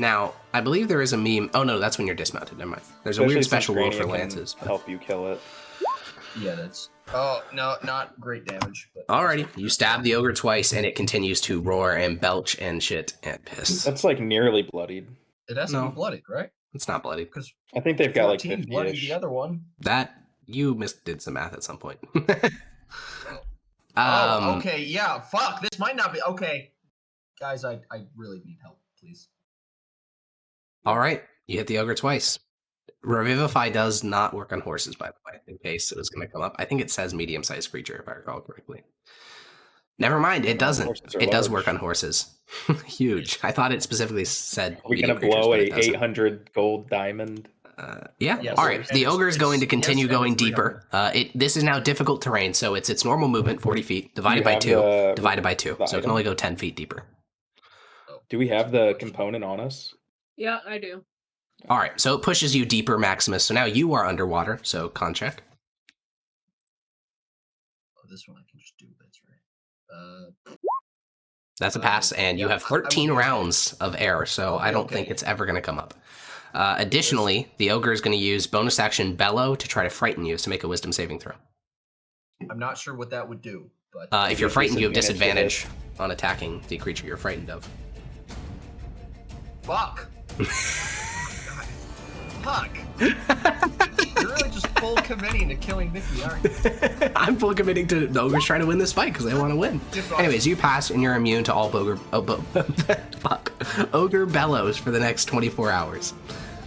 Now, I believe there is a meme. Oh no, that's when you're dismounted. Never mind. There's a Especially weird since special rule Grania for can lances. but- help you kill it. Yeah, that's. Oh no, not great damage. But Alrighty, you stab the ogre twice, and it continues to roar and belch and shit and piss. That's like nearly bloodied. it has to No. be bloodied, right? It's not bloody. Because I think they've got like 14 bloodied 50-ish. the other one. That you did some math at some point. Oh, okay, yeah. Fuck, this might not be okay. Guys, I really need help, please. All right, you hit the ogre twice. Revivify does not work on horses, by the way, in case it was going to come up. I think it says medium-sized creature, if I recall correctly. Never mind, it doesn't. Horses are It does large. work on horses. Huge. I thought it specifically said Are we medium gonna blow creatures, a but it doesn't. 800 gold diamond? Yeah. Yes, All right. and The it's- ogre is going to it's- continue yes, and going it's deeper. This is now difficult terrain, so it's its normal movement, 40 feet, divided You by have 2, the- divided by 2. the So it can item? only go 10 feet deeper. Do we have the component on us? Yeah, I do. All right. So it pushes you deeper, Maximus. So now you are underwater. So con check. Oh, this one I can just do. That's right. That's a pass, and you yeah, have I would 13 use that. rounds of air, so I don't think okay. it's ever going to come up. Additionally, the ogre is going to use bonus action Bellow to try to frighten you, to make a wisdom saving throw. I'm not sure what that would do, but If you're frightened, you have Disadvantage disadvantage on attacking the creature you're frightened of. fuck. Fuck. You're really just full committing to killing Mickey, aren't you? I'm full committing to the ogres trying to win this fight because they want to win. Anyways, you pass and you're immune to all ogre bellows for the next 24 hours.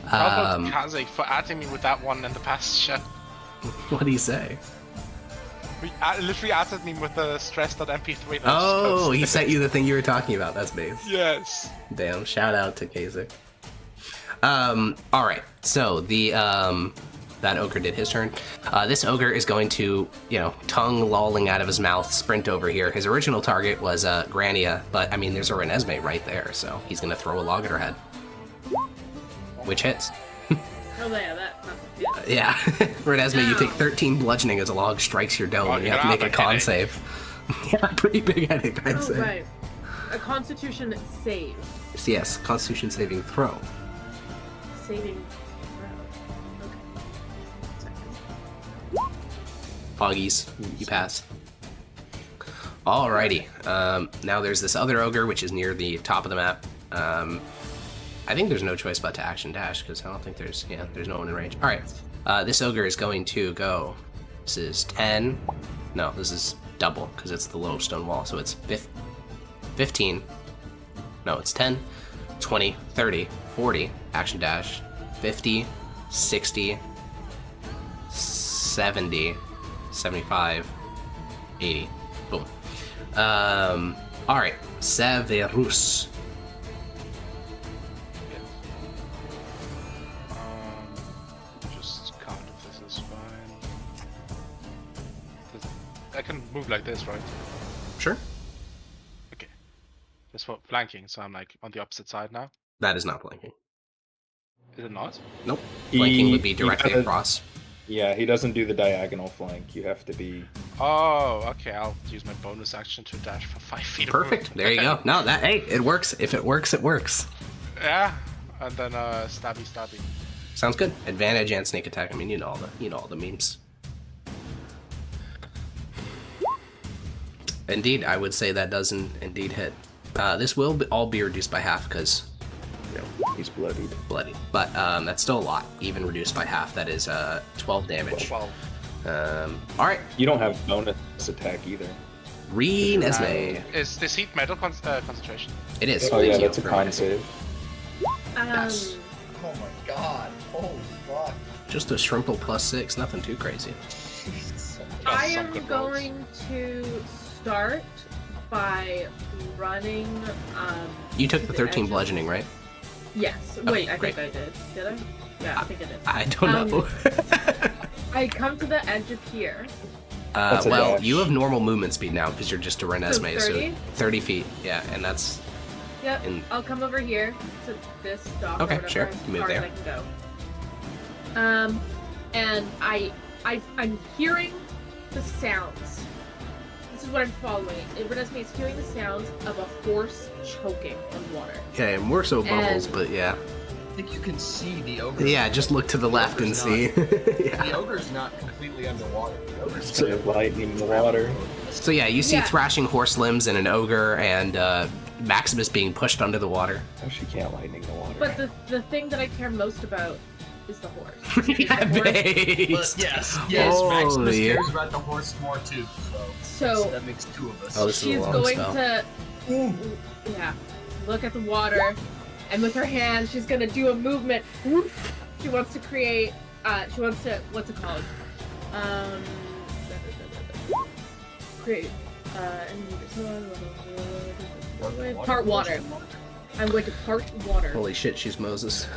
How about Kazik for adding me with that one in the past show? What do you say? He literally added me with the stress.mp3. Oh, he sent you the thing you were talking about. That's base. Yes. Damn, shout out to Kazik. All right. So the that ogre did his turn. This ogre is going to, tongue lolling out of his mouth, sprint over here. His original target was Grania, but I mean, there's a Renesmee right there, so he's gonna throw a log at her head, which hits. Oh yeah, that. Yeah, Renesmee, you take 13 bludgeoning as a log strikes your dome, Oh, and you have to yeah, make a like con headache. save. Yeah, pretty big headache, I'd Oh say. right. A Constitution save. Yes, Constitution saving throw. Saving throw. Okay. Second. Foggies, you pass. Alrighty. Now there's this other ogre, which is near the top of the map. I think there's no choice but to action dash, because I don't think there's no one in range. Alright. This ogre is going to go. This is 10. No, this is double, because it's the low stone wall, so it's 15. No, it's 10, 20, 30, 40. Action dash. 50, 60, 70, 75, 80. Boom. Alright. Severus. Just count if this is fine. I can move like this, right? Sure. Okay. Just for flanking, so I'm like on the opposite side now. That is not blanking. Is it not? Nope. Flanking would be He directly does- across. Yeah, he doesn't do the diagonal flank. You have to be. Oh, okay. I'll use my bonus action to dash for 5 feet. of Perfect. movement. There you go. No, hey, it works. If it works, it works. Yeah, and then stabby. Sounds good. Advantage and sneak attack. I mean, you know all the memes. Indeed, I would say that does indeed hit. This will all be reduced by half because, He's bloodied. bloody. But that's still a lot. Even reduced by half, that is 12 damage. 12. All right. You don't have bonus attack either. Renesmee. Is this heat metal concentration? It is. Oh Thank yeah, you that's a for con reminding me. save. Yes. Oh my god. Holy fuck. Just a shrimple +6. Nothing too crazy. I Some am good rolls. going to start by running. You took to the edge 13 of- bludgeoning, right? Yes. Okay, Wait, I great. think I did. Did I? Yeah, I think I did. I don't know. I come to the edge of here. That's a Well, dash. you have normal movement speed now because you're just a Renesmee, so 30? 30 feet. Yeah, and that's Yep. in. I'll come over here to this dock. Okay, or whatever, sure. as You move far there. as I can go. And I'm hearing the sounds. This is what I'm following. Renesmee is hearing the sounds of a horse choking on water. Okay, more so bubbles, And- but yeah. I think you can see the ogre. Yeah, just look to the left and see. The Yeah. ogre's not completely underwater. The ogre's Instead of lightning in the water. So yeah, you see Yeah. thrashing horse limbs and an ogre and Maximus being pushed under the water. Oh, she can't lightning the water. But the thing that I care most about is the horse. Because the Yeah, horse- based. Yes, Maximus Holy. cares about the horse more too. So So that makes two of us. Oh, this is a she's long going spell. to look at the water, and with her hand she's gonna do a movement. Woof. She wants to create what's it called? Create part water. I'm going to part water. Holy shit, she's Moses.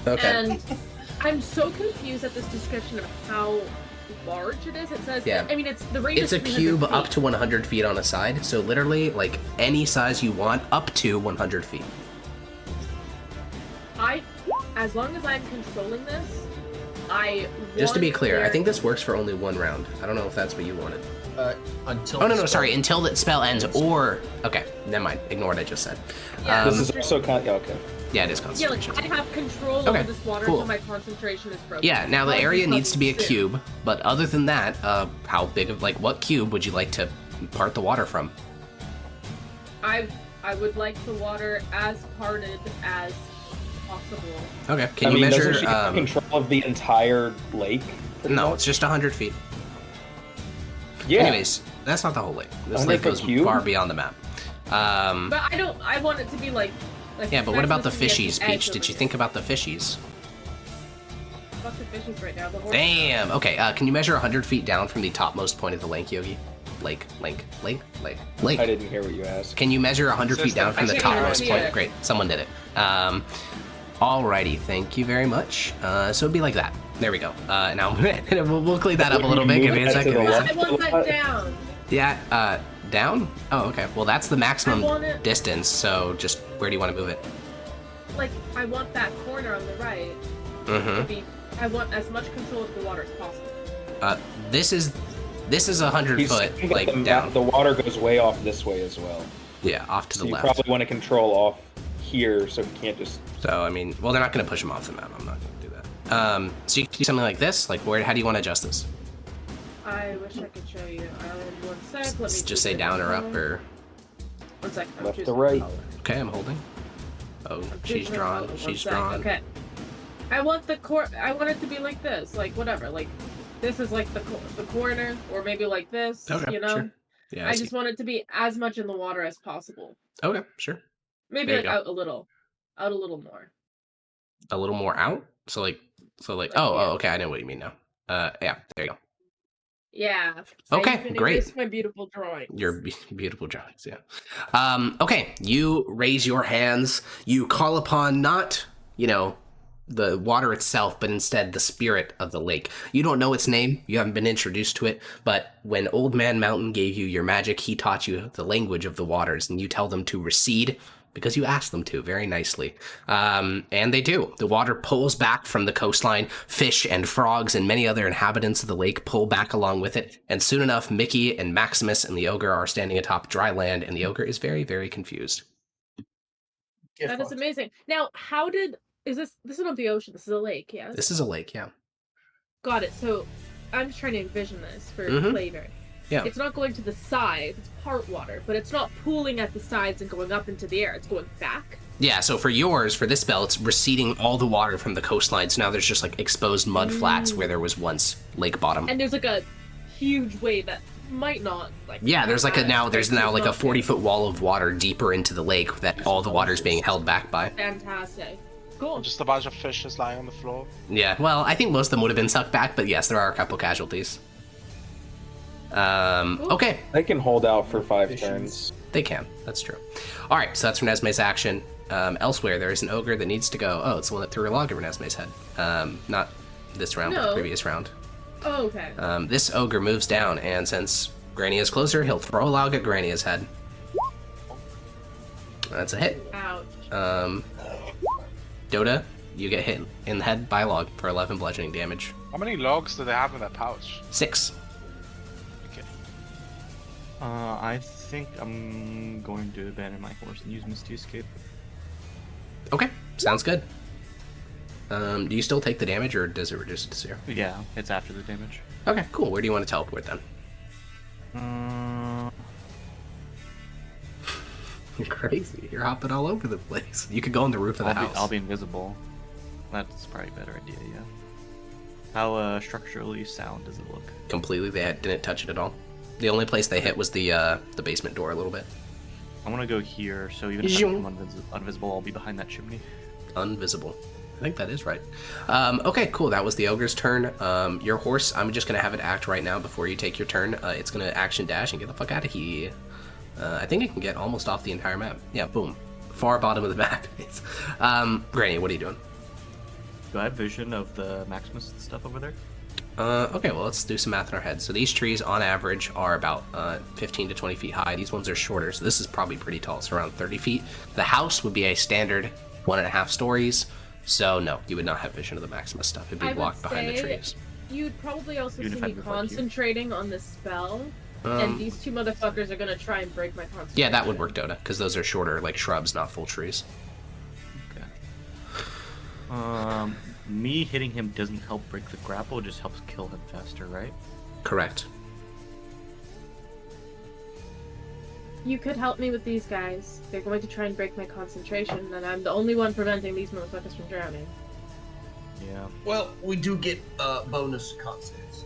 Okay. And I'm so confused at this description of how large it is. It says, Yeah. I mean, it's the range. It's is a 300 cube feet. up to 100 feet on a side, so literally, like, any size you want, up to 100 feet. As long as I'm controlling this, Just to be want clear, I there- think this works for only one round. I don't know if that's what you wanted. Until Oh, no, the no, sorry, spell- until that spell ends, or... Okay, never mind. Ignore what I just said. Yeah. This is also okay. Yeah, it is Yeah, like concentration. I have control Okay, over this water cool. until my concentration is broken. Yeah, now the Well, area because needs to be a it's cube, but other than that, how big of, like, what cube would you like to part the water from? I would like the water as parted as possible. Okay, can I you mean, measure... doesn't she have control of the entire lake? pretty No, much? it's just 100 feet. Yeah. Anyways, that's not the whole lake. This 100 lake foot goes cube? far beyond the map. But I want it to be like Yeah, but what about the Maximus to be at fishies, the edge Peach? over Did you here. think about the fishies? Fuck the fishies right now. The horse- Damn! Okay, can you measure 100 feet down from the topmost point of the lake, Yogi? Lake. I didn't hear what you asked. Can you measure 100 feet down from the I can't topmost hear point? it. Great, someone did it. Alrighty, thank you very much. So it'd be like that. There we go. Now we'll clean that up a little bit. Give me a Move that to second. the Give me a left. second. I want that down. Yeah, down? Oh, okay. Well, that's the I maximum want it- distance, so just where do you want to move it? Like I want that corner on the right to Mm-hmm. be. I want as much control of the water as possible. This is 100 He's foot, saying that like, the, down. the water goes way off this way as well. Yeah, off to So the you left. probably want to control off here, so we can't just. So, I mean, well, they're not going to push him off the map. I'm not going to do that. So you can do something like this? Like, how do you want to adjust this? I wish I could show you. One sec. Let me Just choose say a down or up, color. or... 1 sec. I'm Left to choosing a right. color. Okay, I'm holding. Oh, I'm she's choosing a drawn. color. One She's sec. drawn. Okay. I want the I want it to be like this. Like whatever. Like this is like the corner, or maybe like this. Okay, you know. sure. Yeah, I see. just want it to be as much in the water as possible. Okay, sure. Maybe There like you go. out a little more. A little more out? So, like, Like oh, here. okay, I know what you mean now. Yeah, there you go. Yeah. Okay, you can great. erase my beautiful drawing. Your beautiful drawings, yeah. Okay, you raise your hands. You call upon not, the water itself, but instead the spirit of the lake. You don't know its name. You haven't been introduced to it. But when Old Man Mountain gave you your magic, he taught you the language of the waters, and you tell them to recede because you asked them to very nicely. And they do. The water pulls back from the coastline. Fish and frogs and many other inhabitants of the lake pull back along with it. And soon enough, Mickey and Maximus and the ogre are standing atop dry land, and the ogre is very, very confused. That is amazing. Now, this is not the ocean, this is a lake, yes? This is a lake, yeah. Got it. So I'm just trying to envision this for Mhm. flavor. Yeah. It's not going to the sides, it's part water, but it's not pooling at the sides and going up into the air, it's going back. Yeah, so for this spell, it's receding all the water from the coastline, so now there's just, like, exposed mud flats where there was once lake bottom. And there's like a huge wave that might not like Yeah, there's like there's now like a not- 40-foot wall of water deeper into the lake that all the water's being held back by. Fantastic. Cool. Just a bunch of fish just lying on the floor. Yeah, well, I think most of them would have been sucked back, but yes, there are a couple casualties. Okay. They can hold out for 5 turns. They can. That's true. All right, so that's Renesmee's action. Elsewhere, there is an ogre that needs to go. Oh, it's the one that threw a log at Renesmee's head. Not this round, but the previous round. Oh, okay. This ogre moves down, and since Granny is closer, he'll throw a log at Granny's head. That's a hit. Ouch. Dota, you get hit in the head by a log for 11 bludgeoning damage. How many logs do they have in their pouch? 6. Okay. I think I'm going to abandon my horse and use Misty Escape. Okay, sounds good. Do you still take the damage, or does it reduce it to 0? Yeah, it's after the damage. Okay, cool. Where do you want to teleport then? You're crazy. You're hopping all over the place. You could go on the roof of the house. I'll be invisible. That's probably a better idea, yeah. How structurally sound does it look? Completely. They didn't touch it at all. The only place they hit was the basement door a little bit. I want to go here, so even if I become invisible, I'll be behind that chimney. Invisible. I think that is right. Okay, cool. That was the ogre's turn. Your horse, I'm just going to have it act right now before you take your turn. It's going to action dash and get the fuck out of here. I think it can get almost off the entire map. Yeah, boom. Far bottom of the map. Granny, what are you doing? Do I have vision of the Maximus stuff over there? Okay, well, let's do some math in our head. So these trees, on average, are about 15 to 20 feet high. These ones are shorter, so this is probably pretty tall. It's around 30 feet. The house would be a standard 1.5 stories. So, no, you would not have vision of the Maximus stuff. It'd be blocked behind the trees. You'd probably also Even see if I me move like concentrating on the spell. And these two motherfuckers are gonna try and break my concentration. Yeah, that would work, Dota, because those are shorter, like shrubs, not full trees. Okay. Me hitting him doesn't help break the grapple, it just helps kill him faster, right? Correct. You could help me with these guys. They're going to try and break my concentration, and I'm the only one preventing these motherfuckers from drowning. Yeah. Well, we do get bonus con saves.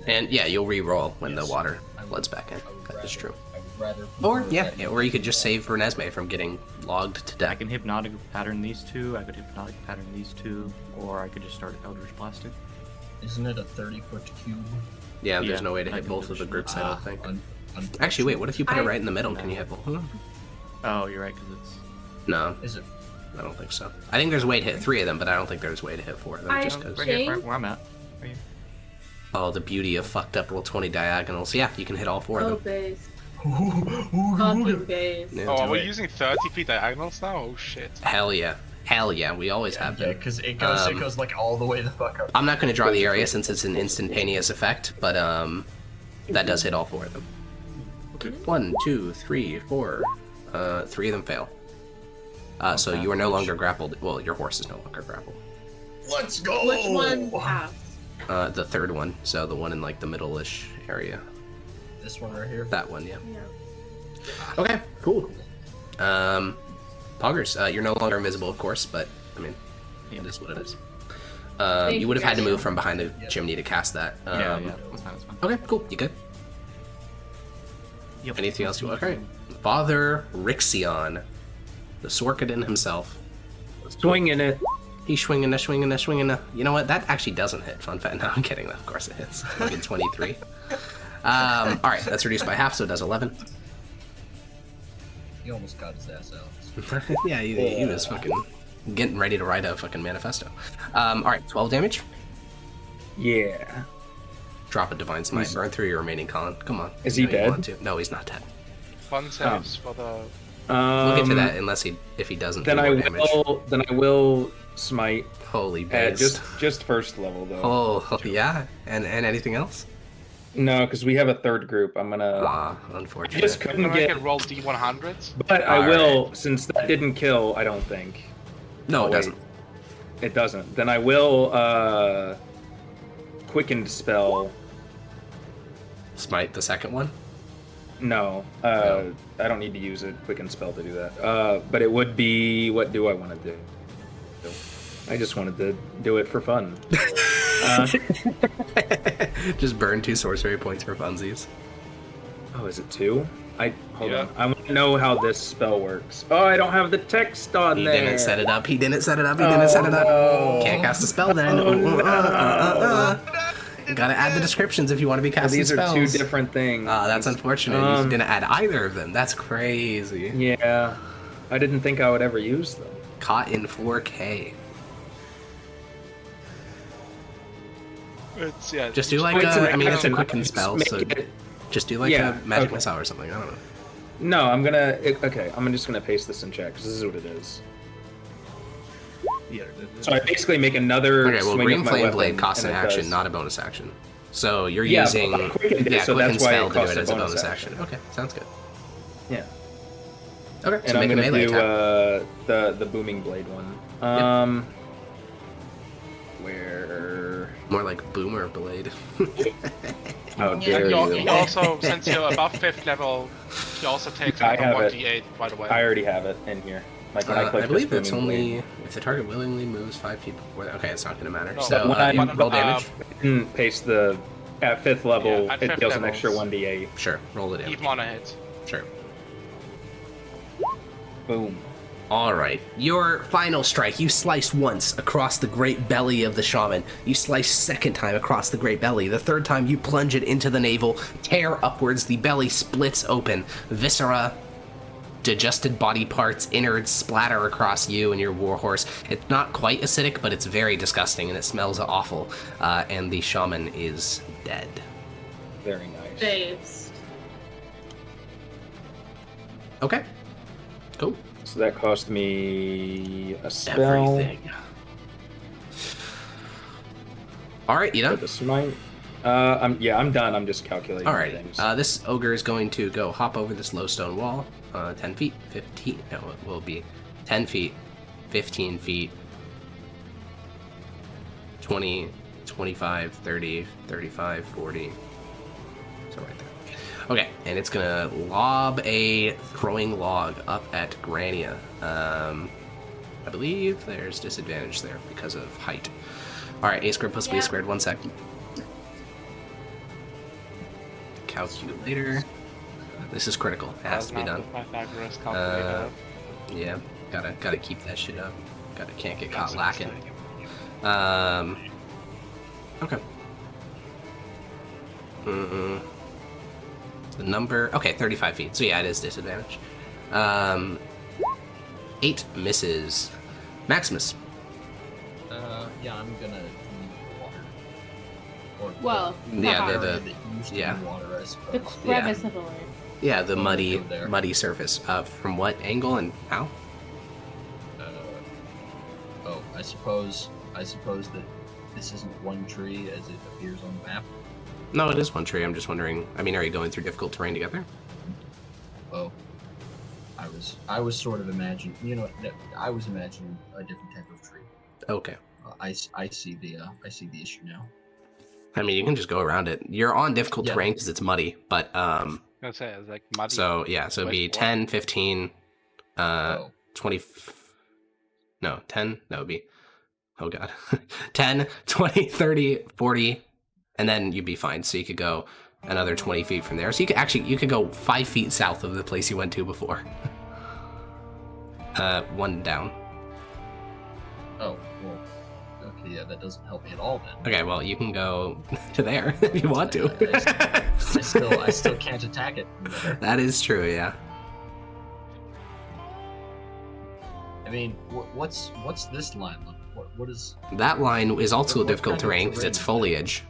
And yeah, you'll re-roll when the Yes. water floods back in. That is true. I would rather. Or prefer yeah, that. or you could just save Renesmee from getting logged to I death. can hypnotic pattern these two, I could hypnotic pattern these two, or I could just start Eldritch Blasting. Isn't it a 30-foot cube? Yeah, there's Yeah, no way to I hit can both do of the it. groups, I don't think. Unfortunately. Actually, wait, what if you put it right in the middle? Can you hit both of them? Oh, you're right, because it's... No, Is it? I don't think so. I think there's a way to hit 3 of them, but I don't think there's a way to hit 4 of them, just because. Right here, right where I'm at. Right here. Oh, the beauty of fucked up roll 20 diagonals. Yeah, you can hit all 4 Oh, of them. base. Fucking base. Yeah, Oh, do are we it. using 30 feet diagonals now? Oh shit. Hell yeah. Hell yeah, we always have Yeah, been. because it goes like all the way the fuck up. I'm not going to draw the area since it's an instantaneous effect, but that does hit all 4 of them. 1, 2, 3, 4. 3 of them fail. So you are no longer grappled. Well, your horse is no longer grappled. Let's go! Which one passed? The third one, so the one in like the middle-ish area. This one right here. That one, yeah. Yeah. Okay, cool. Poggers, you're no longer invisible, of course, but I mean, it is what it is. You would have had to move from behind the chimney to cast that. Yeah, that's fine, that's fine. Okay, cool. You good? Yep. Anything else you want? Okay. Father Rixion, the Sorkadin himself. Swinging it. He's swinging. You know what? That actually doesn't hit. Fun fact. No, I'm kidding. Of course it hits. Fucking 23. All right, that's reduced by half, so it does 11. He almost got his ass out. Yeah, he was fucking getting ready to write a fucking manifesto. All right, 12 damage. Yeah. Drop a divine smite. Burn through your remaining con. Come on. Is he You dead? want to. No, he's not dead. Fun saves for the. We'll get to that if he doesn't. Then do I more damage. will. Then I will smite. Holy At base. just first level though. Oh yeah, and anything else? No, because we have a third group. I'm gonna. Ah, I unfortunate. just Can couldn't I get. can roll D100s? But I All will, since that didn't kill. I don't think. No, Oh, it wait. doesn't. It doesn't. Then I will quickened spell. Smite the second one. No, No. I don't need to use a quickened spell to do that. But it would be. What do I want to do? I just wanted to do it for fun. Just burn 2 sorcery points for funsies. Oh, is it 2? Hold Yeah. on. I want to know how this spell works. Oh, I don't have the text on He there. didn't set it up. He didn't set it up. no. Can't cast a spell then. Oh, no. Gotta add the descriptions if you want to be casting These spells. are two different things. That's unfortunate. You didn't add either of them. That's crazy. Yeah, I didn't think I would ever use them. Caught in 4K. It's yeah. Just do like it's a quicken spell, so just do like a magic missile or something. I don't know. No, I'm just gonna paste this in chat because this is what it is. Yeah. So I basically make another. Okay, well, swing Green of my Flame weapon, Blade costs an and it action, does- not a bonus action. So you're using but I quickened it, so quicken that's why it spell to do costs it a as a bonus bonus action. action. Okay, sounds good. Yeah. Okay, so And I'm make a gonna melee do attack. the booming blade one. Where? More like Boomer Blade. How And dare he you? also, since you're above 5th level, he also takes I like a have it. 1d8 right away. I already have it in here. Like when I click I believe this it's booming only blade. if the target willingly moves 5 feet before that. Okay, it's not going to matter. No, So but when roll damage. Paste the at 5th level. Yeah, at it 5th deals an levels. extra 1d8. Sure, roll the damage. Even on a hit. Sure. Boom. All right, your final strike. You slice once across the great belly of the shaman. You slice second time across the great belly. The third time, you plunge it into the navel, tear upwards. The belly splits open. Viscera, digested body parts, innards splatter across you and your warhorse. It's not quite acidic, but it's very disgusting and it smells awful. And the shaman is dead. Very nice. Based. Okay. Cool. So that cost me a spell. Everything. All right, you For done? the smite. I'm done. I'm just calculating All right. things. This ogre is going to go hop over this low stone wall. 10 feet, 15. No, it will be 10 feet, 15 feet, 20, 25, 30, 35, 40. So right there. Okay, and it's gonna lob a throwing log up at Grania. I believe there's disadvantage there because of height. All right, a squared plus b squared. 1 sec. Calculator. This is critical. It has to be done. Pythagoras calculator. Yeah, gotta keep that shit up. Can't get caught That's lacking. interesting. Okay. The number. Okay, 35 feet. So yeah, it is disadvantage. 8 misses. Maximus. Yeah, I'm gonna need water. Or Well, Yeah, haha. the used to yeah. be water, I suppose. the crevice of the lake. yeah the muddy go there. muddy surface. From what angle and how? Oh, I suppose that this isn't one tree as it appears on the map. No, it is one tree. I'm just wondering. I mean, are you going through difficult terrain together? Oh, I was sort of imagining. I was imagining a different type of tree. Okay. I see the issue now. I mean, you can just go around it. You're on difficult Yeah. terrain because it's muddy, but I was say it's like muddy. so yeah, so it'd be West 10, 15, Oh. 20. No, 10. That would be. Oh god. 10, 20, 30, 40, and then you'd be fine. So you could go another 20 feet from there. So you could go 5 feet south of the place you went to before. 1 down. Oh, well. Okay, yeah, that doesn't help me at all then. Okay, well you can go to there if you want to. I still can't attack it from there. That is true, yeah. I mean, what's this line look? What is? That line is also What difficult kind of terrain because it's terrain? foliage.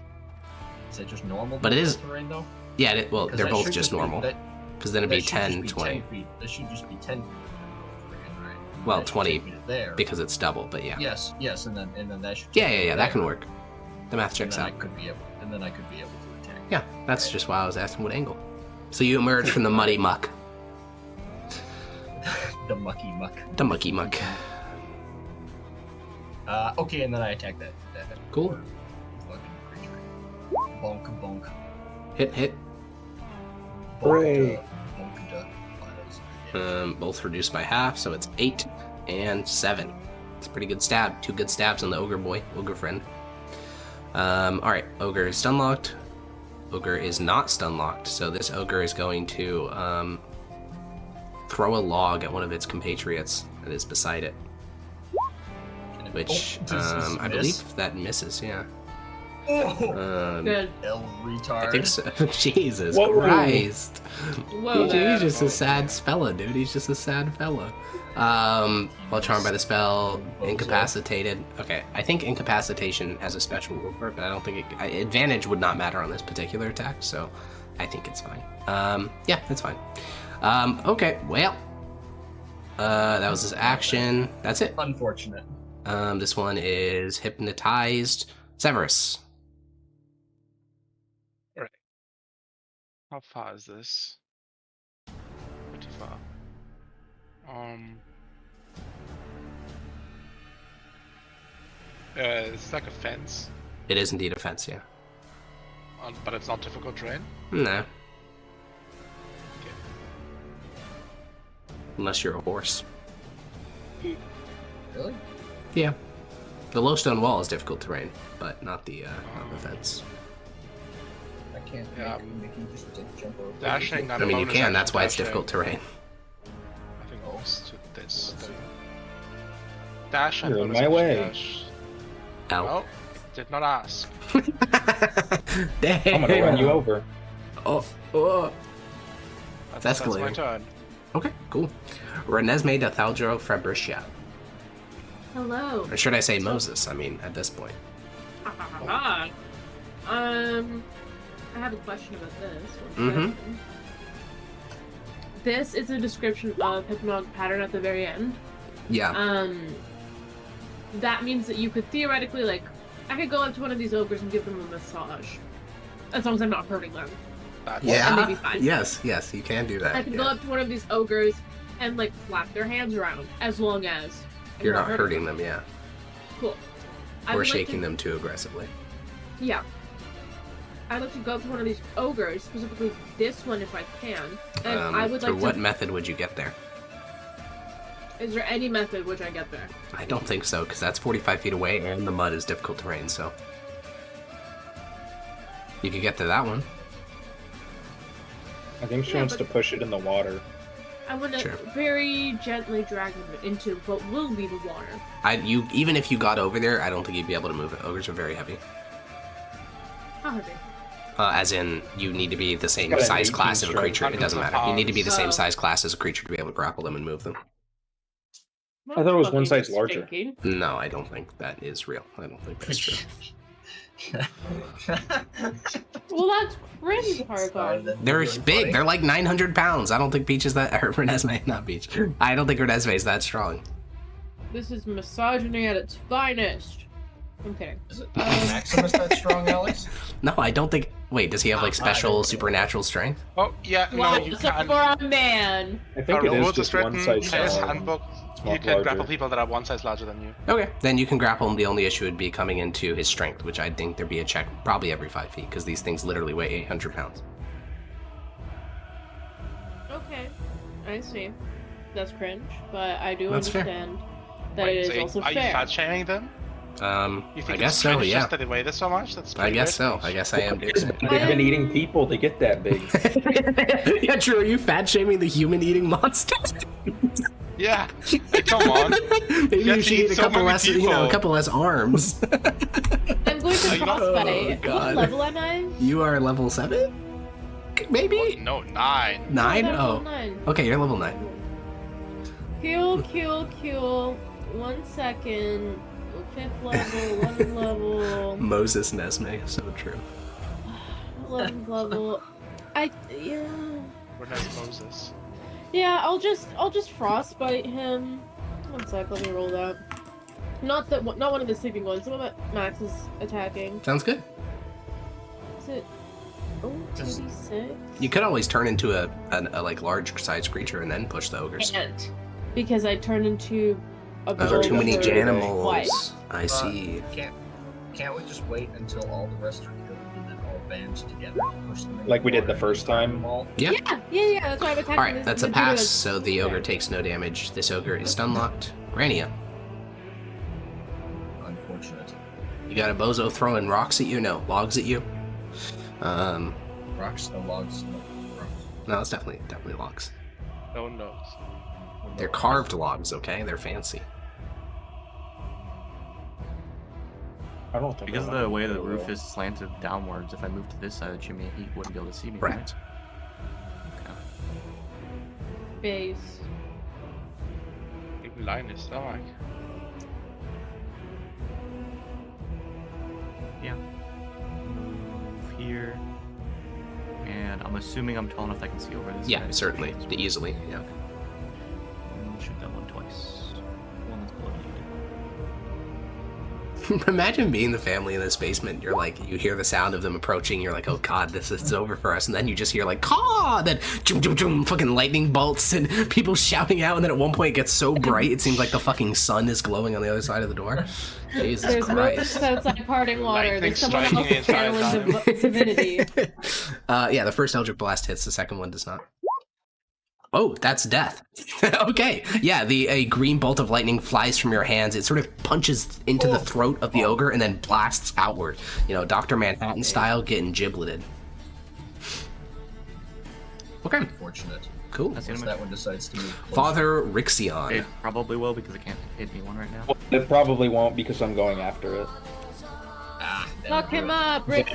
Is that just normal? But it is- terrain though. Yeah, well, 'Cause they're that both should just be- normal. that- Because then it'd be that should 10, just be 20. 10 feet. That should just be 10 feet. Right? Well, That should 20 take me to there. Because it's double, but yeah. Yes, and then that should. Yeah, take me yeah, to that can there. work. The math And checks then out. I could be able to attack. Yeah, that's just why I was asking what angle. So you emerge from the muddy muck. The mucky muck. The mucky muck. Okay, and then I attack that. Cool. poor fucking creature. Bonk, bonk. Hit. Hooray. Both reduced by half, so it's 8 and 7. It's a pretty good stab. 2 good stabs on the ogre boy, ogre friend. Alright, ogre is stun locked. Ogre is not stun locked, so this ogre is going to throw a log at one of its compatriots that is beside it. Which I believe that misses, yeah. Good. El retard. I think so. Jesus Whoa. Christ. Whoa. He's just a sad fella, dude. He's just a sad fella. While charmed by the spell, incapacitated. Okay, I think incapacitation has a special rule for it, but I don't think advantage would not matter on this particular attack, so I think it's fine. Yeah, it's fine. Okay, well, that was his action. That's it. Unfortunate. This one is hypnotized. Severus. How far is this? Pretty far. It's like a fence, It is indeed a fence, yeah. but it's not difficult terrain. No. Okay. Unless you're a horse. Really? Yeah. The low stone wall is difficult terrain, but not the fence. I can't Yeah, make you just jump over. Dashing. I mean, you can, that's why it's difficult terrain. I think goes to this. Dash and You're in bonus my action way. dash. Ow. Well, did not ask. Dang. I'm gonna run you over. Oh. That's my escalating. turn. Okay, cool. Renesmee de Thaldro Fabricia. Hello. Or should I say Moses? I mean, at this point. I have a question about this. Mhm. This is a description of hypnotic pattern at the very end. Yeah. That means that you could theoretically, like, I could go up to one of these ogres and give them a massage. As long as I'm not hurting them. That's Yeah. And they'd be fine. Yes, you can do that. I could yeah. go up to one of these ogres and, like, flap their hands around. As long as I'm You're not hurting them, yeah. Cool. I Or would like shaking to- them too aggressively. Yeah. I'd like to go up to one of these ogres, specifically this one if I can. And I would through like what to... method would you get there? Is there any method which I get there? I don't think so, because that's 45 feet away, and the mud is difficult terrain, so... You could get to that one. I think she Yeah, wants but- to push it in the water. I want to Sure. very gently drag them into what will be the water. Even if you got over there, I don't think you'd be able to move it. Ogres are very heavy. How heavy? As in, you need to be the same got an size 18 class of a strength. creature. It doesn't matter. You need to be the same Oh. size class as a creature to be able to grapple them and move them. I thought it was one Fucking size larger. stinking. No, I don't think that is real. I don't think that's true. Well, that's cringe, Hargon. They're big. They're like 900 pounds. I don't think Peach is that... Or Renesmee, not Peach. I don't think Renesmee is that strong. This is misogyny at its finest. I'm kidding. Is it Maximus that strong, Alex? No, I don't think... Wait, does he have like special supernatural strength? Oh, yeah, no, What? you So can. for a man. I think it is Rules just written one in size his smaller. handbook. Small, You can larger. grapple people that are one size larger than you. Okay, then you can grapple him. The only issue would be coming into his strength, which I think there'd be a check probably every 5 feet, because these things literally weigh 800 pounds. Okay, I see. That's cringe, but I do That's fair. understand that Wait, it is so also are you fair. fat shaming them? You I think guess it's so, cringe yeah. just that they weigh this so much? That's I pretty guess weird. so. I guess I am. They've been eating people to get that big. Yeah, true. Are you fat shaming the human eating monster? Yeah. Hey, come on. Maybe You you have should to eat eat a so couple many less, people. a couple less arms. I'm going to Are you not- frostbite. Oh, God. What level am I? You are level 7? Maybe? No, 9. 9? I'm level Oh. 9. Okay, you're level 9. Cool. 1 second. 5th level, 11th level, Moses Nesmee, so true. 11th level. Yeah. We're next Moses. Yeah, I'll just frostbite him. 1 sec, let me roll that. Not one of the sleeping ones. The one that Max is attacking. Sounds good. Is it? Oh, 2d6. You could always turn into a like large sized creature and then push the ogres. Can't, because I turn into a Those are too many ogre animals. twice. I see. Can't we just wait until all the rest are killed and then all band together and push them in Like we did the water first and find time? them all? Yeah. Yeah. That's why I'm attacking. Alright, this- that's a the pass, dude so the ogre takes no damage. This ogre is stun locked. Grania, Unfortunate. you got a bozo throwing rocks at you? No, logs at you. Rocks, no logs, no rocks. No, it's definitely logs. No one knows. They're carved logs, okay? They're fancy. I don't think Because of I the way will. the roof is slanted downwards, if I move to this side of the chimney, he wouldn't be able to see me. Correct. Right? Okay. Base. Hvilken line is der, Mike? Yeah. Move here. And I'm assuming I'm tall enough that I can see over this. Yeah, guy. certainly, easily. Yeah. And shoot that one twice. One that's below you. Imagine being the family in this basement. You're like, you hear the sound of them approaching. You're like, oh god, this is over for us. And then you just hear like, caw! Then zoom, zoom, zoom, fucking lightning bolts and people shouting out. And then at one point it gets so bright it seems like the fucking sun is glowing on the other side of the door. Jesus There's Christ. moments outside parting water. Lightning There's someone striking else inside channeling out. divinity. Yeah, the first Eldritch Blast hits, the second one does not. Oh, that's death. Okay. Yeah, a green bolt of lightning flies from your hands. It sort of punches into the throat of the ogre and then blasts outward. You know, Dr. Manhattan style, getting gibleted. Okay, Unfortunate. cool. That's the Once end of that one decides to move closer. Father Rixion. It probably will because it can't hit me one right now. Well, it probably won't because I'm going after it. Then Fuck do him it. up, I Rick.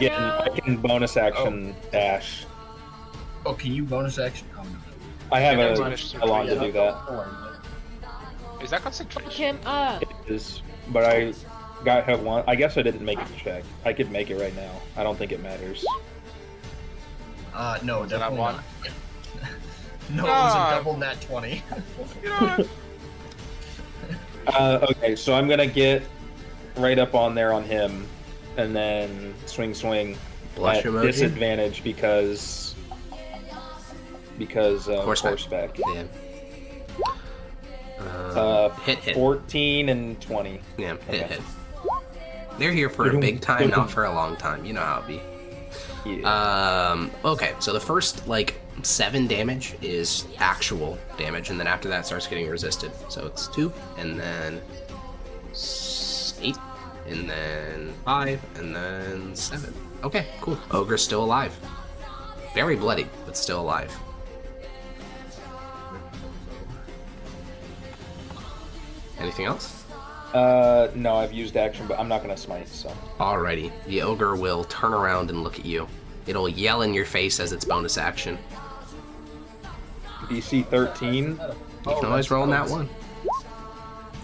can bonus action dash. Oh, can you bonus action? Oh, no. I have Yeah, a bonus salon to do that. Is that concentration? Fuck him up. It is, but I have one. I guess I didn't make it check. I could make it right now. I don't think it matters. No, Then I definitely won. not. No, it was Ah. a double nat 20. You know what? Okay, so I'm gonna get right up on there on him, and then swing Blush at emoji? disadvantage because Horseback. horseback. Yeah. Hit. 14 and 20. Yeah, Okay. hit. They're here for a big time, not for a long time. You know how it be. Yeah. Okay, so the first, 7 damage is actual damage, and then after that starts getting resisted. So it's 2, and then 8, and then 5, and then 7. Okay, cool. Ogre's still alive. Very bloody, but still alive. Anything else? No, I've used action, but I'm not gonna smite, so. Alrighty. The ogre will turn around and look at you. It'll yell in your face as its bonus action. DC 13. You can always roll in that one.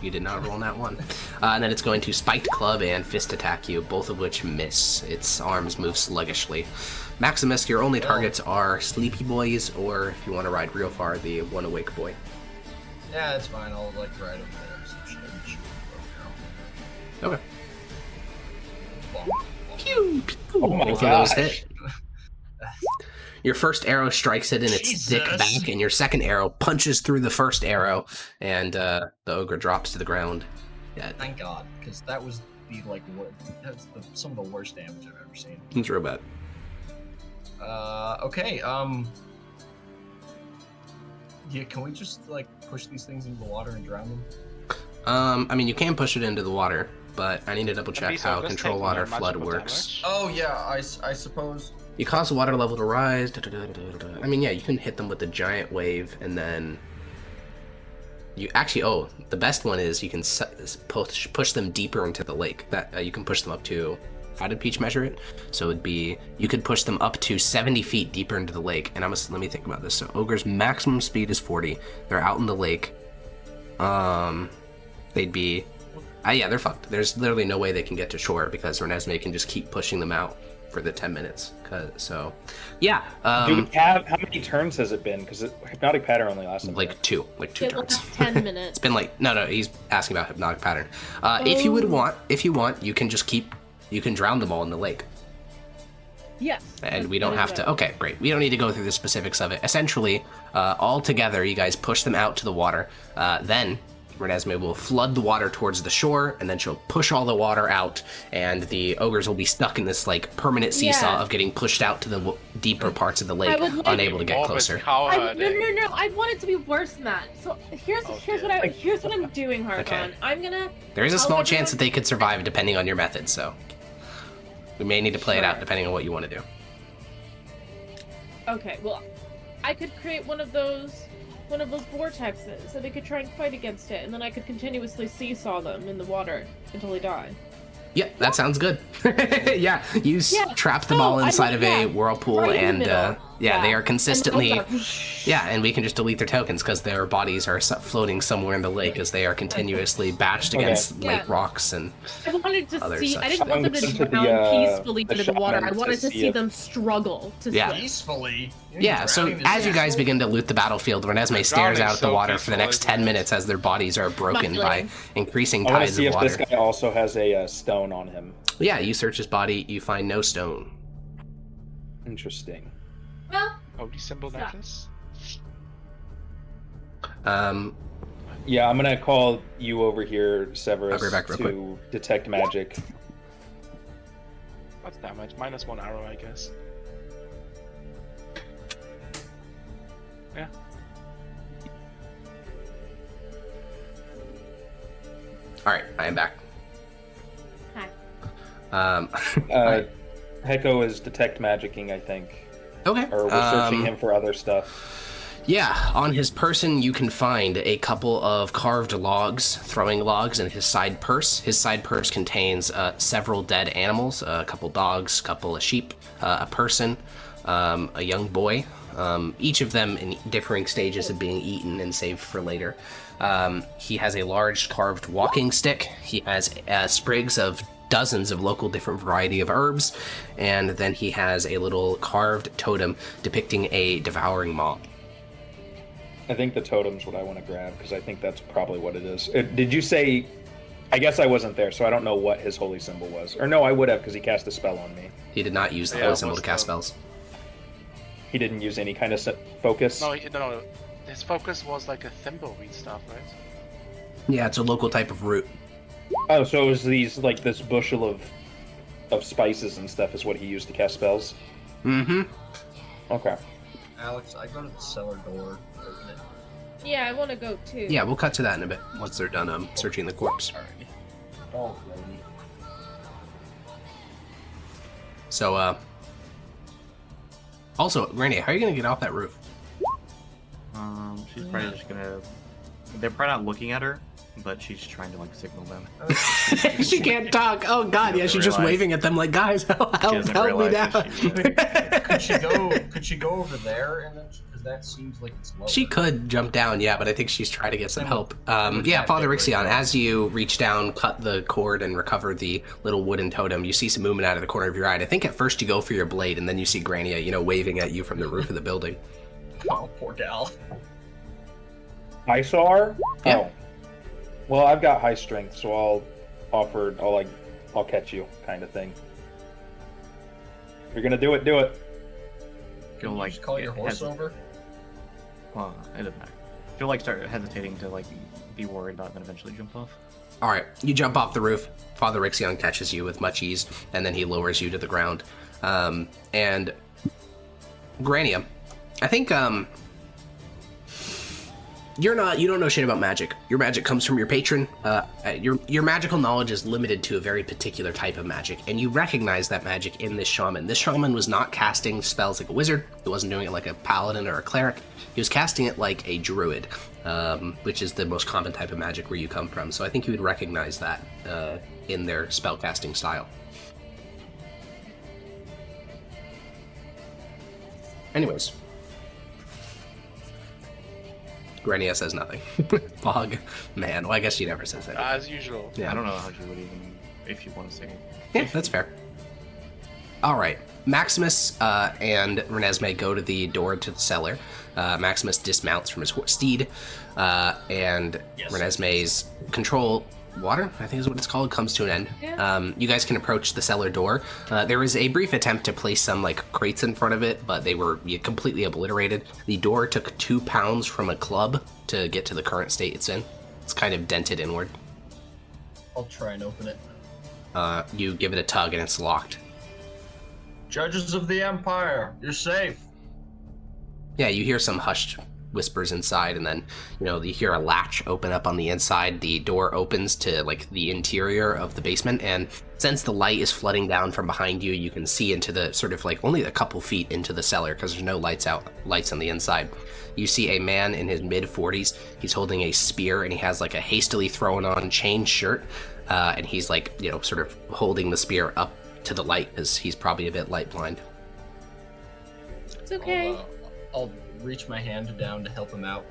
You did not roll in that one. And then it's going to spiked club and fist attack you, both of which miss. Its arms move sluggishly. Maximus, your only targets are sleepy boys, or if you want to ride real far, the one awake boy. Yeah, it's fine. I'll ride over there. So shoot Okay. Bonk, bonk. Pew, pew. Oh my Both of those gosh. hit. Your first arrow strikes it in its thick Jesus. back, and your second arrow punches through the first arrow, and the ogre drops to the ground. Dead. Thank God, because that was some of the worst damage I've ever seen. It's real bad. Okay. Yeah, can we just push these things into the water and drown them? I mean, you can push it into the water, but I need to double check These how ogres control take water much flood more works. damage. Oh yeah, I suppose. You cause the water level to rise. I mean, yeah, you can hit them with the giant wave, and then you actually. The best one is you can push them deeper into the lake. That you can push them up to. How did Peach measure it? So it'd be you could push them up to 70 feet deeper into the lake. And let me think about this. So ogre's maximum speed is 40. They're out in the lake. They'd be. Yeah, they're fucked. There's literally no way they can get to shore because Renesmee can just keep pushing them out for the 10 minutes. Yeah. Do we have how many turns has it been? Because hypnotic pattern only lasts a minute. Like two It turns. lasts 10 minutes. It's been no. He's asking about hypnotic pattern. If you want, you can just you can drown them all in the lake, Yes. and we don't That have is to. right. Okay, great. We don't need to go through the specifics of it. Essentially, all together, you guys push them out to the water. Then Renesmee will flood the water towards the shore, and then she'll push all the water out, and the ogres will be stuck in this permanent seesaw Yeah. of getting pushed out to the deeper parts of the lake, I would like- unable to get Morbid closer. No. cowherding. I want it to be worse than that. So here's what I'm doing, Harkon. Okay. I'm gonna. There is a I'll small let chance that everyone- they could survive depending on your method, so we may need to play it out Sure. depending on what you want to do. Okay, well, I could create one of those vortexes, so they could try and fight against it, and then I could continuously seesaw them in the water until they die. Yeah, that sounds good. Yeah, you trap them all inside of a whirlpool, right in and the middle. they are consistently. And And we can just delete their tokens because their bodies are floating somewhere in the lake as they are continuously bashed against lake rocks and. I wanted to other see. such I didn't want them things. to drown peacefully The into the water. I shaman wanted to to see see if- them struggle to Yeah. swim. Peacefully. Yeah, so as you guys begin to loot the battlefield, Renesmee stares out at the water for the next 10 minutes as their bodies are broken by increasing I want to tides see of if this water. guy also has a stone on him. Yeah, you search his body, you find no stone. Interesting. Well, Holy symbol Stop. necklace. Yeah, I'm gonna call you over here, Severus, I'll be back real to detect magic. What's damage? -1 arrow, I guess. Yeah. All right, I am back. hi. Heko is detect magicking, I think, Okay. or we're searching him for other stuff. Yeah, on his person you can find a couple of carved logs, throwing logs, in his side purse. His side purse contains several dead animals, a couple dogs, a couple of sheep, a person, a young boy, each of them in differing stages of being eaten and saved for later. He has a large carved walking stick. He has sprigs of dozens of local different variety of herbs, and then he has a little carved totem depicting a devouring maw. I think the totem's what I want to grab, because I think that's probably what it is. Did you say... I guess I wasn't there, so I don't know what his holy symbol was. Or no, I would have, because he cast a spell on me. He did not use the Yeah, holy it symbol was to cast the- spells. He didn't use any kind of focus? No, no. His focus was like a thimbleweed stuff, right? Yeah, it's a local type of root. Oh, so it was this bushel of spices and stuff is what he used to cast spells? Mm-hmm. Okay. Alex, I go to the cellar door. Open it. Yeah, I want to go too. Yeah, we'll cut to that in a bit once they're done searching the corpse. Oh, lady. So, also, Granny, how are you gonna get off that roof? She's probably just gonna. They're probably not looking at her, but she's trying to like signal them. She can't talk. Oh God, yeah, she's just realize- waving at them like, guys, help doesn't me realize down. that Could she go over there and then? Because that seems like it's low. She could jump down, yeah, but I think she's trying to get some Then help. we'll Yeah, tap Father it right Rixion, now. as you reach down, cut the cord, and recover the little wooden totem, you see some movement out of the corner of your eye. I think at first you go for your blade, and then you see Grania, waving at you from the roof of the building. Oh, poor gal. I saw her? Yeah. Oh. Well, I've got high strength, so I'll catch you, kind of thing. You're gonna do it, do it. Feel like Just call your horse over. Well, it doesn't matter. Feel like start hesitating to like be worried about, then eventually jump off. All right, you jump off the roof. Father Rixion catches you with much ease, and then he lowers you to the ground. And Grania, I think you don't know shit about magic. Your magic comes from your patron. Your magical knowledge is limited to a very particular type of magic, and you recognize that magic in this shaman. This shaman was not casting spells like a wizard. He wasn't doing it like a paladin or a cleric. He was casting it like a druid, which is the most common type of magic where you come from. So I think you would recognize that in their spellcasting style. Anyways. Grania says nothing. Fog, man. Well, I guess she never says anything. As usual. Yeah. I don't know how you would even, if you want to say. Yeah, that's fair. All right. Maximus and Renesmee go to the door to the cellar. Maximus dismounts from his steed, and Yes. Renesmee's control water, I think is what it's called, comes to an end. Yeah. You guys can approach the cellar door. There was a brief attempt to place some crates in front of it, but they were completely obliterated. The door took 2 pounds from a club to get to the current state it's in. It's kind of dented inward. I'll try and open it. You give it a tug and it's locked. Judges of the Empire, you're safe. Yeah, you hear some hushed whispers inside, and then, you hear a latch open up on the inside. The door opens to, like, the interior of the basement, and since the light is flooding down from behind you, you can see into the sort of, like, only a couple feet into the cellar, because there's no lights on the inside. You see a man in his mid-40s. He's holding a spear, and he has, like, a hastily thrown on chain shirt, and he's, like, sort of holding the spear up to the light, because he's probably a bit light blind. It's okay. I'll reach my hand down to help him out.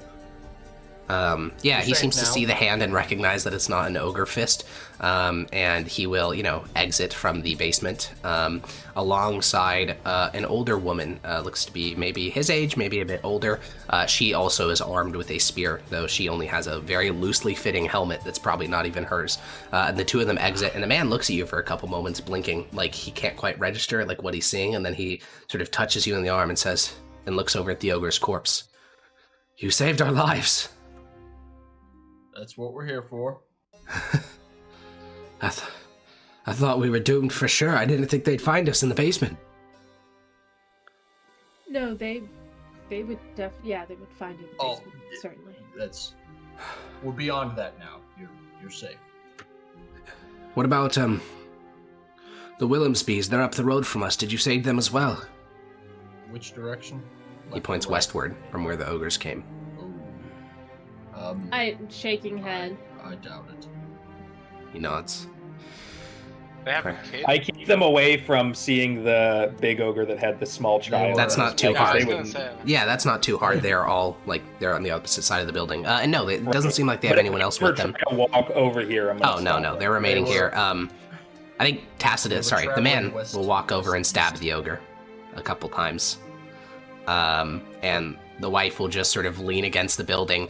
Yeah, he seems to see the hand and recognize that it's not an ogre fist, and he will, exit from the basement alongside an older woman. Looks to be maybe his age, maybe a bit older. She also is armed with a spear, though she only has a very loosely fitting helmet that's probably not even hers. And the two of them exit, and the man looks at you for a couple moments, blinking, like he can't quite register like what he's seeing, and then he sort of touches you in the arm and says, and looks over at the ogre's corpse. "You saved our lives." That's what we're here for. I thought we were doomed for sure. I didn't think they'd find us in the basement. No, they would they would find you in the basement, certainly. We're beyond that now. You're safe. What about the Willemsbys? They're up the road from us. Did you save them as well? Which direction? He points westward from where the ogres came. I'm shaking head. I doubt it. He nods. They have a kid. I keep them away from seeing the big ogre that had the small child. That's not too Yeah, I hard. was gonna say. Yeah, that's not too hard. They're all, like, they're on the opposite side of the building. And no, it doesn't seem like they have anyone else with them. We're trying to walk over here. Oh, no, they're remaining here. I think the man will walk over and stab the ogre a couple times. And the wife will just sort of lean against the building.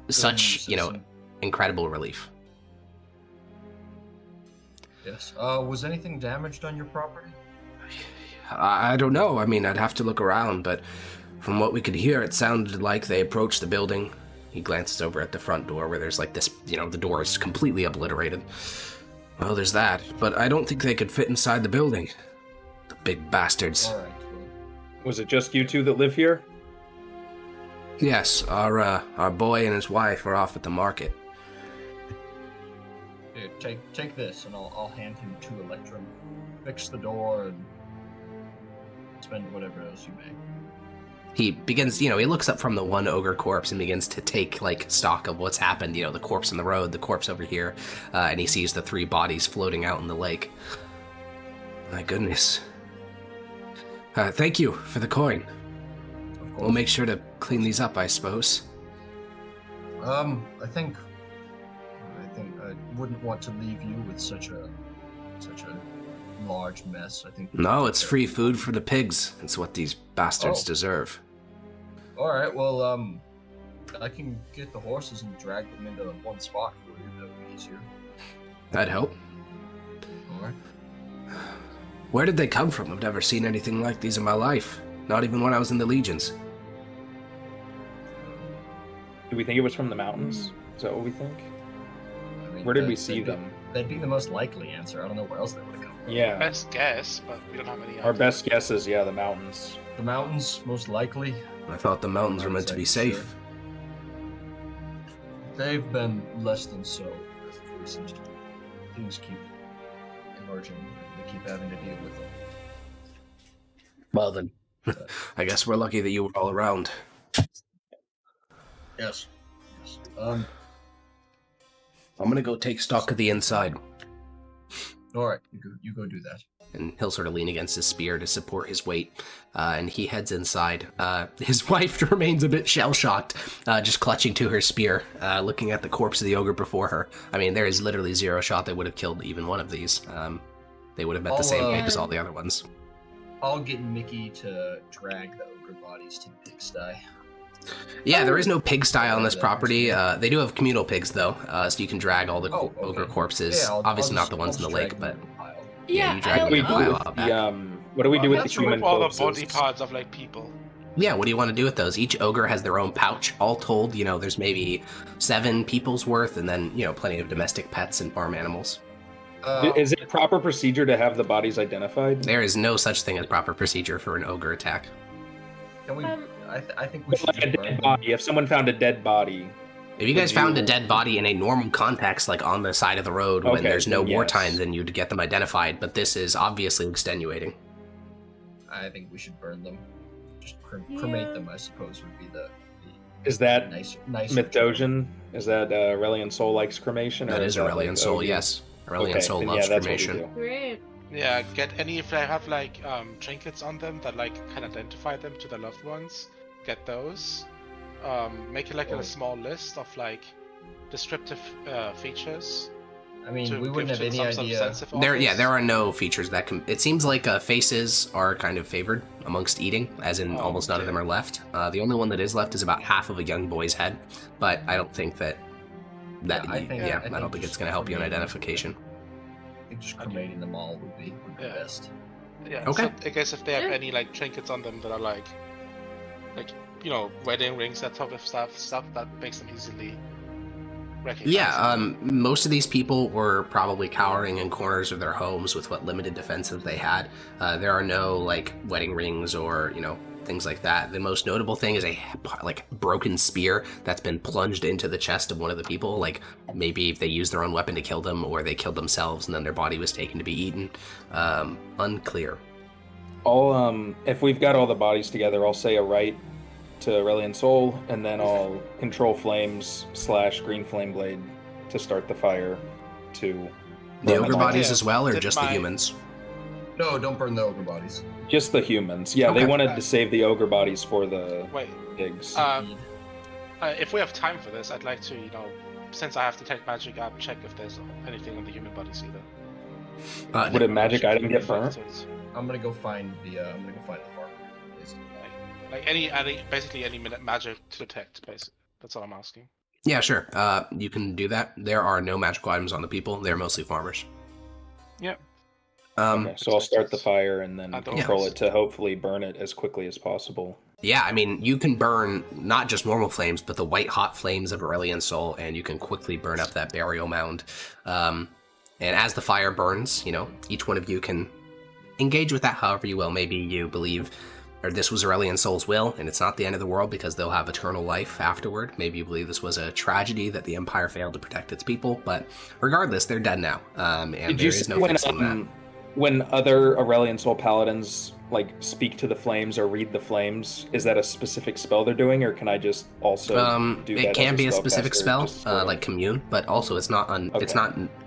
Such, incredible relief. Yes. Was anything damaged on your property? I don't know. I mean, I'd have to look around, but from what we could hear, it sounded like they approached the building. He glances over at the front door where there's like this, the door is completely obliterated. Well, there's that, but I don't think they could fit inside the building. The big bastards. All right. Was it just you two that live here? Yes, our boy and his wife are off at the market. Here, take this, and I'll hand him 2 Electrum. Fix the door and spend whatever else you may. He begins, he looks up from the one ogre corpse and begins to take, like, stock of what's happened. The corpse in the road, the corpse over here, and he sees the 3 bodies floating out in the lake. My goodness. Thank you for the coin. We'll make sure to clean these up, I suppose. I think I wouldn't want to leave you with such a large mess. I think. No, it's free food for the pigs. It's what these bastards deserve. All right. Well, I can get the horses and drag them into one spot for you. That would be easier. That'd help. All right. Where did they come from? I've never seen anything like these in my life. Not even when I was in the Legions. Do we think it was from the mountains? Is that what we think? I mean, Where did we see them? That'd be the most likely answer. I don't know where else they would have come from. Yeah. Best guess, but we don't have any. Our best guess is, the mountains. The mountains, most likely. I thought the mountains were meant to be safe. They've been less than so as of recent. Things keep emerging. We keep having to deal with them. Well then, I guess we're lucky that you were all around. Yes. I'm gonna go take stock of the inside. All right, you go do that. And he'll sort of lean against his spear to support his weight, and he heads inside. His wife remains a bit shell-shocked, just clutching to her spear, looking at the corpse of the ogre before her. I mean, there is literally zero shot they would have killed even one of these. They would have met the same fate as all the other ones. I'll get Mickey to drag the ogre bodies to the pigsty. Yeah, there is no pigsty on this property. They do have communal pigs, though, so you can drag all the ogre corpses. Yeah, Obviously not the ones in the lake, but... Yeah, you drag them pile out back. What do we do with the human all corpses? the body parts of, like, people? Yeah, what do you want to do with those? Each ogre has their own pouch. All told, there's maybe 7 people's worth, and then, plenty of domestic pets and farm animals. Is it proper procedure to have the bodies identified? There is no such thing as proper procedure for an ogre attack. Can we? I think we should Like a just burn dead them. body. If someone found a dead body, If you guys found a dead body in a normal context, like on the side of the road when Okay, there's no then wartime, yes. then you'd get them identified. But this is obviously extenuating. I think we should burn them. Just Yeah. cremate them, I suppose, would be the is that nice Mithdosian? Is that Aurelian Soul likes cremation? Or That is that Aurelian like Soul, Ogre? yes. Aurelian Okay, Soul then loves yeah, that's what we cremation. do. Great. Yeah, get any if they have like trinkets on them that like can identify them to their loved ones. Get those. Make it like Oh. a small list of like descriptive features. I mean, to we wouldn't give have to any some idea. sense of There office. are no features that can. It seems like faces are kind of favored amongst eating, as in Oh, almost none of them are left. The only one that is left is about half of a young boy's head, but I don't think that. Yeah, I think- I I don't think think it's just going to help you in cremating- identification. I think just cremating them all would be Yeah. best. Yeah. Okay. So I guess if they have Yeah. any like trinkets on them that are like you know, wedding rings, that type of stuff that makes them easily recognizable. Yeah, most of these people were probably cowering in corners of their homes with what limited defenses they had. There are no like wedding rings or things like that. The most notable thing is a like broken spear that's been plunged into the chest of one of the people. Like maybe if they used their own weapon to kill them, or they killed themselves and then their body was taken to be eaten. Unclear. I'll if we've got all the bodies together, I'll say a rite to Aurelian Soul, and then I'll control flames / green flame blade to start the fire to The burn ogre the bodies Yeah. as well, or Did just the my- humans? No, don't burn the ogre bodies. Just the humans. Yeah, Okay. they wanted to save the ogre bodies for the Wait, pigs. if we have time for this, I'd like to, since I have to take magic, check if there's anything on the human bodies either. Would a magic item get burnt? I'm gonna go find the farmer. Basically. Like basically any magic to detect, basically. That's all I'm asking. Yeah, sure. You can do that. There are no magical items on the people. They're mostly farmers. Yep. Okay, so I'll start the fire and then And the control ogres. it to hopefully burn it as quickly as possible. Yeah, I mean, you can burn not just normal flames, but the white hot flames of Aurelian Soul, and you can quickly burn up that burial mound. And as the fire burns, each one of you can engage with that however you will. Maybe you believe, or this was Aurelian Soul's will, and it's not the end of the world because they'll have eternal life afterward. Maybe you believe this was a tragedy that the Empire failed to protect its people, but regardless, they're dead now, and Did there you is see no fixing that. when other Aurelian Soul paladins like speak to the flames or read the flames, is that a specific spell they're doing, or can I just also do that? It can as be a specific spellcaster, spell, just sort of- like commune, but also it's not Okay.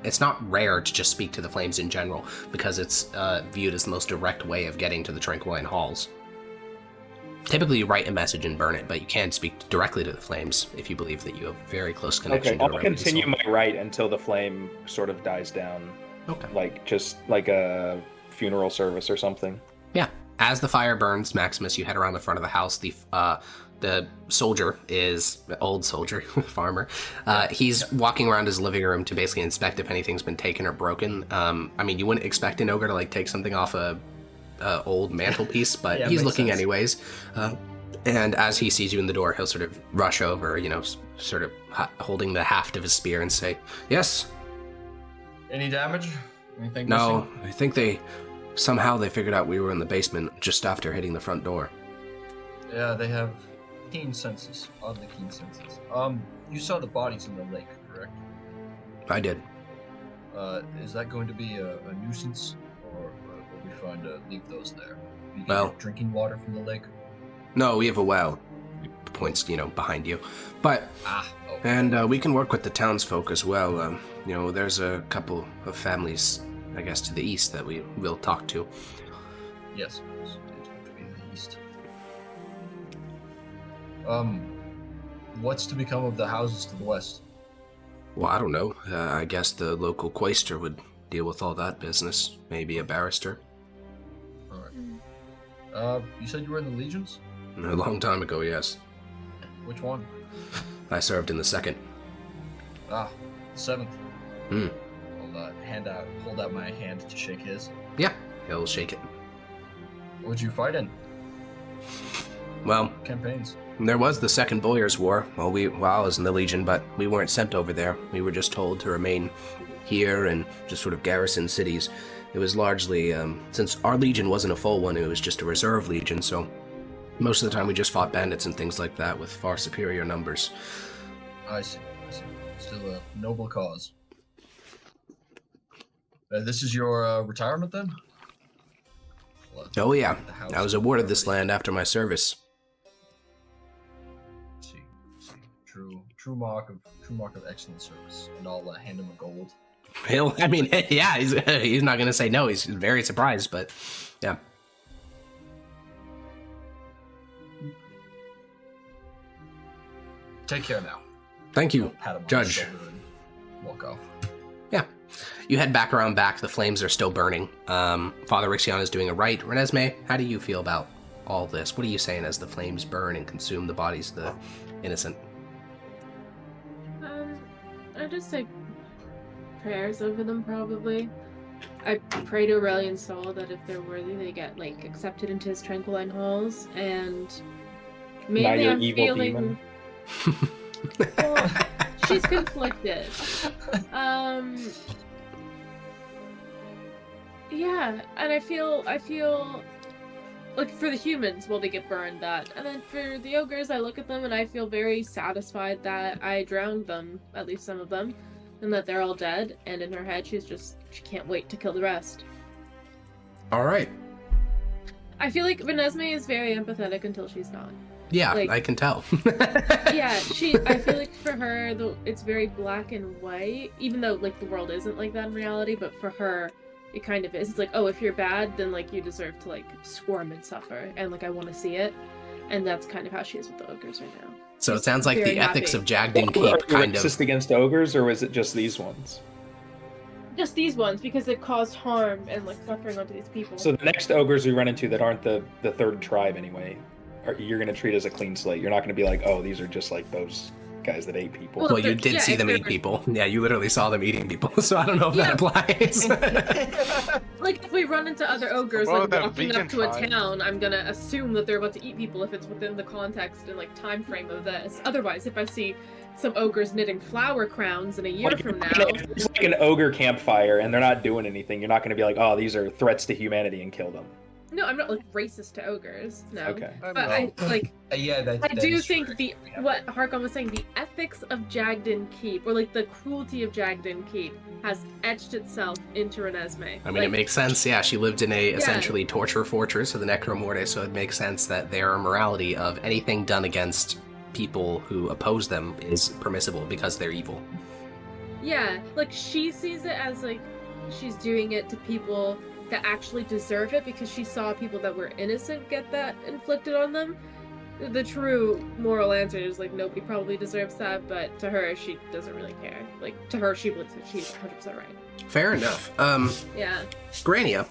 it's not rare to just speak to the flames in general because it's viewed as the most direct way of getting to the Tranquiline Halls. Typically, you write a message and burn it, but you can speak directly to the flames if you believe that you have very close connection. Okay, to I'll Aurelian continue Soul. my rite until the flame sort of dies down, Okay. like just like a funeral service or something. Yeah. As the fire burns, Maximus, you head around the front of the house. The soldier is old soldier farmer. He's walking around his living room to basically inspect if anything's been taken or broken. I mean, you wouldn't expect an ogre to like take something off a old mantelpiece, but Yeah, he's makes looking sense. anyways. And as he sees you in the door, he'll sort of rush over, sort of holding the haft of his spear and say, "Yes, Any damage? Anything no, missing? I think they figured out we were in the basement just after hitting the front door." Yeah, they have keen senses. Oddly keen senses. You saw the bodies in the lake, correct? I did. Is that going to be a nuisance, or will we find leave those there? You get Well- your drinking water from the lake. No, we have a well. He points, behind you. But and we can work with the townsfolk as well. There's a couple of families, I guess, to the east that we will talk to. Yes, it's going to be the east. What's to become of the houses to the west? Well, I don't know. I guess the local quaestor would deal with all that business. Maybe a barrister. All right. You said you were in the legions. A long time ago, yes. Which one? I served in the 2nd. The 7th. Hmm. I'll hold out my hand to shake his. Yeah, he'll shake it. What'd you fight in? Well, Campaigns. there was the Second Boyars' War while I was in the Legion, but we weren't sent over there. We were just told to remain here and just sort of garrison cities. It was largely, since our Legion wasn't a full one, it was just a reserve Legion, so Most of the time we just fought bandits and things like that with far superior numbers. I see. Still a noble cause. This is your retirement then? Oh yeah, I was awarded this land after my service. See. True mark of excellent service. And I'll hand him a gold. I mean, yeah, he's not gonna say no. He's very surprised, but yeah. Take care now. Thank you, Pat him on the Judge. shoulder and walk off. Yeah. You head back around back. The flames are still burning. Father Rixion is doing a rite. Renesmee, how do you feel about all this? What are you saying as the flames burn and consume the bodies of the innocent? I just say prayers over them, probably. I pray to Aurelian's soul that if they're worthy, they get, like, accepted into his Tranquiline halls, and mainly I'm feeling... Well, she's conflicted. Yeah, and I feel like for the humans, well, they get burned that, and then for the ogres, I look at them and I feel very satisfied that I drowned them, at least some of them, and that they're all dead. And in her head, she can't wait to kill the rest. All right. I feel like Renesmee is very empathetic until she's not. Yeah, like, I can tell. Yeah, I feel like for her, it's very black and white, even though, like, the world isn't like that in reality, but for her, it kind of is. It's like, oh, if you're bad, then, like, you deserve to, like, squirm and suffer, and, like, I want to see it. And that's kind of how she is with the ogres right now. So it sounds like the ethics of Jagdin Are Keep you kind of... racist against ogres, or was it just these ones? Just these ones, because they've caused harm and, like, suffering onto these people. So the next ogres we run into that aren't the third tribe anyway, you're going to treat as a clean slate. You're not going to be like, oh, these are just like those guys that ate people. Well, you did see them eat people. Yeah, you literally saw them eating people, so I don't know if that applies. Like, if we run into other ogres, Well, like, they're walking vegan up to a tribe. town, I'm gonna assume that they're about to eat people if it's within the context and, like, time frame of this. Otherwise, if I see some ogres knitting flower crowns in a year from now... If there's like an ogre campfire and they're not doing anything, you're not going to be like, oh, these are threats to humanity and kill them. No, I'm not, like, racist to ogres, no. Okay. But I do think what Harkon was saying, the ethics of Jagdin Keep, or, like, the cruelty of Jagdin Keep, has etched itself into Renesmee. I mean, it makes sense. Yeah, she lived in a essentially torture fortress of the Necromorte, so it makes sense that their morality of anything done against people who oppose them is permissible because they're evil. Yeah, like, she sees it as, like, she's doing it to people that actually deserve it because she saw people that were innocent get that inflicted on them. The true moral answer is, like, nobody probably deserves that, but to her, she doesn't really care. Like, to her, she believes that she's 100% right. Fair enough. Yeah. Grania,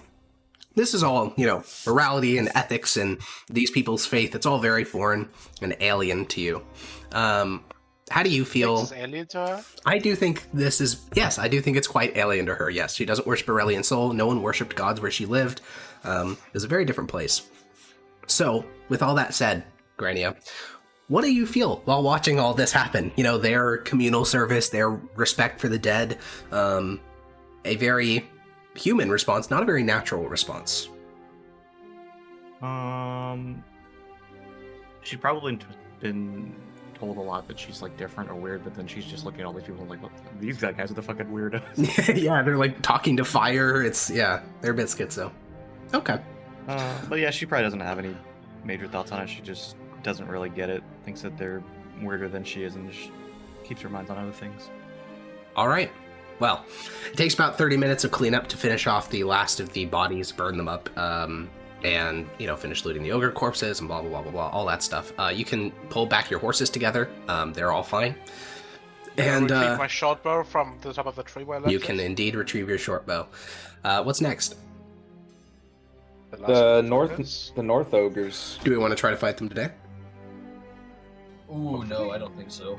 this is all, morality and ethics and these people's faith. It's all very foreign and alien to you. How do you feel? Is this alien to her? I do think this is, yes, I do think it's quite alien to her, yes. She doesn't worship Aurelian Soul. No one worshipped gods where she lived. It was a very different place. So, with all that said, Grania, what do you feel while watching all this happen? Their communal service, their respect for the dead, a very human response, not a very natural response. She's probably been told a lot that she's like different or weird, but then she's just looking at all these people and like, what, these guys are the fucking weirdos. Yeah, they're like talking to fire. They're a bit schizo. Okay. But yeah, she probably doesn't have any major thoughts on it. She just doesn't really get it. Thinks that they're weirder than she is and just keeps her mind on other things. All right. Well, it takes about 30 minutes of cleanup to finish off the last of the bodies, burn them up, and, finish looting the ogre corpses and blah, blah, blah, blah, blah, all that stuff. You can pull back your horses together. They're all fine. And retrieve my short bow from the top of the tree where I left you can indeed retrieve your short bow. What's next? The north ogres. Do we want to try to fight them today? Ooh, no, I don't think so.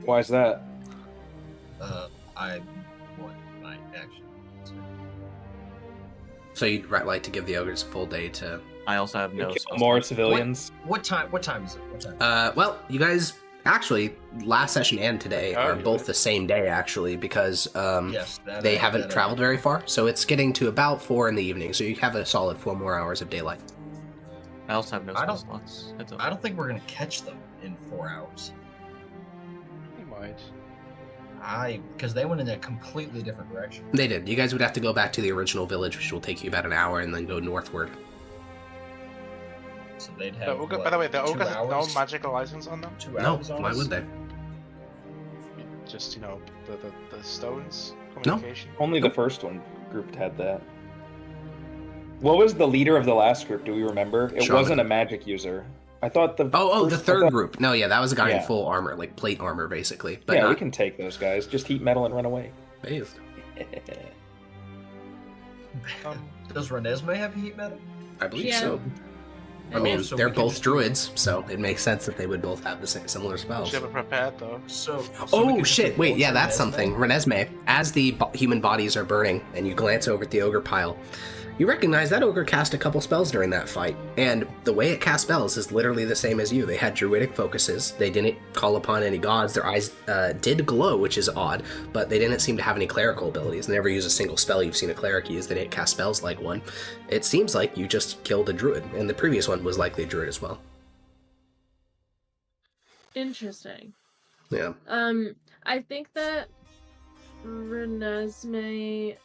Why is that? I want my action. So you'd like to give the ogres a full day to... I also have no Kill more civilians. What time is it? What time? Well, you guys actually last session and today are both the same day actually because Yes, they haven't traveled very far, so it's getting to about 4 in the evening. So you have a solid 4 more hours of daylight. I also have no I spell don't- slots. Heads up. I don't think we're gonna catch them in 4 hours. We might. Because they went in a completely different direction. They did. You guys would have to go back to the original village, which will take you about an hour, and then go northward. So they'd The have. ogre, what, by the way, the 2 ogre has no hours? magical items on them. 2 No, hours on why us? would they? Just the stones No. communication. Only the first one group had that. What was the leader of the last group? Do we remember? It Shaman. wasn't a magic user. I thought the Oh, the first- I third thought- group. No, yeah, that was a guy in Yeah. full armor, like plate armor, basically. But yeah, not we can take those guys. Just heat metal and run away. bathed. Does Renesmee have heat metal? I believe Yeah. so. I And mean, so they're we can both just- druids, so it makes sense that they would both have the same, similar spells. Should have prepared though. So we Oh could just shit! do Wait, both yeah, that's Renesmee? something. Renesmee, as the human bodies are burning, and you glance over at the ogre pile, you recognize that ogre cast a couple spells during that fight, and the way it cast spells is literally the same as you. They had druidic focuses. They didn't call upon any gods. Their eyes did glow, which is odd, but they didn't seem to have any clerical abilities. They never use a single spell you've seen a cleric use. They didn't cast spells like one. It seems like you just killed a druid, and the previous one was likely a druid as well. Interesting. Yeah. I think that Renesmee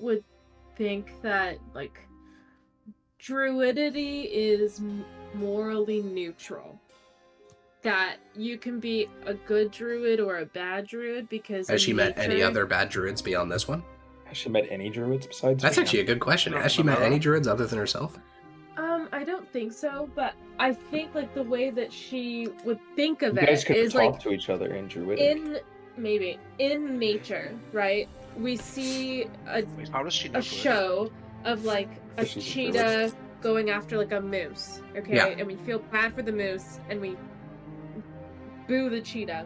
would think that, like, druidity is morally neutral. That you can be a good druid or a bad druid because Has in she met any nature- other bad druids beyond this one? Has she met any druids besides? That's me? actually a good question. Has she met any druids other than herself? I don't think so, but I think, like, the way that she would think of You guys it could is, talk like, to each other in druidic. in nature, right? We see Wait, how does she know? a show of, like, a She's a cheetah going after, like, a moose, okay? Yeah. And we feel bad for the moose, and we boo the cheetah.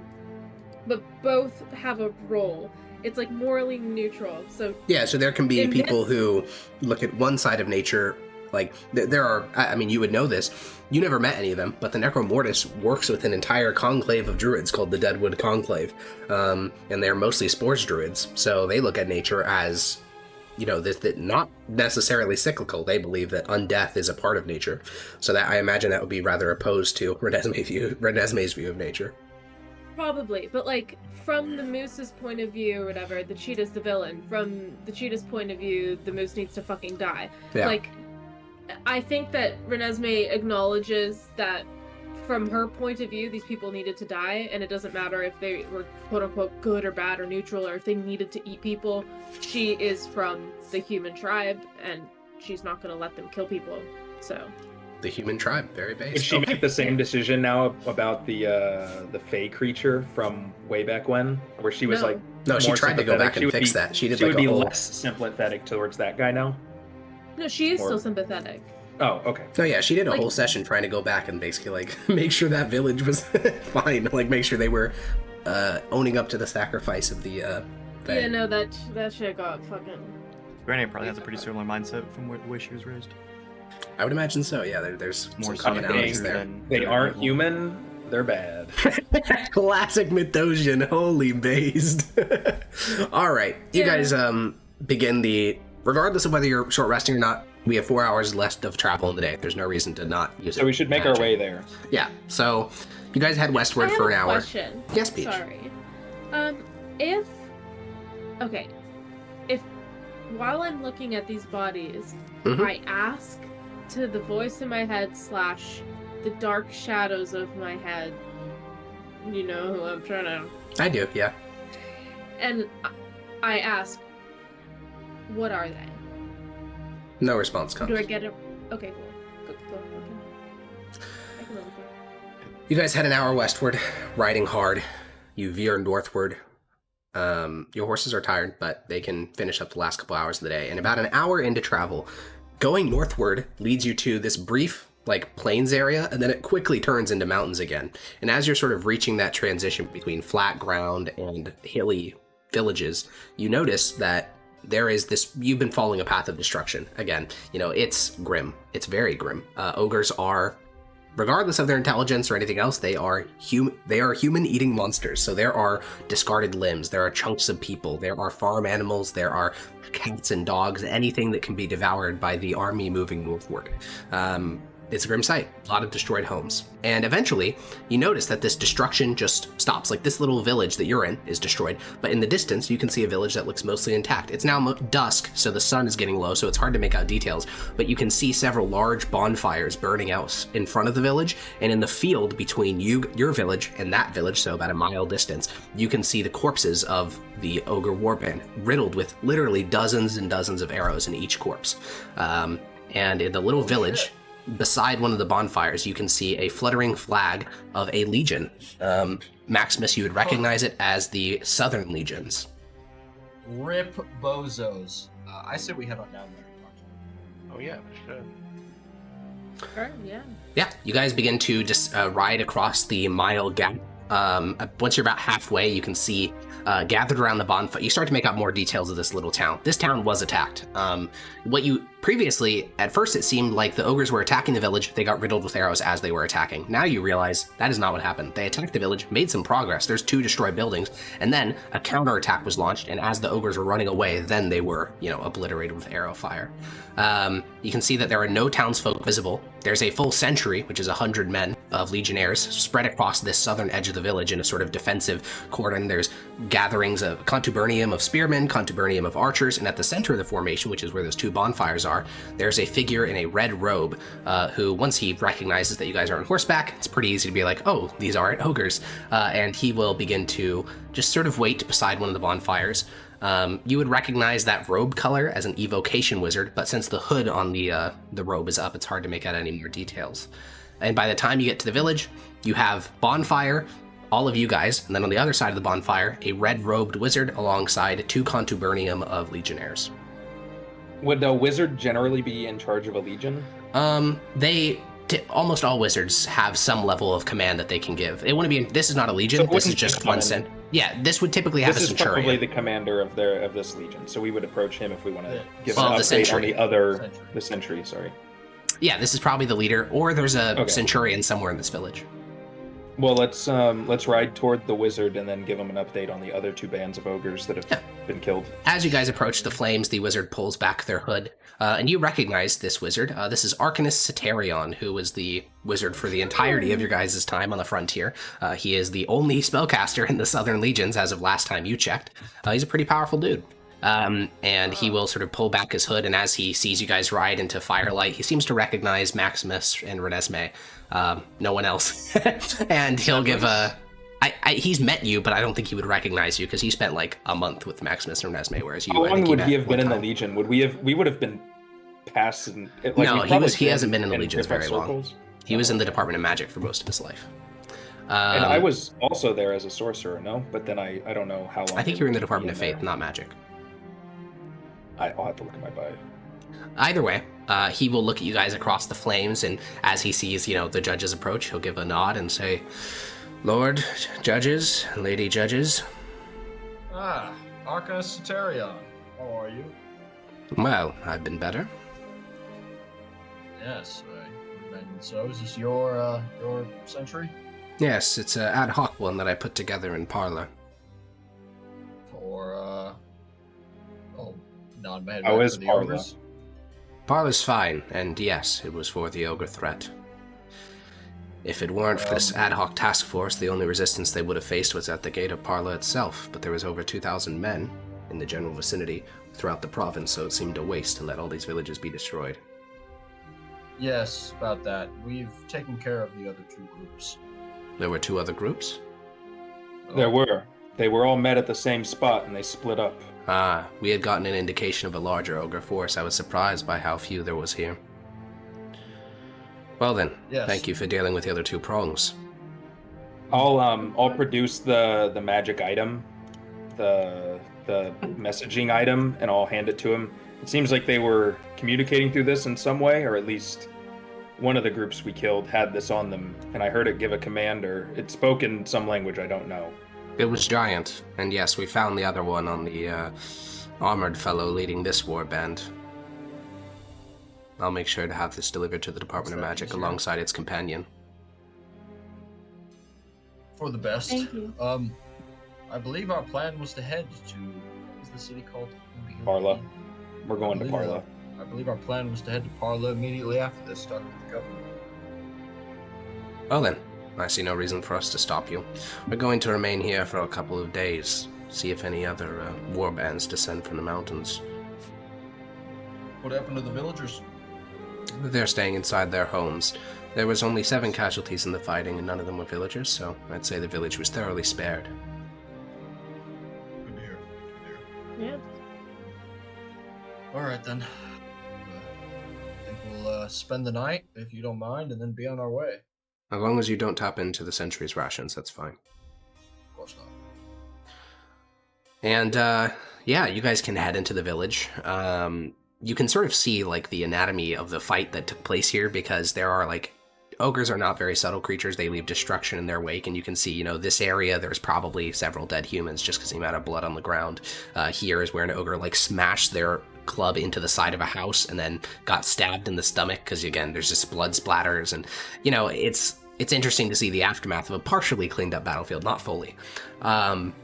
But both have a role. It's, like, morally neutral, so Yeah, so there can be In people this- who look at one side of nature, like, there are, I mean, you would know this, you never met any of them, but the Necromortis works with an entire conclave of druids called the Deadwood Conclave, and they're mostly spores druids, so they look at nature as, you know, that not necessarily cyclical. They believe that undeath is a part of nature, so that I imagine that would be rather opposed to Renesmee's view of nature. probably. But, like, from the moose's point of view or whatever, the cheetah's the villain. From the cheetah's point of view, the moose needs to fucking die. Yeah. Like, I think that Renesmee acknowledges that from her point of view, these people needed to die, and it doesn't matter if they were quote-unquote good or bad or neutral, or if they needed to eat people. She is from the human tribe, and she's not going to let them kill people, so... The human tribe, very Would based. she make the same decision now about the Fey creature from way back when, where she was No. like? No, she more tried to go back sympathetic? She and would fix be- that. She did She like would be a whole... less sympathetic towards that guy now. No, she is Or- still sympathetic. Oh, okay. No, yeah, she did a Like- whole session trying to go back and basically, like, make sure that village was fine. Like, make sure they were owning up to the sacrifice of the Fae. Yeah, no, that shit got fucking... Granny probably has a pretty similar mindset from the way she was raised. I would imagine so, yeah. There's More some commonalities sympathetic there. than They aren't evil. human. They're bad. Classic Mythosian, holy based. Alright, you Yeah. guys begin the... Regardless of whether you're short resting or not, we have 4 hours left of travel in the day. There's no reason to not use it. So we should make our way there. Yeah, so you guys head westward I have for an a hour. question. Yes, Peach. Sorry. If... Okay. If, while I'm looking at these bodies, Mhm. I ask to the voice in my head / the dark shadows of my head, you know who I'm trying to... I do, yeah. And I ask, what are they? No response comes. Do I get it? Okay, cool. Go. Okay. I can live with that. You guys head an hour westward, riding hard. You veer northward. Your horses are tired, but they can finish up the last couple hours of the day. And about an hour into travel, going northward leads you to this brief, like, plains area, and then it quickly turns into mountains again. And as you're sort of reaching that transition between flat ground and hilly villages, you notice that there is this, you've been following a path of destruction. Again, you know, it's grim. It's very grim. Ogres are, regardless of their intelligence or anything else, they are human-eating monsters. So there are discarded limbs, there are chunks of people, there are farm animals, there are cats and dogs, anything that can be devoured by the army moving northward. It's a grim sight, a lot of destroyed homes. And eventually, you notice that this destruction just stops. Like this little village that you're in is destroyed, but in the distance, you can see a village that looks mostly intact. It's now dusk, so the sun is getting low, so it's hard to make out details, but you can see several large bonfires burning out in front of the village, and in the field between your village and that village, so about a mile distance, you can see the corpses of the Ogre warband, riddled with literally dozens and dozens of arrows in each corpse. And in the little village, beside one of the bonfires, you can see a fluttering flag of a legion. Maximus, you would recognize it as the Southern Legions. Rip bozos. I say we head on down there. Oh yeah, for sure. Sure, yeah. Yeah, you guys begin to just ride across the mile gap. Once you're about halfway, you can see gathered around the bonfire. You start to make out more details of this little town. This town was attacked. What you previously, at first it seemed like the ogres were attacking the village. They got riddled with arrows as they were attacking. Now you realize that is not what happened. They attacked the village, made some progress. There's 2 destroyed buildings, and then a counterattack was launched, and as the ogres were running away, then they were, obliterated with arrow fire. You can see that there are no townsfolk visible. There's a full sentry, which is 100 men of legionnaires spread across this southern edge of the village in a sort of defensive cordon. There's gatherings of contubernium of spearmen, contubernium of archers, and at the center of the formation, which is where those 2 bonfires are, there's a figure in a red robe who, once he recognizes that you guys are on horseback, it's pretty easy to be like, oh, these aren't ogres. And he will begin to just sort of wait beside one of the bonfires. You would recognize that robe color as an evocation wizard, but since the hood on the robe is up, it's hard to make out any more details. And by the time you get to the village, you have bonfire, all of you guys, and then on the other side of the bonfire, a red-robed wizard alongside 2 contubernium of legionnaires. Would a wizard generally be in charge of a legion? Almost all wizards have some level of command that they can give. It wouldn't be. This is not a legion. This is just one cent. Yeah, this would typically have a centurion. This is probably the commander of this legion, so we would approach him if we want to give an update on the sentry. Sorry. Yeah, this is probably the leader, or there's a centurion somewhere in this village. Well, let's ride toward the wizard and then give him an update on the other 2 bands of ogres that have been killed. As you guys approach the flames, the wizard pulls back their hood, and you recognize this wizard. This is Arcanus Cetarion, who was the wizard for the entirety of your guys' time on the frontier. He is the only spellcaster in the Southern Legions as of last time you checked. He's a pretty powerful dude. And he will sort of pull back his hood, and as he sees you guys ride into firelight, he seems to recognize Maximus and Renesmee. No one else. And he'll give he's met you, but I don't think he would recognize you because he spent like a month with Maximus and Renesmee, whereas you. How long would he have been in the Legion? We would have been past. He hasn't been in the Legions very long. He was in the Department of Magic for most of his life. And I was also there as a sorcerer, no? But then I don't know how long. I think you were in the Department of Faith, not Magic. I'll have to look at my bio. Either way, he will look at you guys across the flames, and as he sees, the judges approach, he'll give a nod and say, Lord judges, lady judges. Ah, Arcanus Cetarion. How are you? Well, I've been better. Yes, so is this your century? Yes, it's an ad hoc one that I put together in Parlor. For, non-mad How is the Parlor? ogres? Parlor's fine, and yes, it was for the ogre threat. If it weren't for this ad hoc task force, the only resistance they would have faced was at the gate of Parlor itself, but there was over 2,000 men in the general vicinity throughout the province, so it seemed a waste to let all these villages be destroyed. Yes, about that. We've taken care of the other 2 groups. There were 2 other groups? There were. They were all met at the same spot, and they split up. Ah, we had gotten an indication of a larger ogre force. I was surprised by how few there was here. Well then, yes. Thank you for dealing with the other 2 prongs. I'll produce the magic item, the messaging item, and I'll hand it to him. It seems like they were communicating through this in some way, or at least one of the groups we killed had this on them, and I heard it give a command, or it spoke in some language I don't know. It was giant, and yes, we found the other one on the armored fellow leading this war band. I'll make sure to have this delivered to the Department of Magic alongside its companion. For the best. Thank you. I believe our plan was to head to, what is the city called? Parla. We're going to Parla. I believe our plan was to head to Parla immediately after this, start with the government. Well then, I see no reason for us to stop you. We're going to remain here for a couple of days, see if any other war bands descend from the mountains. What happened to the villagers? They're staying inside their homes. There was only 7 casualties in the fighting, and none of them were villagers, so I'd say the village was thoroughly spared. Good to hear. Good to hear. Yeah. All right then. I think we'll spend the night, if you don't mind, and then be on our way. As long as you don't tap into the sentry's rations, that's fine. Of course not. And, yeah, you guys can head into the village. You can sort of see, like, the anatomy of the fight that took place here, because there are, like, ogres are not very subtle creatures. They leave destruction in their wake, and you can see, you know, this area, there's probably several dead humans just because the amount of blood on the ground. Here is where an ogre, like, smashed their club into the side of a house and then got stabbed in the stomach, because, again, there's just blood splatters, and, you know, it's interesting to see the aftermath of a partially cleaned up battlefield, not fully. And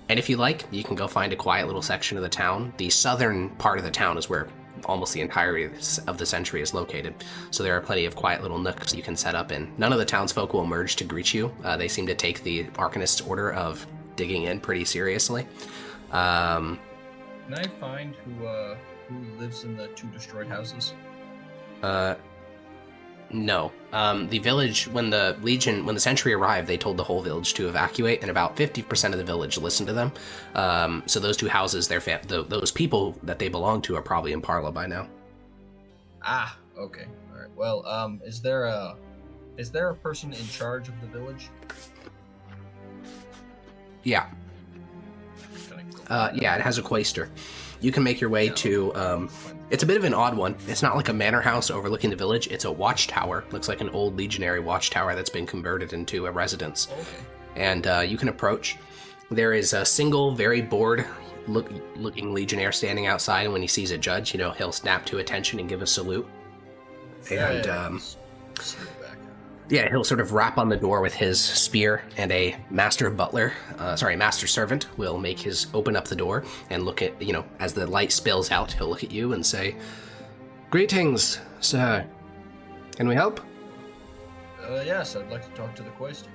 if you like, you can go find a quiet little section of the town. The southern part of the town is where almost the entirety of the Sentry is located, so there are plenty of quiet little nooks you can set up in. None of the townsfolk will emerge to greet you. They seem to take the Arcanist's order of digging in pretty seriously. Can I find who lives in the 2 destroyed houses? No. The village, when the Sentry arrived, they told the whole village to evacuate, and about 50% of the village listened to them. So those 2 houses, those people that they belong to are probably in Parla by now. Ah, okay. All right. Well, is there a person in charge of the village? Yeah. Yeah, it has a quaestor. You can make your way to, it's a bit of an odd one. It's not like a manor house overlooking the village. It's a watchtower. Looks like an old legionary watchtower that's been converted into a residence. Okay. And you can approach. There is a single, very bored looking legionnaire standing outside, and when he sees a judge, you know, he'll snap to attention and give a salute. And, yeah, he'll sort of rap on the door with his spear, and a master servant will open up the door and look at, you know, as the light spills out, he'll look at you and say, "Greetings, sir. Can we help?" Yes, I'd like to talk to the quaestor.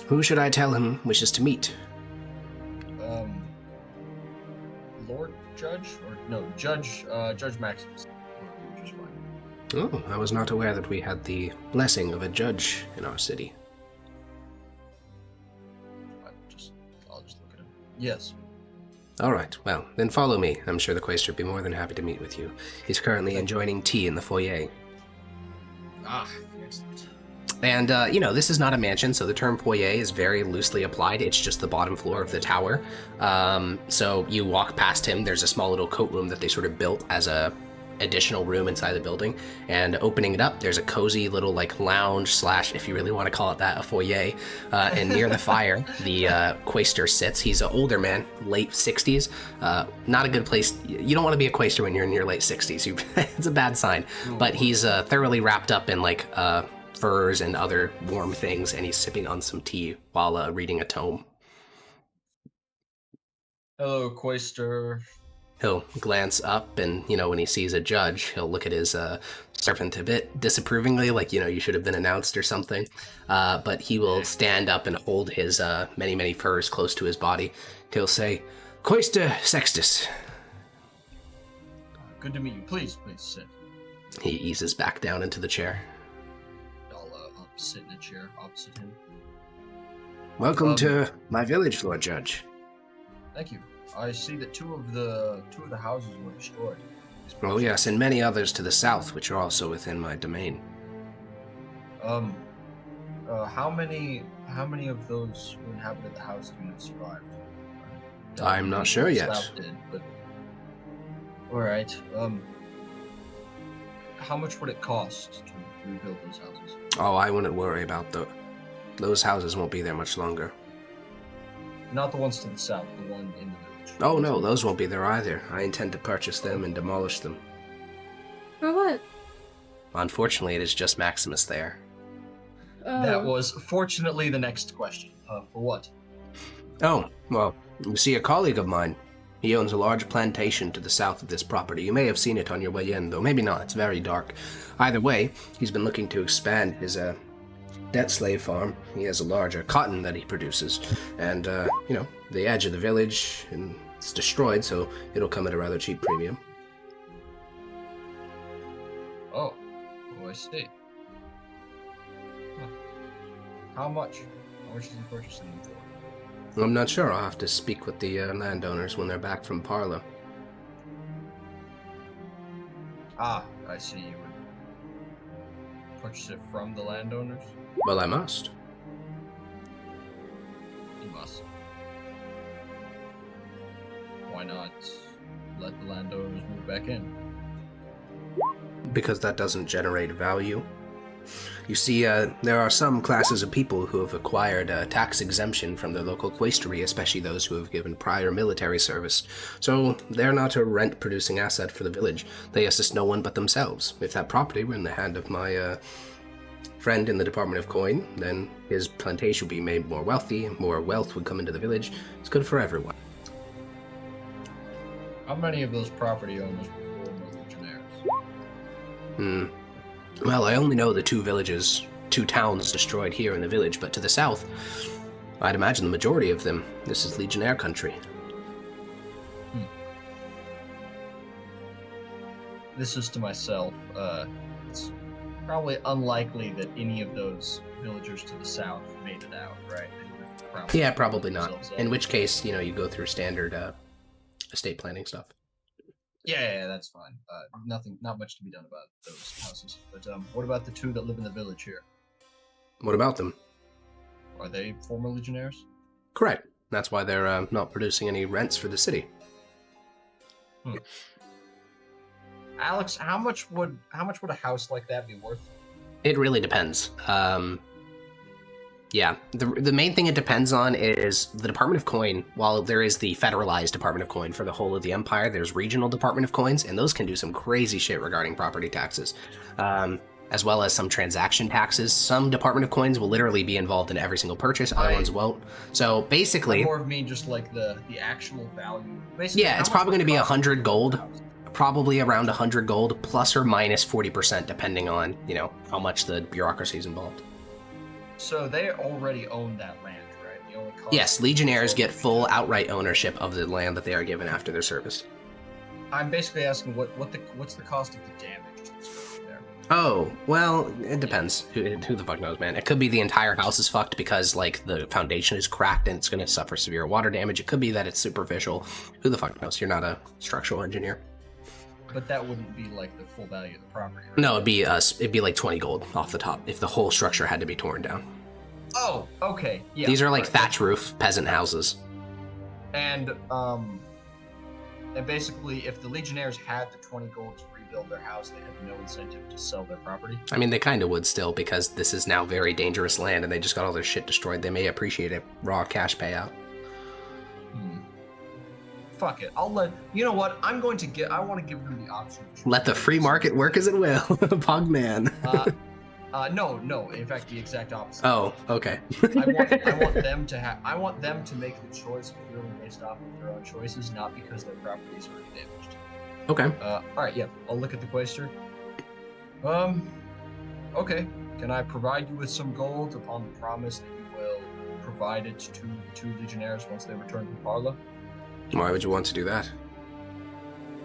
Who should I tell him wishes to meet? Lord Judge? Or, no, Judge Maximus. Which is fine. Oh, I was not aware that we had the blessing of a judge in our city. I'll just look at him. Yes. All right, well, then follow me. I'm sure the quaestor would be more than happy to meet with you. He's currently enjoying tea in the foyer. Ah, excellent. And, you know, this is not a mansion, so the term foyer is very loosely applied. It's just the bottom floor of the tower. So you walk past him, there's a small little coat room that they sort of built as a additional room inside the building, and opening it up, there's a cozy little, like, lounge / if you really want to call it that, a foyer, and near the fire the quaestor sits. He's an older man, late 60s. Not a good place. You don't want to be a quaestor when you're in your late 60s. It's a bad sign. But he's thoroughly wrapped up in, like, furs and other warm things, and he's sipping on some tea while reading a tome. Hello, quaestor. He'll glance up, and, you know, when he sees a judge, he'll look at his servant a bit disapprovingly, like, you know, you should have been announced or something. But he will stand up and hold his many, many furs close to his body. He'll say, "Quaestor Sextus." Good to meet you. Please sit. He eases back down into the chair. I'll sit in a chair opposite him. Welcome to my village, Lord Judge. Thank you. I see that two of the houses were destroyed. Oh yes, and many others to the south, which are also within my domain. How many of those who inhabited the house do you know survived? I'm not sure yet. South did, but all right. How much would it cost to rebuild those houses? Oh, I wouldn't worry about those houses. Won't be there much longer. Not the ones to the south, the one in the village. Oh no, those won't be there either. I intend to purchase them and demolish them. For what? Unfortunately, it is just Maximus there. That was fortunately the next question. For what? Oh, well, you see, a colleague of mine, he owns a large plantation to the south of this property. You may have seen it on your way in, though maybe not. It's very dark. Either way, he's been looking to expand his debt slave farm. He has a larger cotton that he produces. And, the edge of the village, and it's destroyed, so it'll come at a rather cheap premium. Oh, I see. Huh. How much? How much is he purchasing them for? I'm not sure. I'll have to speak with the landowners when they're back from Parla. Ah, I see. You would purchase it from the landowners? Well, I must. You must. Why not let the landowners move back in? Because that doesn't generate value. You see, there are some classes of people who have acquired tax exemption from their local quaestery, especially those who have given prior military service. So they're not a rent-producing asset for the village. They assist no one but themselves. If that property were in the hand of my friend in the Department of Coin, then his plantation would be made more wealthy, more wealth would come into the village. It's good for everyone. How many of those property owners were former legionnaires? Well, I only know the two towns destroyed here in the village, but to the south, I'd imagine the majority of them. This is Legionnaire country. This is to myself. It's probably unlikely that any of those villagers to the south made it out, right? Yeah, probably not. In which case, you go through standard estate planning stuff. Yeah, that's fine. Not much to be done about those houses. But what about the two that live in the village here? What about them? Are they former legionnaires? Correct. That's why they're not producing any rents for the city. Alex, how much would a house like that be worth? It really depends. Yeah, the main thing it depends on is the Department of Coin. While there is the federalized Department of Coin for the whole of the Empire, there's regional Department of Coins, and those can do some crazy shit regarding property taxes, as well as some transaction taxes. Some Department of Coins will literally be involved in every single purchase, other ones won't. So basically... More of me just like the actual value. Basically, yeah, it's probably going to be 100 gold. Probably around 100 gold, plus or minus 40%, depending on, how much the bureaucracy is involved. So they already own that land, right? The only cost yes, Legionnaires get full outright ownership of the land that they are given after their service. I'm basically asking what's the cost of the damage to this building there? Oh, well, it depends. Who the fuck knows, man? It could be the entire house is fucked because, the foundation is cracked and it's going to suffer severe water damage. It could be that it's superficial. Who the fuck knows? You're not a structural engineer. But that wouldn't be the full value of the property, right? No, it'd be like 20 gold off the top if the whole structure had to be torn down. Oh, okay. Yeah. These are thatch roof peasant houses. And basically if the Legionnaires had the 20 gold to rebuild their house, they had no incentive to sell their property. I mean, they kind of would still, because this is now very dangerous land and they just got all their shit destroyed. They may appreciate a raw cash payout. Fuck it. You know what? I want to give them the option. Let the free market work as it will. Pugman. No. In fact, the exact opposite. Oh, okay. I want them to make the choice purely based off of their own choices, not because their properties are damaged. Okay. All right. Yeah. I'll look at the quaestor. Okay. Can I provide you with some gold upon the promise that you will provide it to the two legionnaires once they return from Parla? Why would you want to do that?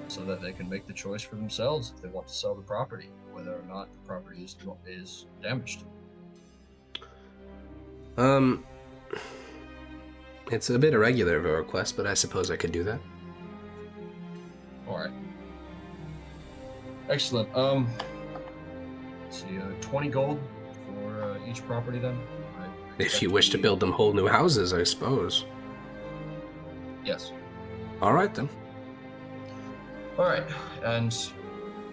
So that they can make the choice for themselves if they want to sell the property, whether or not the property is damaged. It's a bit irregular of a request, but I suppose I could do that. All right. Excellent. Let's see, 20 gold for each property then. If you wish to build them whole new houses, I suppose. Yes. All right, then. All right, and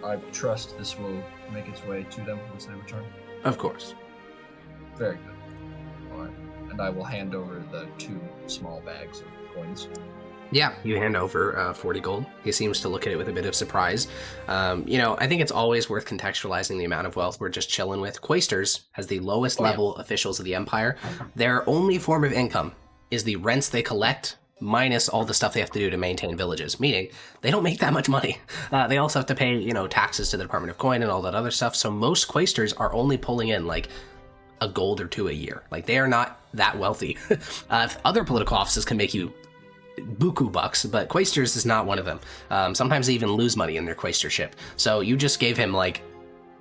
I trust this will make its way to them once they return. Of course. Very good. All right, and I will hand over the 2 small bags of coins. Yeah, you hand over 40 gold. He seems to look at it with a bit of surprise. I think it's always worth contextualizing the amount of wealth we're just chilling with. Quaestors, as the lowest level officials of the Empire, their only form of income is the rents they collect minus all the stuff they have to do to maintain villages, meaning they don't make that much money. They also have to pay, taxes to the Department of Coin and all that other stuff, so most quaestors are only pulling in, a gold or two a year. Like, they are not that wealthy. Other political offices can make you buku bucks, but quaestors is not one of them. Sometimes they even lose money in their quaestorship. So you just gave him like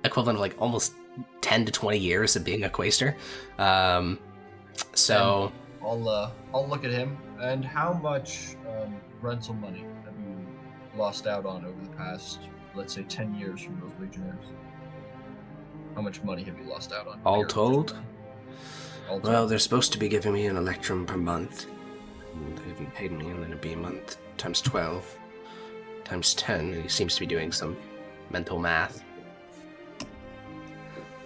equivalent of like almost 10 to 20 years of being a quaestor. So I'll look at him. And how much rental money have you lost out on over the past, let's say, 10 years from those legionnaires? How much money have you lost out on? All told? All told? Well, they're supposed to be giving me an electrum per month. They haven't paid me, and then it'd be a month times 12 times 10. He seems to be doing some mental math.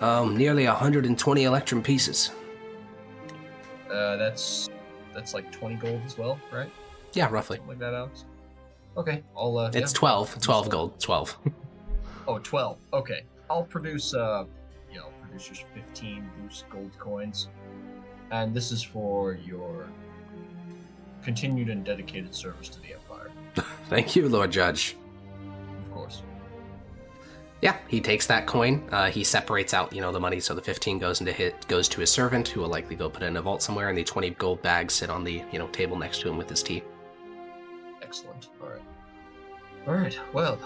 Nearly 120 electrum pieces. That's like 20 gold as well, right? Yeah, roughly. Something like that, Alex. Okay, I'll. It's 12. 12 gold. 12. Oh, 12. Okay, I'll produce. Produce just 15 loose gold coins, and this is for your continued and dedicated service to the Empire. Thank you, Lord Judge. Of course. Yeah, he takes that coin. He separates out, the money, so the 15 goes to his servant, who will likely go put it in a vault somewhere, and the 20 gold bags sit on the, table next to him with his tea. Excellent. All right. Well,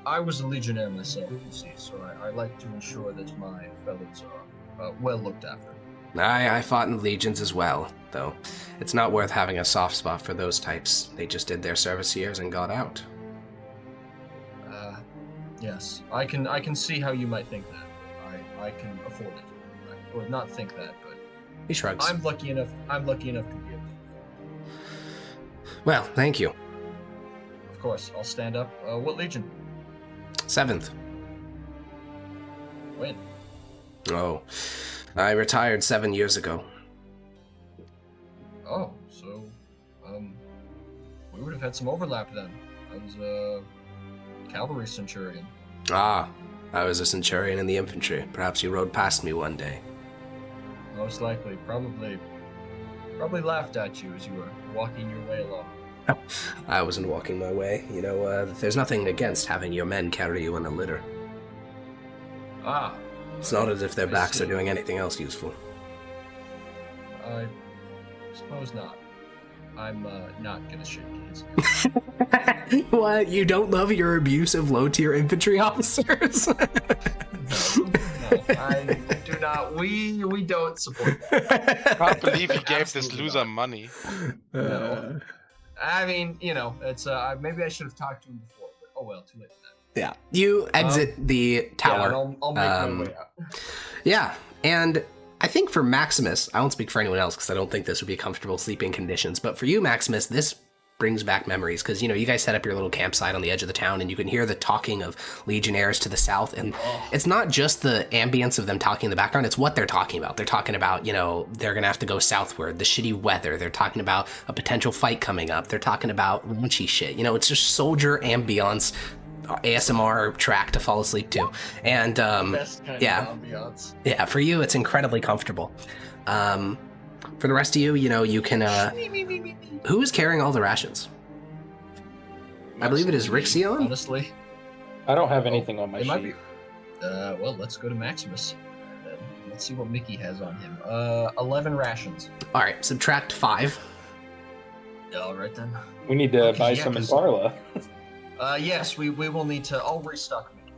I was a legionnaire myself, you see, so I like to ensure that my fellows are well looked after. I fought in the legions as well, though. It's not worth having a soft spot for those types. They just did their service years and got out. Yes, I can see how you might think that. I can afford it. I would not think that, but He shrugs. I'm lucky enough to be able to. Well, thank you. Of course, I'll stand up. What legion? 7th. When? Oh, I retired 7 years ago. Oh, so we would have had some overlap then. I was a cavalry centurion. Ah, I was a centurion in the infantry. Perhaps you rode past me one day. Most likely, probably laughed at you as you were walking your way along. I wasn't walking my way. There's nothing against having your men carry you in a litter. Ah. It's not as if their I backs see. are doing anything else useful. I suppose not. I'm not gonna shake hands. What? You don't love your abusive low-tier infantry officers? No, I do not. We don't support that. I can't believe he gave this Absolutely loser not. money. No. I mean, it's maybe I should have talked to him before, but oh well, too late for that. Yeah. You exit the tower. Yeah, and I'll make my way out. Yeah, and I think for Maximus, I won't speak for anyone else because I don't think this would be comfortable sleeping conditions, but for you, Maximus, this brings back memories because, you guys set up your little campsite on the edge of the town and you can hear the talking of legionnaires to the south, and it's not just the ambience of them talking in the background, it's what they're talking about. They're talking about, they're gonna have to go southward, the shitty weather, they're talking about a potential fight coming up, they're talking about raunchy shit, it's just soldier ambience, ASMR track to fall asleep to. And Best kind yeah. of ambiance. Yeah, for you it's incredibly comfortable. For the rest of you, you can who is carrying all the rations? I believe it is Rixion. Honestly, I don't have anything on my it sheet. might be. Well, let's go to Maximus. Let's see what Mickey has on him. 11 rations. All right, subtract 5. All right then. We need to Okay, buy yeah, some in 'cause- Barla. Yes, we will need to. I'll restock Mickey.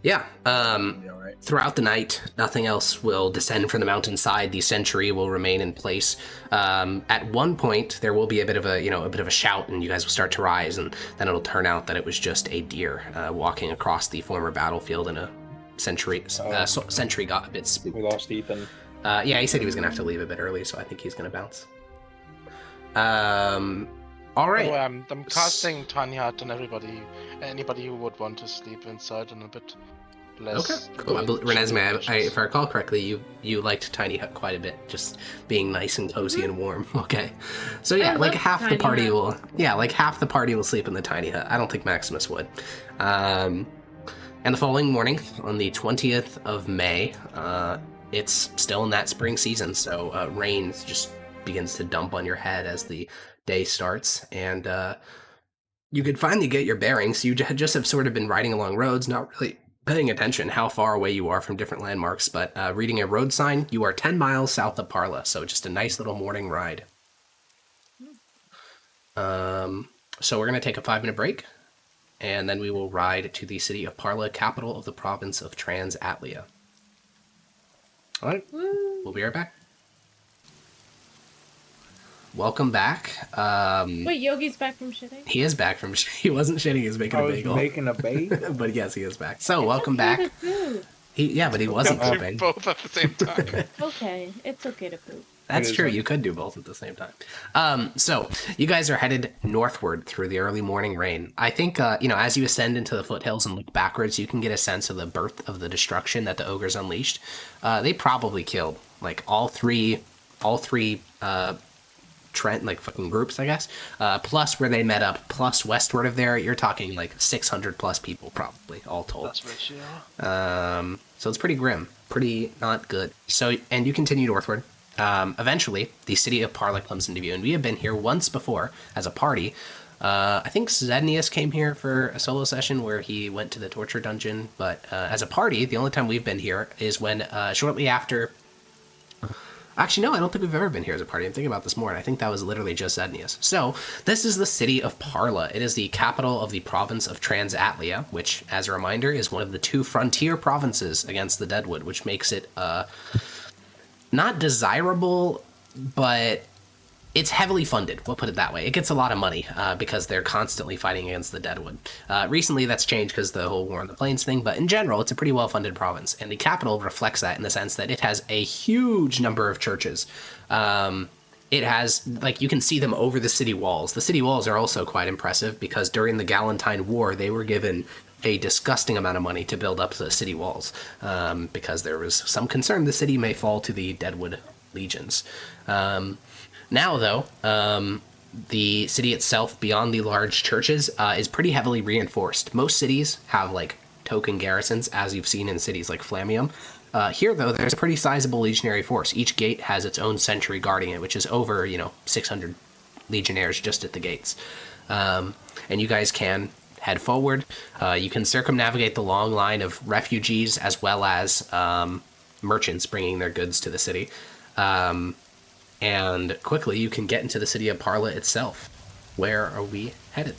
Yeah. It'll be all right. Throughout the night, nothing else will descend from the mountainside. The sentry will remain in place. At one point, there will be a bit of a shout, and you guys will start to rise, and then it'll turn out that it was just a deer walking across the former battlefield in a sentry. Sentry got a bit spooked. We lost Ethan. Yeah, he said he was gonna have to leave a bit early, so I think he's gonna bounce. All right. So, I'm casting Tiny Hut on anybody who would want to sleep inside and a bit less. Okay, cool. Renesmee, if I recall correctly, you liked Tiny Hut quite a bit, just being nice and cozy and warm. Okay, so yeah, I like love half the Tiny party Hut. will sleep in the Tiny Hut. I don't think Maximus would. And the following morning, on the 20th of May, it's still in that spring season, so rain just begins to dump on your head as the day starts, and you could finally get your bearings. You just have sort of been riding along roads, not really paying attention how far away you are from different landmarks, but reading a road sign, you are 10 miles south of Parla, so just a nice little morning ride. So we're going to take a 5-minute break, and then we will ride to the city of Parla, capital of the province of Transatlia. All right, we'll be right back. Welcome back. Wait, Yogi's back from shitting? He is back from he wasn't shitting, he was making a bagel. Making a bagel? But yes, he is back. So, welcome back. But he wasn't Do pooping. both at the same time. Okay, it's okay to poop. That's true. You could do both at the same time. So you guys are headed northward through the early morning rain. I think, as you ascend into the foothills and look backwards, you can get a sense of the birth of the destruction that the ogres unleashed. They probably killed like all three Trent, like fucking groups, I guess. Plus where they met up, plus westward of there, you're talking like 600 plus people probably, all told. That's rich, yeah. So it's pretty grim, pretty not good. So, and you continue northward. Eventually, the city of Parla comes into view, and we have been here once before as a party. I think Zednius came here for a solo session where he went to the torture dungeon, but as a party, the only time we've been here is when shortly after... Actually, no, I don't think we've ever been here as a party. I'm thinking about this more, and I think that was literally just Zednius. So, this is the city of Parla. It is the capital of the province of Transatlia, which, as a reminder, is one of the 2 frontier provinces against the Deadwood, which makes it not desirable, but it's heavily funded. We'll put it that way. It gets a lot of money because they're constantly fighting against the Deadwood. Recently, that's changed because the whole War on the Plains thing, but in general, it's a pretty well-funded province, and the capital reflects that in the sense that it has a huge number of churches. It has, like, you can see them over the city walls. The city walls are also quite impressive because during the Galentine War, they were given a disgusting amount of money to build up the city walls because there was some concern the city may fall to the Deadwood legions. Now, though, the city itself, beyond the large churches, is pretty heavily reinforced. Most cities have, like, token garrisons, as you've seen in cities like Flamium. Here, though, there's a pretty sizable legionary force. Each gate has its own sentry guarding it, which is over, 600 legionnaires just at the gates. And you guys can head forward. You can circumnavigate the long line of refugees as well as merchants bringing their goods to the city. And quickly, you can get into the city of Parla itself. Where are we headed?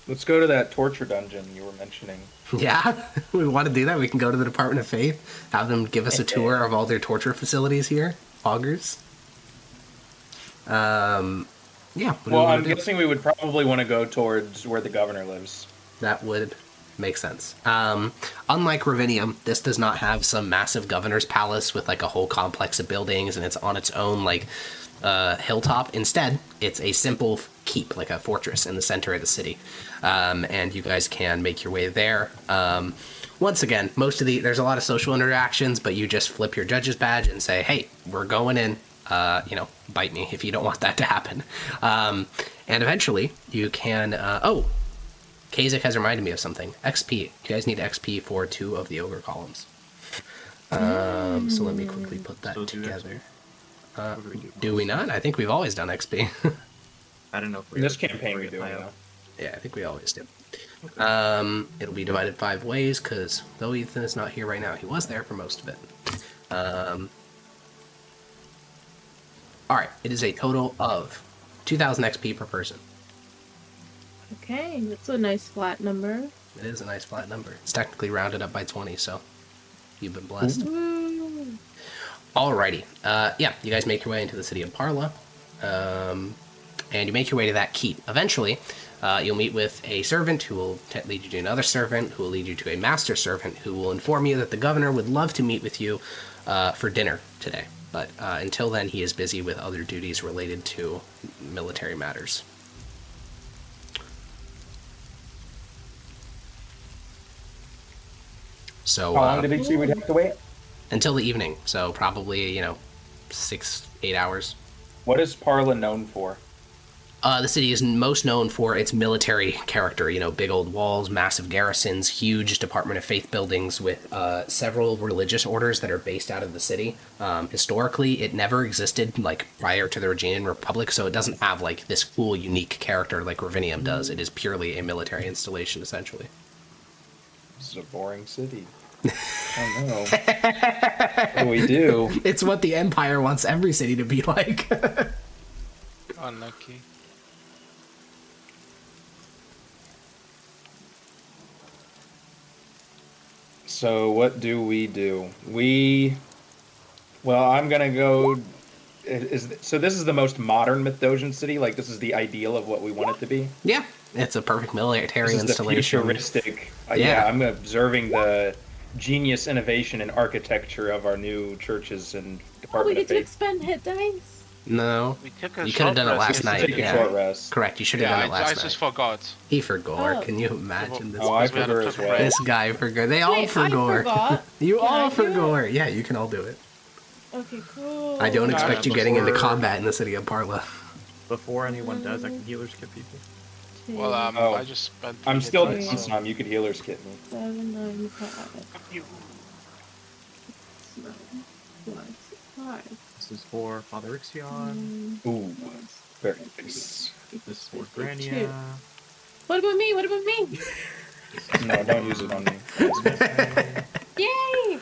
Let's go to that torture dungeon you were mentioning. Yeah, we want to do that. We can go to the Department of Faith, have them give us a tour of all their torture facilities here. Ogres. Yeah. Well, I'm guessing we would probably want to go towards where the governor lives. That would make sense. Unlike Ravinium, this does not have some massive governor's palace with like a whole complex of buildings and it's on its own like hilltop. Instead, it's a simple keep, like a fortress in the center of the city. And you guys can make your way there. Once again, there's a lot of social interactions, but you just flip your judge's badge and say, hey, we're going in. Bite me if you don't want that to happen. And eventually you can, Kazak has reminded me of something. XP. You guys need XP for 2 of the ogre columns. So let me quickly put that together. Do we not? I think we've always done XP. I don't know if we in this campaign we do. Yeah, I think we always do. Okay. It'll be divided 5 ways because though Ethan is not here right now, he was there for most of it. All right, it is a total of 2,000 XP per person. Okay, that's a nice flat number. It is a nice flat number. It's technically rounded up by 20, so you've been blessed. Woo. Alrighty. You guys make your way into the city of Parla, and you make your way to that keep. Eventually, you'll meet with a servant who will lead you to another servant, who will lead you to a master servant, who will inform you that the governor would love to meet with you for dinner today. But until then, he is busy with other duties related to military matters. So, how long did he say we'd have to wait? Until the evening. So probably, 6-8 hours. What is Parla known for? The city is most known for its military character, big old walls, massive garrisons, huge Department of Faith buildings with several religious orders that are based out of the city. Historically, it never existed, prior to the Reginian Republic, so it doesn't have, this cool, unique character like Ravinium does. It is purely a military installation, essentially. This is a boring city. Oh, no. What do we do? It's what the Empire wants every city to be like. Unlucky. So what do? Well, I'm gonna go. So this is the most modern Mithdosian city. This is the ideal of what we want it to be. Yeah, it's a perfect military This is installation. the futuristic. Yeah. I'm observing the genius, innovation, and architecture of our new churches and Oh, we Department get of to Faith. expend hit dice. No, We took a you could have done it last night. Take a Yeah, short rest. correct. You should have Yeah, done it last I night. just forgot. He forgot. Oh. Can you imagine this? Oh, I Because we had a forgot as trip well. This guy forgot. They all Wait, I forgot. forgot. You Can I all do it? forgot. Yeah, you can all do it. Okay, cool. I don't No, expect you before- getting into combat in the city of Parla. Before anyone does, I can healer skip people. Well, Oh. I just spent. I'm three still hit down dice, so- some. You could healers kit me. 7, 9, 5. You. 9, plus 5. This is for Father Ixion. Ooh, very nice. This is for 52. Grania. What about me? What about me? No, don't use it on me. Yay!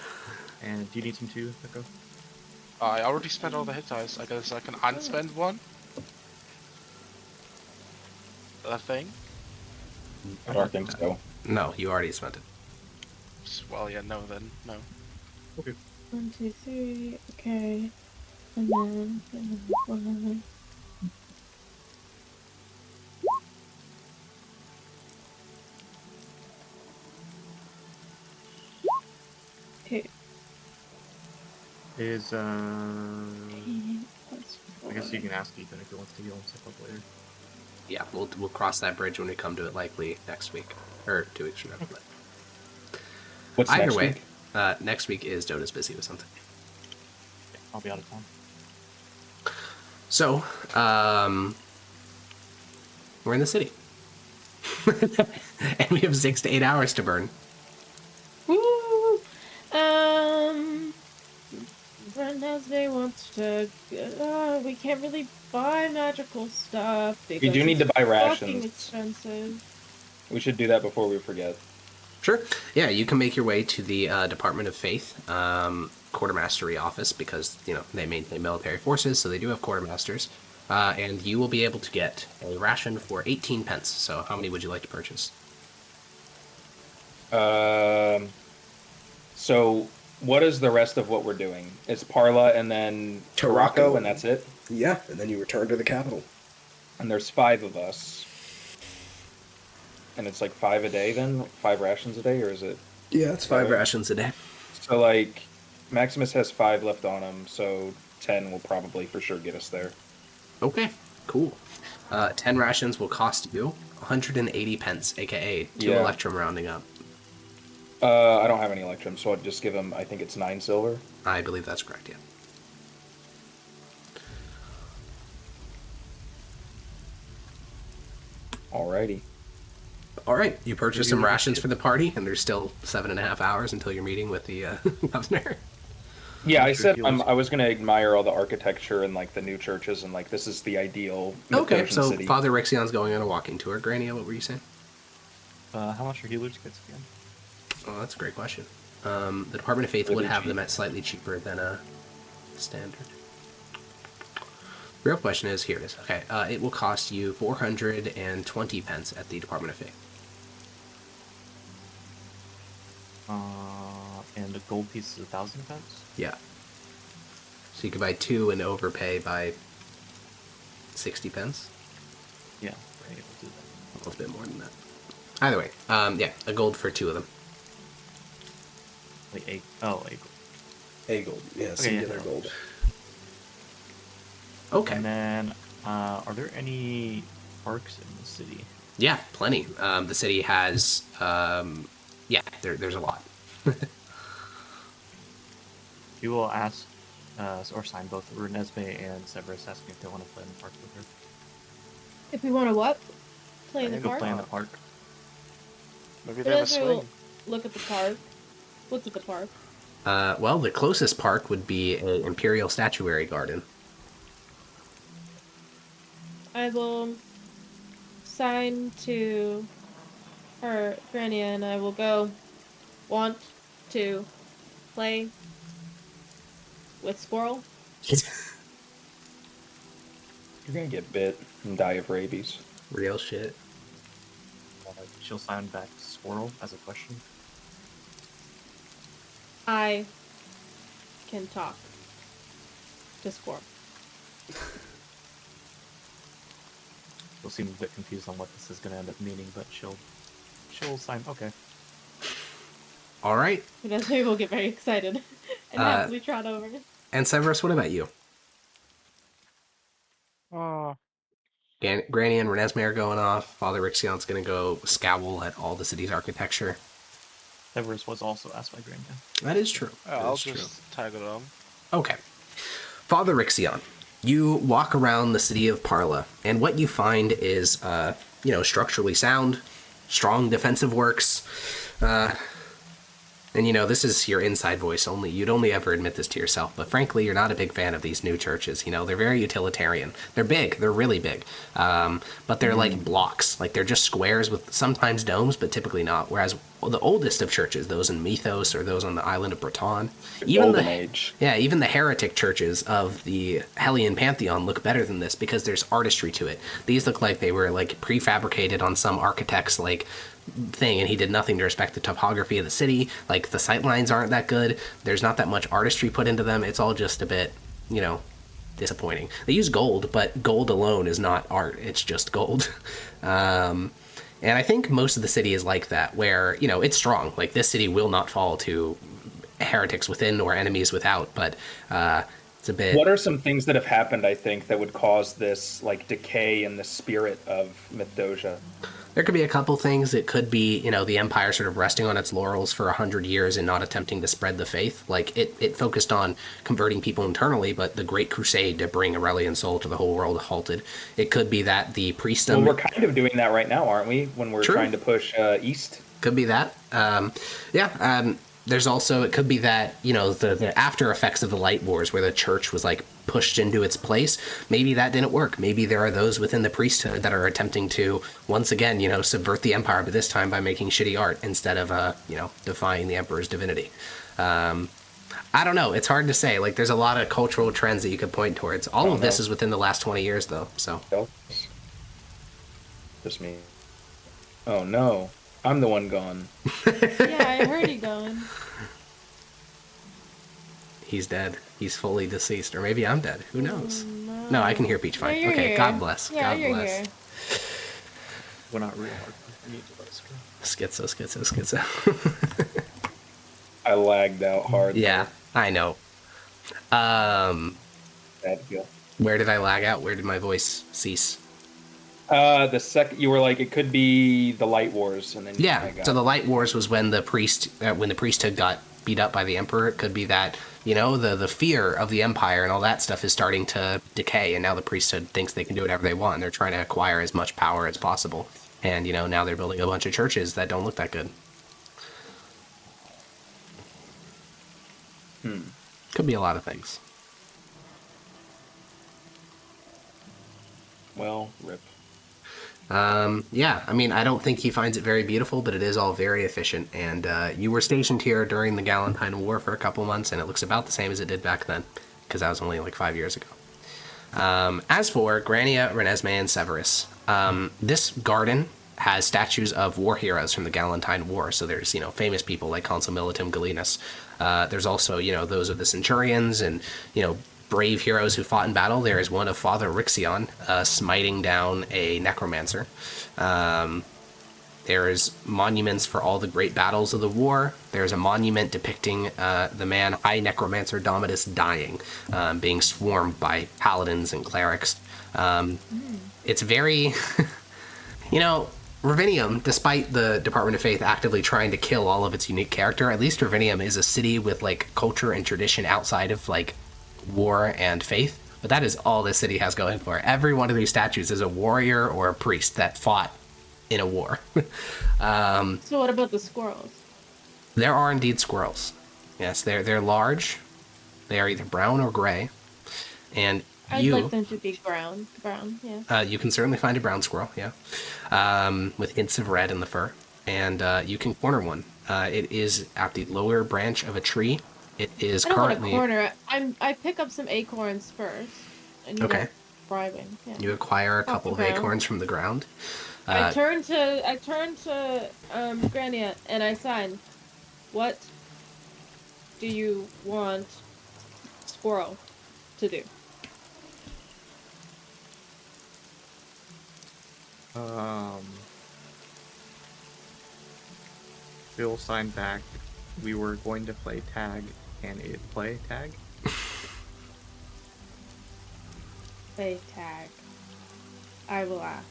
And do you need some too, Nico? I already spent all the hit dice. I guess I can unspend one. That thing. I don't think so. No, you already spent it. Well, yeah, no, then no. 1, 2, 3. Okay. And then 1. Okay. Is I I guess you can ask Ethan if he wants to heal himself up later. Yeah, we'll cross that bridge when we come to it, likely next week or 2 weeks from now. But What's either next way, week? next week is Dota's busy with something. I'll be out of town. So, we're in the city, and we have 6 to 8 hours to burn. Woo! Renesmee wants to. We can't really buy magical stuff because We do need to buy fucking rations. expensive. We should do that before we forget. Sure. Yeah, you can make your way to the Department of Faith quartermastery office because they maintain military forces, so they do have quartermasters. And you will be able to get a ration for 18 pence. So, how many would you like to purchase? So what is the rest of what we're doing? It's Parla and then Tarako, and that's it? Yeah, and then you return to the capital. And there's 5 of us. And it's 5 a day then? 5 rations a day, or is it? Yeah, it's 5 rations a day. So Maximus has 5 left on him, so 10 will probably for sure get us there. Okay, cool. 10 rations will cost you 180 pence, aka 2 Yeah. electrum rounding up. I don't have any electrum, so I'll just give him, I think it's 9 silver. I believe that's correct, yeah. Alrighty. All right, you purchase some rations for the party, and there's still 7.5 hours until you're meeting with the governor. Yeah, I said healers. I was going to admire all the architecture and the new churches and this is the ideal Okay, Mithdosian so city. Father Rixion's going on a walking tour. Grania, what were you saying? How much are healers kits again? Oh, that's a great question. The Department of Faith would Really have cheap. them at slightly cheaper than a standard. Real question is, here it is. Okay, it will cost you 420 pence at the Department of Faith. And the gold piece is 1,000 pence? Yeah. So you could buy 2 and overpay by 60 pence. Yeah, we're able to do that. A little bit more than that. Either way, yeah, a gold for 2 of them. A gold. A gold, yeah, Okay, singular yeah. gold. Okay. And then, are there any parks in the city? Yeah, plenty. The city has, yeah, there's a lot. You will ask, or sign both Renesmee and Severus asking if they want to play in the park with her. If we want to what? Play in the Go park? play in the park. Maybe they have a swing. Look at the park. What's at the park? Well, the closest park would be an Imperial Statuary Garden. I will sign to her, Granny, and I will go. Want to play with Squirrel? You're gonna get bit and die of rabies. Real shit. She'll sign back squirrel as a question. I can talk to Squirrel. She'll seem a bit confused on what this is going to end up meaning, but she'll sign. Okay. All right. Eventually we'll get very excited and happily trot over. And Severus, what about you? Granny and Renesmee are going off. Father Rixion's going to go scowl at all the city's architecture. Severus was also asked by Grania. That is true. I'll just tag along. Okay. Father Rixion, you walk around the city of Parla, and what you find is, structurally sound, strong defensive works, and this is your inside voice only. You'd only ever admit this to yourself, but frankly, you're not a big fan of these new churches. They're very utilitarian. They're big. They're really big. But they're like blocks. Like, they're just squares with sometimes domes, but typically not. Whereas the oldest of churches, those in Mythos or those on the island of Breton, even the heretic churches of the Hellion Pantheon look better than this because there's artistry to it. These look like they were like prefabricated on some architect's thing, and he did nothing to respect the topography of the city. Like, the sight lines aren't that good. There's not that much artistry put into them. It's all just a bit, disappointing. They use gold, but gold alone is not art. It's just gold. And I think most of the city is like that, where, it's strong. Like, this city will not fall to heretics within or enemies without, but it's a bit... What are some things that have happened, I think, that would cause this, decay in the spirit of Mythdosia? There could be a couple things. It could be, the Empire sort of resting on its laurels for 100 years and not attempting to spread the faith. Like, it focused on converting people internally, but the Great Crusade to bring Aurelian soul to the whole world halted. It could be that the priestdom... Well, we're kind of doing that right now, aren't we? When we're trying to push east. Could be that. There's also, it could be that, the after effects of the Light Wars, where the church was, pushed into its place. Maybe that didn't work. Maybe there are those within the priesthood that are attempting to, once again, subvert the empire, but this time by making shitty art instead of, defying the emperor's divinity. I don't know. It's hard to say. There's a lot of cultural trends that you could point towards. All of this is within the last 20 years, though, so. Just me. Oh, no. I'm the one gone. Yeah, I heard you going. He's dead. He's fully deceased. Or maybe I'm dead. Who knows? No, I can hear Peach fine. Yeah, okay, here. God bless. Yeah, God you're bless. Here. We're not real hard. We need to let us go. Schizo. I lagged out hard. Yeah, I know. Bad deal. Where did I lag out? Where did my voice cease? The second you were like, it could be the Light Wars, and then so the Light Wars was when the priesthood got beat up by the emperor. It could be that the fear of the empire and all that stuff is starting to decay, and now the priesthood thinks they can do whatever they want, and they're trying to acquire as much power as possible. And now they're building a bunch of churches that don't look that good. Could be a lot of things. Well, rip. I don't think he finds it very beautiful, but it is all very efficient. And you were stationed here during the Galentine War for a couple months, and it looks about the same as it did back then, because that was only 5 years ago. As for Grania, Renesmee, and Severus, this garden has statues of war heroes from the Galentine War. So there's, famous people like Consul Militum Galenus. There's also, those of the Centurions and, brave heroes who fought in battle. There is one of Father Rixion smiting down a necromancer. There's monuments for all the great battles of the war. There's a monument depicting the man High Necromancer Domitus dying, being swarmed by paladins and clerics. It's very, Ravinium, despite the Department of Faith actively trying to kill all of its unique character, at least Ravinium is a city with culture and tradition outside of war and faith. But that is all this city has going for it. Every one of these statues is a warrior or a priest that fought in a war. So what about the squirrels? There are indeed squirrels. Yes, they're large. They are either brown or gray. And I'd like them to be brown. Yeah. You can certainly find a brown squirrel, yeah, with hints of red in the fur. And you can corner one. It is at the lower branch of a tree. It is I don't currently... want to corner it. I pick up some acorns first. And Okay. Bribing. Yeah. You acquire a couple of the ground. acorns from the ground. I turn to Grania and I sign. What do you want Squirrel to do? Bill signed back. We were going to play tag. Can it play tag? Play tag. I will ask.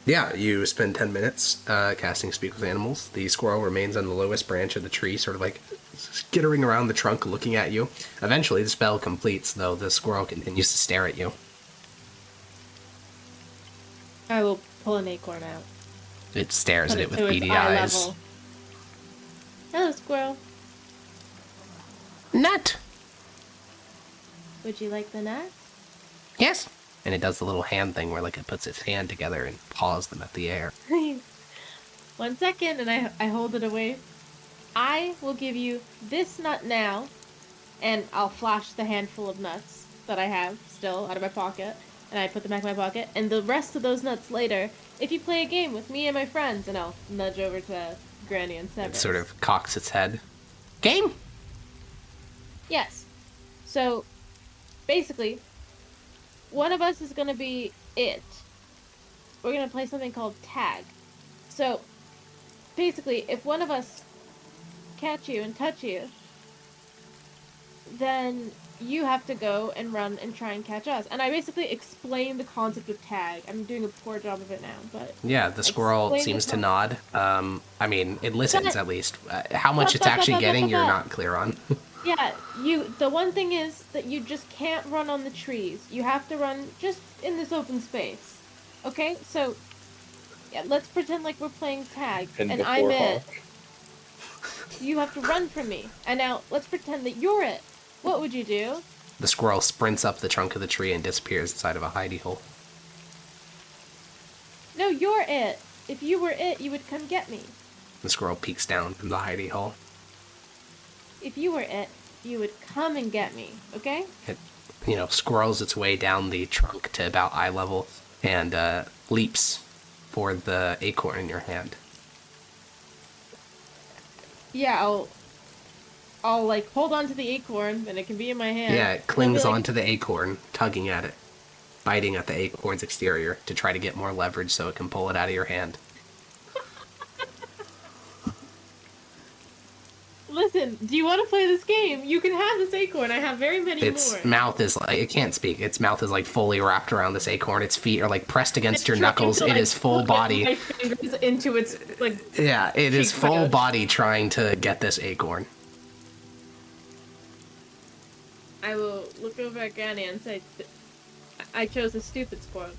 Yeah, you spend 10 minutes casting Speak with Animals. The squirrel remains on the lowest branch of the tree, sort of like skittering around the trunk looking at you. Eventually, the spell completes, though the squirrel continues to stare at you. I will pull an acorn out. It stares at it with to its beady eye eyes. level. Hello, squirrel. Nut! Would you like the nut? Yes. And it does the little hand thing where like it puts its hand together and paws them at the air. 1 second, and I hold it away. I will give you this nut now, and I'll flash the handful of nuts that I have still out of my pocket, and I put them back in my pocket, and the rest of those nuts later, if you play a game with me and my friends, and I'll nudge over to Granny and Severus. It sort of cocks its head. Game? Yes. So, basically, one of us is going to be it. We're going to play something called tag. So, basically, if one of us catch you and touch you, then you have to go and run and try and catch us. And I basically explain the concept of tag. I'm doing a poor job of it now, but... Yeah, the squirrel seems to nod. I mean, it listens at least. How much it's actually getting, you're not clear on. Yeah, the one thing is that you just can't run on the trees. You have to run just in this open space. Okay? So, yeah, let's pretend like we're playing tag, and I'm it. You have to run from me. And now, let's pretend that you're it. What would you do? The squirrel sprints up the trunk of the tree and disappears inside of a hidey hole. No, you're it. If you were it, you would come get me. The squirrel peeks down from the hidey hole. If you were it, you would come and get me, okay? It, squirrels its way down the trunk to about eye level and leaps for the acorn in your hand. Yeah, I'll like hold on to the acorn, and it can be in my hand. Yeah, it clings onto the acorn, tugging at it, biting at the acorn's exterior to try to get more leverage so it can pull it out of your hand. Listen, do you want to play this game? You can have this acorn. I have very many more. Its mouth is like, it can't speak. Its mouth is like fully wrapped around this acorn. Its feet are like pressed against your knuckles. It is full body. My fingers into its like. Yeah, it is full body trying to get this acorn. I will look over at Granny and say, I chose a stupid squirrel.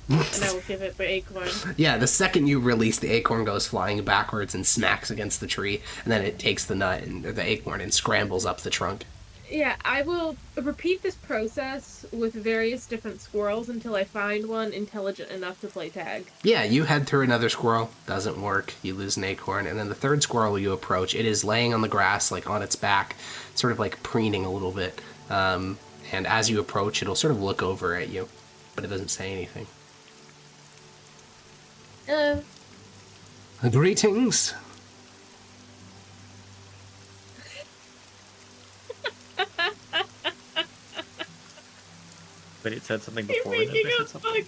And I will give it the acorn. Yeah, the second you release, the acorn goes flying backwards and smacks against the tree, and then it takes the nut and the acorn and scrambles up the trunk. Yeah, I will repeat this process with various different squirrels until I find one intelligent enough to play tag. Yeah, you head through another squirrel, doesn't work, you lose an acorn, and then the third squirrel you approach, it is laying on the grass, like on its back, sort of like preening a little bit, and as you approach, it'll sort of look over at you, but it doesn't say anything. Greetings. But it said something before that they said something.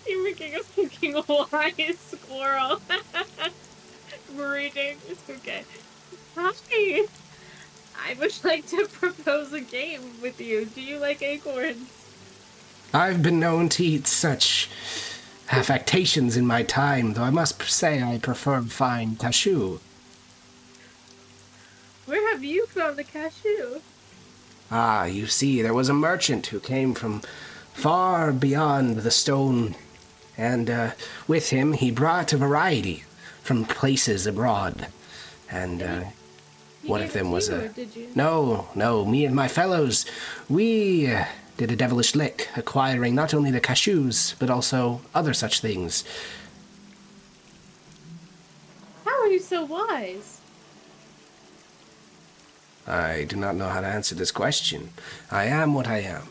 You're making a fucking wise squirrel. Greetings. Okay. Hi. I would like to propose a game with you. Do you like acorns? I've been known to eat such affectations in my time, though I must say I prefer fine cashew. Where have you found the cashew? Ah, you see, there was a merchant who came from far beyond the stone, and with him he brought a variety from places abroad. And one of them was a... No, me and my fellows, we did a devilish lick, acquiring not only the cashews, but also other such things. How are you so wise? I do not know how to answer this question. I am what I am.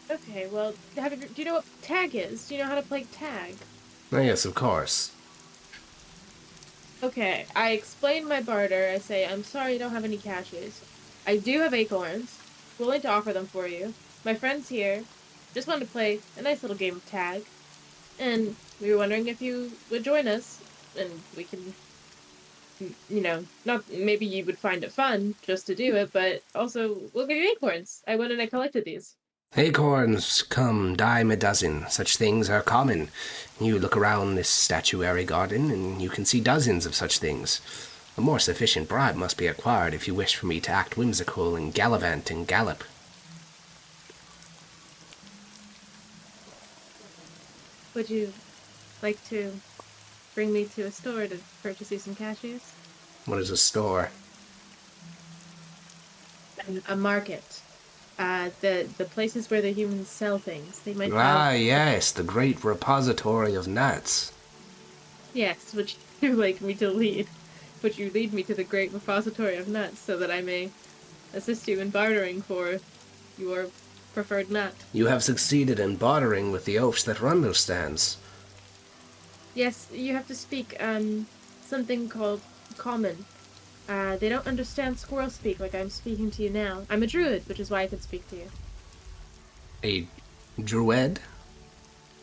Okay, well, do you know what tag is? Do you know how to play tag? Oh, yes, of course. Okay, I explain my barter. I say, I'm sorry I don't have any cashews. I do have acorns. Willing to offer them for you. My friend's here. Just wanted to play a nice little game of tag. And we were wondering if you would join us. And we can, not maybe you would find it fun just to do it, but also we'll give you acorns. I went and I collected these. Acorns come dime a dozen. Such things are common. You look around this statuary garden, and you can see dozens of such things. A more sufficient bribe must be acquired if you wish for me to act whimsical and gallivant and gallop. Would you like to bring me to a store to purchase you some cashews? What is a store? A market. The places where the humans sell things. They might Yes, the great repository of nuts. Yes, would you like me to lead? Would you lead me to the great repository of nuts so that I may assist you in bartering for your preferred nut? You have succeeded in bartering with the oafs that run those stands. Yes, you have to speak something called common. They don't understand squirrel speak like I'm speaking to you now. I'm a druid, which is why I can speak to you. A druid?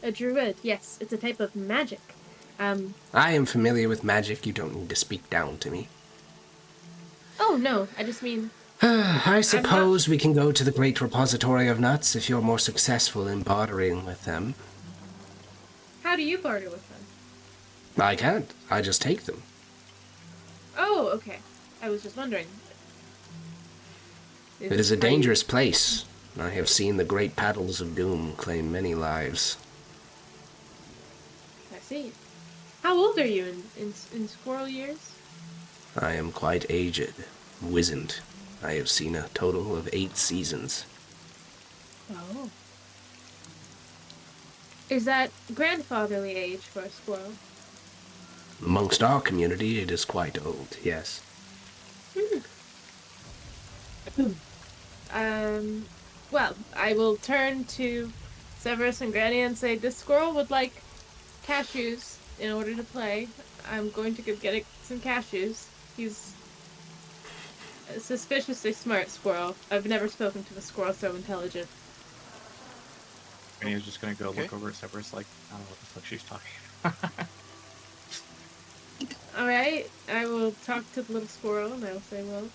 A druid, yes. It's a type of magic. I am familiar with magic. You don't need to speak down to me. Oh, no. I just mean... I suppose we can go to the great repository of nuts if you're more successful in bartering with them. How do you barter with them? I can't. I just take them. Oh, okay. I was just wondering. It is a dangerous place. I have seen the great paddles of doom claim many lives. I see. How old are you in squirrel years? I am quite aged, wizened. I have seen a total of 8 seasons. Oh. Is that grandfatherly age for a squirrel? Amongst our community, it is quite old, yes. Well, I will turn to Severus and Granny and say, this squirrel would like cashews in order to play. I'm going to go get some cashews. He's a suspiciously smart squirrel. I've never spoken to a squirrel so intelligent. And he was just gonna go look over at Severus like, I don't know what the fuck she's talking about. Alright, I will talk to the little squirrel and I'll say, well,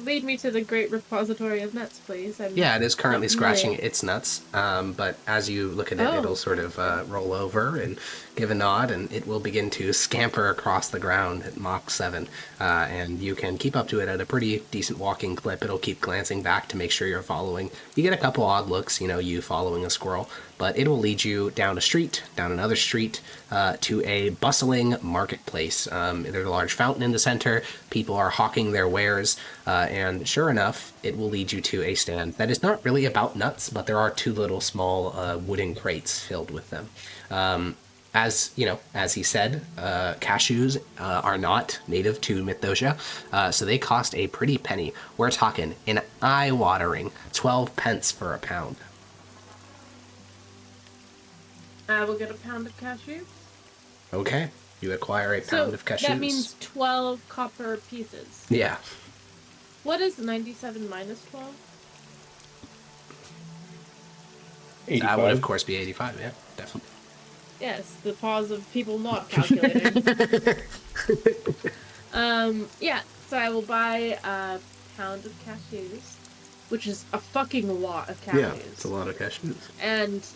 lead me to the great repository of nuts, please. Yeah, it is currently scratching its nuts, but as you look at it, it'll sort of roll over and give a nod, and it will begin to scamper across the ground at Mach 7, and you can keep up to it at a pretty decent walking clip. It'll keep glancing back to make sure you're following. You get a couple odd looks, you following a squirrel, but it will lead you down a street, down another street, to a bustling marketplace. There's a large fountain in the center. People are hawking their wares, and sure enough, it will lead you to a stand that is not really about nuts, but there are 2 little small wooden crates filled with them. As he said, cashews are not native to Mithdosica, so they cost a pretty penny. We're talking an eye-watering 12 pence for a pound. I will get a pound of cashews. Okay, you acquire a pound of cashews. That means 12 copper pieces. Yeah. What is 97 minus 12? 85. That would, of course, be 85, yeah, definitely. Yes, the pause of people not calculating. Yeah, so I will buy a pound of cashews, which is a fucking lot of cashews. Yeah, it's a lot of cashews. And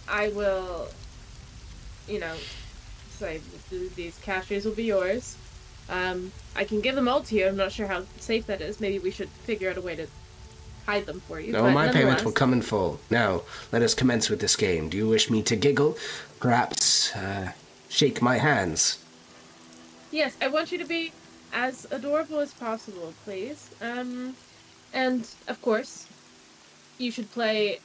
I will, say, these cashews will be yours. I can give them all to you. I'm not sure how safe that is. Maybe we should figure out a way to hide them for you. No, but my payment will come in full. Now, let us commence with this game. Do you wish me to giggle? Perhaps, shake my hands? Yes, I want you to be as adorable as possible, please. And, of course, you should play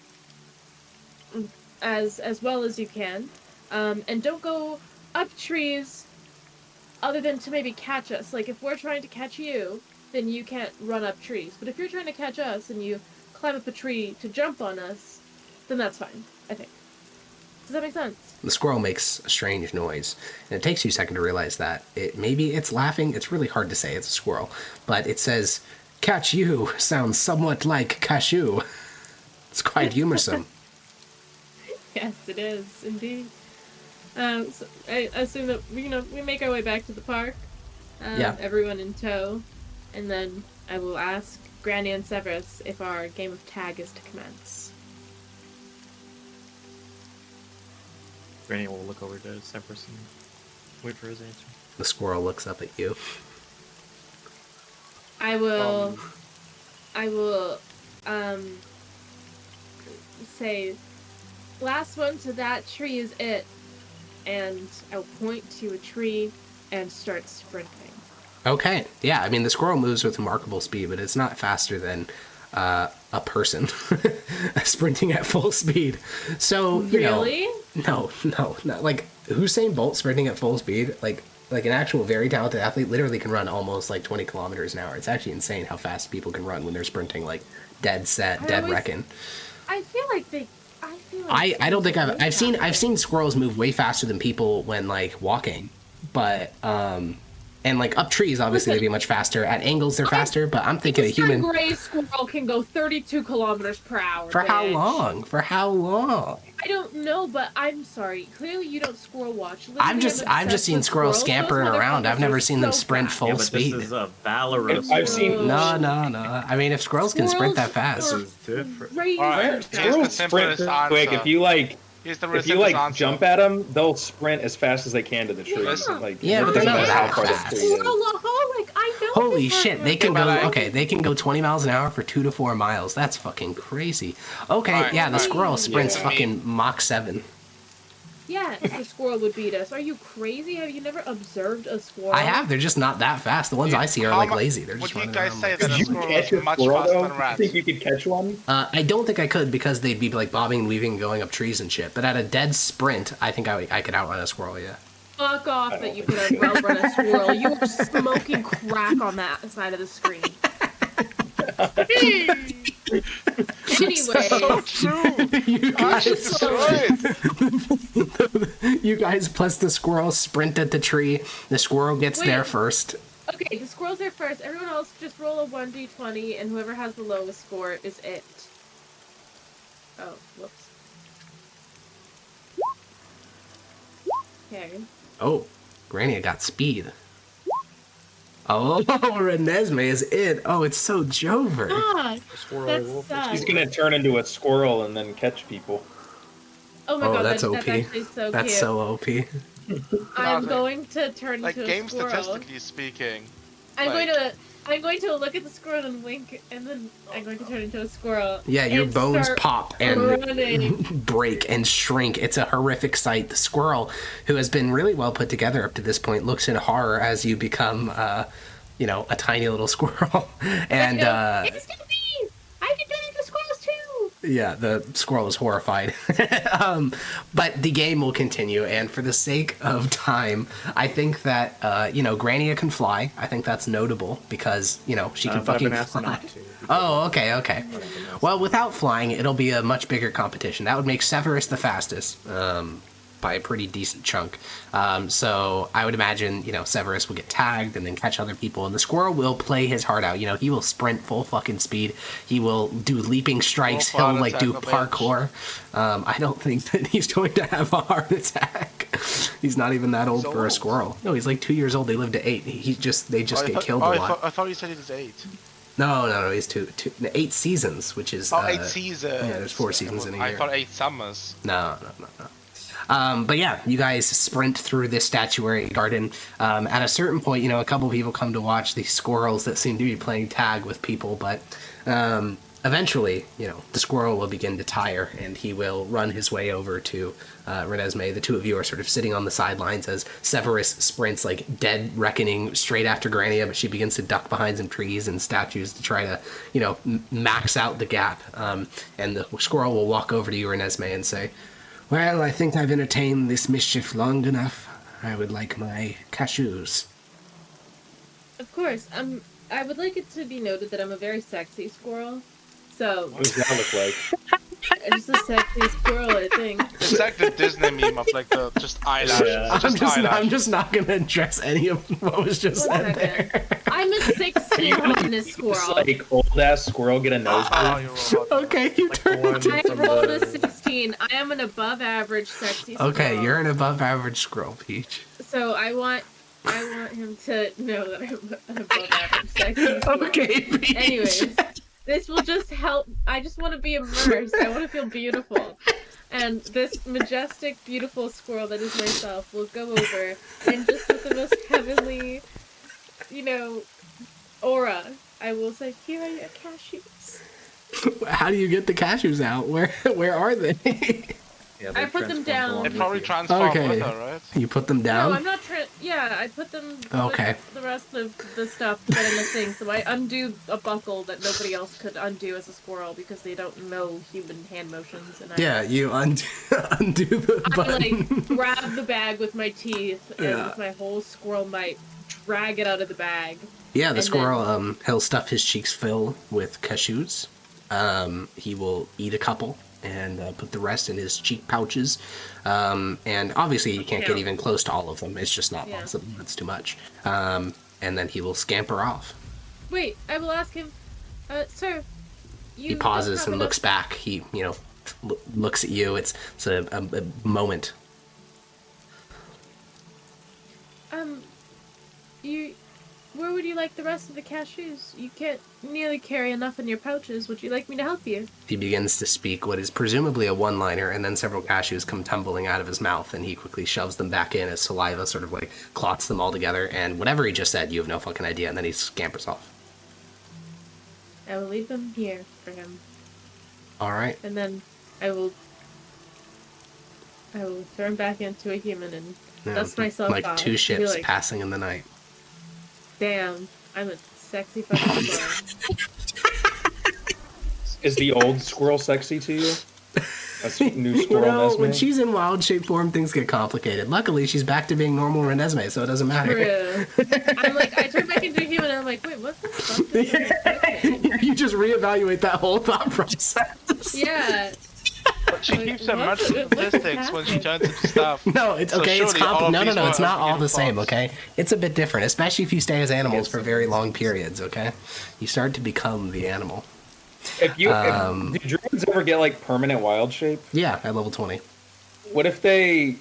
as well as you can. And don't go up trees other than to maybe catch us. Like, if we're trying to catch you, then you can't run up trees. But if you're trying to catch us and you climb up a tree to jump on us, then that's fine, I think. Does that make sense? The squirrel makes a strange noise, and it takes you a second to realize that. Maybe it's laughing. It's really hard to say. It's a squirrel. But it says, catch you sounds somewhat like cashew. It's quite humorsome. Yes, it is, indeed. So I assume that, we make our way back to the park. Yeah. Everyone in tow. And then I will ask Granny and Severus if our game of tag is to commence. Granny will look over to Severus and wait for his answer. The squirrel looks up at you. I will say, last one to that tree is it. And I'll point to a tree and start sprinting. Okay, yeah, I mean, the squirrel moves with remarkable speed, but it's not faster than a person sprinting at full speed. So, Really? No, like, Usain Bolt sprinting at full speed, like an actual very talented athlete literally can run almost like 20 kilometers an hour. It's actually insane how fast people can run when they're sprinting, like, dead set, dead reckon. I feel like I don't think I've seen squirrels move way faster than people when, like, walking, but and like up trees obviously they'd be much faster. At angles they're faster, but I'm thinking a human gray squirrel can go 32 kilometers per hour. For how long? For how long? I don't know, but I'm sorry. Clearly you don't squirrel watch. I've just seen squirrels scampering around. I've never seen them sprint full speed. This is a valorous. I've seen No. I mean, if squirrels can sprint that fast. This is different. Alright, squirrels sprint quick. If you jump at them, they'll sprint as fast as they can to the tree. Like, yeah, but they're not that fast. I know. Holy shit, they can go. Okay, they can go 20 miles an hour for 2 to 4 miles. That's fucking crazy. Okay, the squirrel sprints fucking Mach 7. Yeah, the squirrel would beat us. Are you crazy? Have you never observed a squirrel? I have. They're just not that fast. The ones I see are like lazy. They're just would you running guys around. say that a squirrel is much faster than rats? Think you could catch one? I don't think I could because they'd be like bobbing and weaving, going up trees and shit. But at a dead sprint, I think I could outrun a squirrel. Yeah. Fuck off that you could outrun a squirrel. You were smoking crack on that side of the screen. Anyway, So true. You guys plus the squirrel sprint at the tree. The squirrel gets there first. Okay, the squirrel's there first. Everyone else just roll a 1d20, and whoever has the lowest score is it. Oh, whoops. Okay. Oh, Granny got speed. Oh, Renesmee is it. Oh, it's so Jover. God, that sucks. He's gonna turn into a squirrel and then catch people. Oh my god, that's OP. That's actually so That's cute. so OP. I'm going to turn Like, into a game squirrel. statistically speaking. I'm going to look at the squirrel and wink, and then I'm going to turn into a squirrel. Yeah, your and bones start pop and running. break and shrink. It's a horrific sight. The squirrel, who has been really well put together up to this point, looks in horror as you become, a tiny little squirrel. And it's gonna be! I can turn into squirrels too! yeah, the squirrel is horrified. But the game will continue, and for the sake of time, I think that Grania can fly. I think that's notable because she can fucking fly. Oh, okay. Well, without flying, it'll be a much bigger competition. That would make Severus the fastest. By a pretty decent chunk. So I would imagine, Severus will get tagged and then catch other people, and the squirrel will play his heart out. He will sprint full fucking speed. He will do leaping strikes. He'll do parkour. I don't think that he's going to have a heart attack. He's not even that old for a squirrel. No, he's like 2 years old. They live to 8. They just get killed a lot. I thought you said he was 8. No, he's 8 seasons, which is 8 seasons. Yeah, there's 4 seasons in a year. I thought 8 summers. No. But yeah, you guys sprint through this statuary garden. At a certain point, a couple people come to watch these squirrels that seem to be playing tag with people, but eventually, the squirrel will begin to tire, and he will run his way over to Renesmee. The two of you are sort of sitting on the sidelines as Severus sprints like dead reckoning straight after Grania, but she begins to duck behind some trees and statues to try to, max out the gap. And the squirrel will walk over to you, Renesmee, and say, "Well, I think I've entertained this mischief long enough. I would like my cashews." Of course. I would like it to be noted that I'm a very sexy squirrel. So. What does that look like? Just a sexy squirrel, I think. It's like the Disney meme of like the just eyelashes. Yeah. I'm just not going to address any of what was just said there. I'm a 16 hotness squirrel. Just like old ass squirrel get a nose. Okay, you turned. I rolled a 16. I am an above average sexy squirrel. Okay, you're an above average squirrel, Peach. So I want him to know that I'm an above average sexy squirrel. Okay, Peach. Anyways. This will just help. I just want to be immersed. I want to feel beautiful. And this majestic, beautiful squirrel that is myself will go over and just with the most heavenly, aura, I will say, "Here are your cashews." How do you get the cashews out? Where are they? Yeah, I put them down. It probably transformed with her, right? You put them down? No, I'm not yeah, I put them Okay. with the rest of the stuff that I'm missing, so I undo a buckle that nobody else could undo as a squirrel because they don't know human hand motions. And you undo the button. I grab the bag with my teeth and with my whole squirrel might drag it out of the bag. Yeah, the squirrel, he'll stuff his cheeks full with cashews. He will eat a couple and put the rest in his cheek pouches. And obviously you can't get even close to all of them. It's just not possible. It's too much. And then he will scamper off. Wait, I will ask him, sir, he pauses and looks back. He, looks at you. It's a moment. Where would you like the rest of the cashews? You can't nearly carry enough in your pouches. Would you like me to help you? He begins to speak what is presumably a one-liner, and then several cashews come tumbling out of his mouth, and he quickly shoves them back in as saliva sort of like clots them all together, and whatever he just said, you have no fucking idea, and then he scampers off. I will leave them here for him. All right. And then I will turn back into a human and dust myself like off. Two ships passing in the night. Damn, I'm a sexy fucking squirrel. Is the old squirrel sexy to you? A new squirrel when she's in wild shape form, things get complicated. Luckily, she's back to being normal Renesmee, so it doesn't matter. True. I'm like, I turn back into a human and I'm like, wait, what the fuck is this? You just reevaluate that whole thought process. Yeah. But she keeps her much statistics when she turns into stuff. No, it's okay. So It's no, it's not all the same. Okay, it's a bit different, especially if you stay as animals for very long periods. Okay, you start to become the animal. If do druids ever get like permanent wild shape? Yeah, at level 20. What if they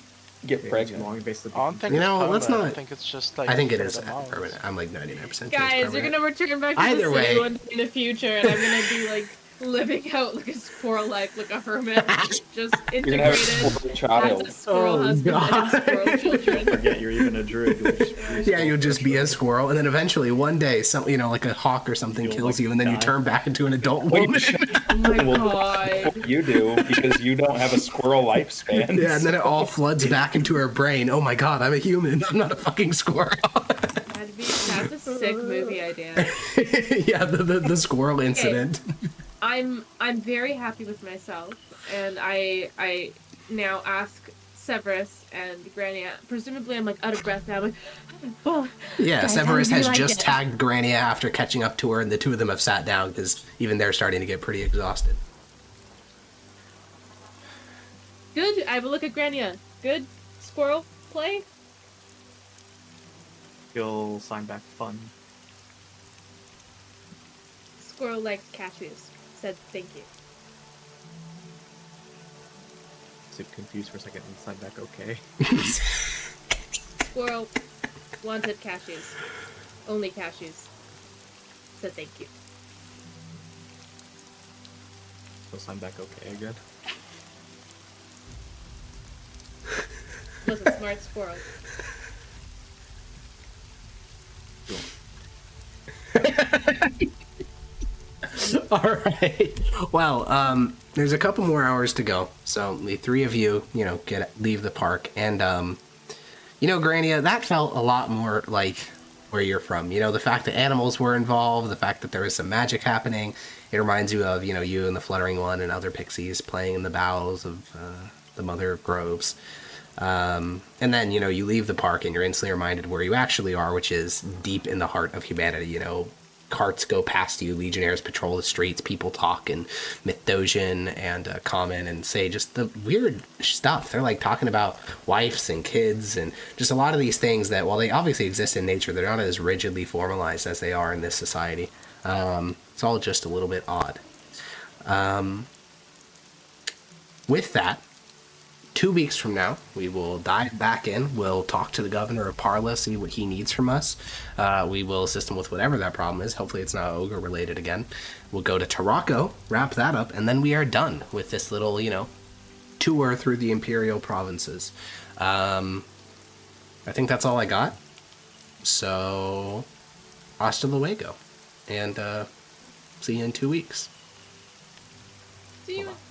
get pregnant? I don't think let's not. I think it's just like. I think it is permanent. I'm like 99%. Guys, you're gonna return back to Either the way. city one day in the future, and I'm gonna be like living out like a squirrel life, like a hermit, just You're gonna have a integrated squirrel child. as a squirrel husband and squirrel children. Forget you're even a druid. You'll just be a squirrel, and then eventually one day, like a hawk or something kills you, and then you turn back into an adult woman. Oh my god. You do, because you don't have a squirrel lifespan. Yeah, and then it all floods back into her brain. Oh my god, I'm a human. I'm not a fucking squirrel. That's a sick movie idea. Yeah, the squirrel incident. I'm very happy with myself, and I now ask Severus and Grania. Presumably, I'm like out of breath now. I'm like, oh, Yeah, guys, Severus how do you has like just it? tagged Grania after catching up to her, and the two of them have sat down because even they're starting to get pretty exhausted. Good. I will look at Grania. Good squirrel play. You'll sign back fun. Squirrel likes cashews. Said thank you. Sit confused for a second and sign back okay. Squirrel wanted cashews. Only cashews. Said thank you. So sign back okay again. Was a smart squirrel. All right. Well, there's a couple more hours to go, so the three of you, leave the park, and Grania, that felt a lot more like where you're from. The fact that animals were involved, the fact that there was some magic happening. It reminds you of you and the Fluttering One and other pixies playing in the boughs of the Mother of Groves. And then you leave the park and you're instantly reminded where you actually are, which is deep in the heart of humanity. Carts go past you, legionnaires patrol the streets, people talk in Mithdosian and Common and say just the weird stuff. They're like talking about wives and kids and just a lot of these things that, while they obviously exist in nature, they're not as rigidly formalized as they are in this society. It's all just a little bit odd. With that, 2 weeks from now, we will dive back in. We'll talk to the governor of Parla, see what he needs from us. We will assist him with whatever that problem is. Hopefully it's not Ogre related again. We'll go to Tarako, wrap that up, and then we are done with this little, tour through the Imperial provinces. I think that's all I got. So, hasta luego. And see you in 2 weeks. See you.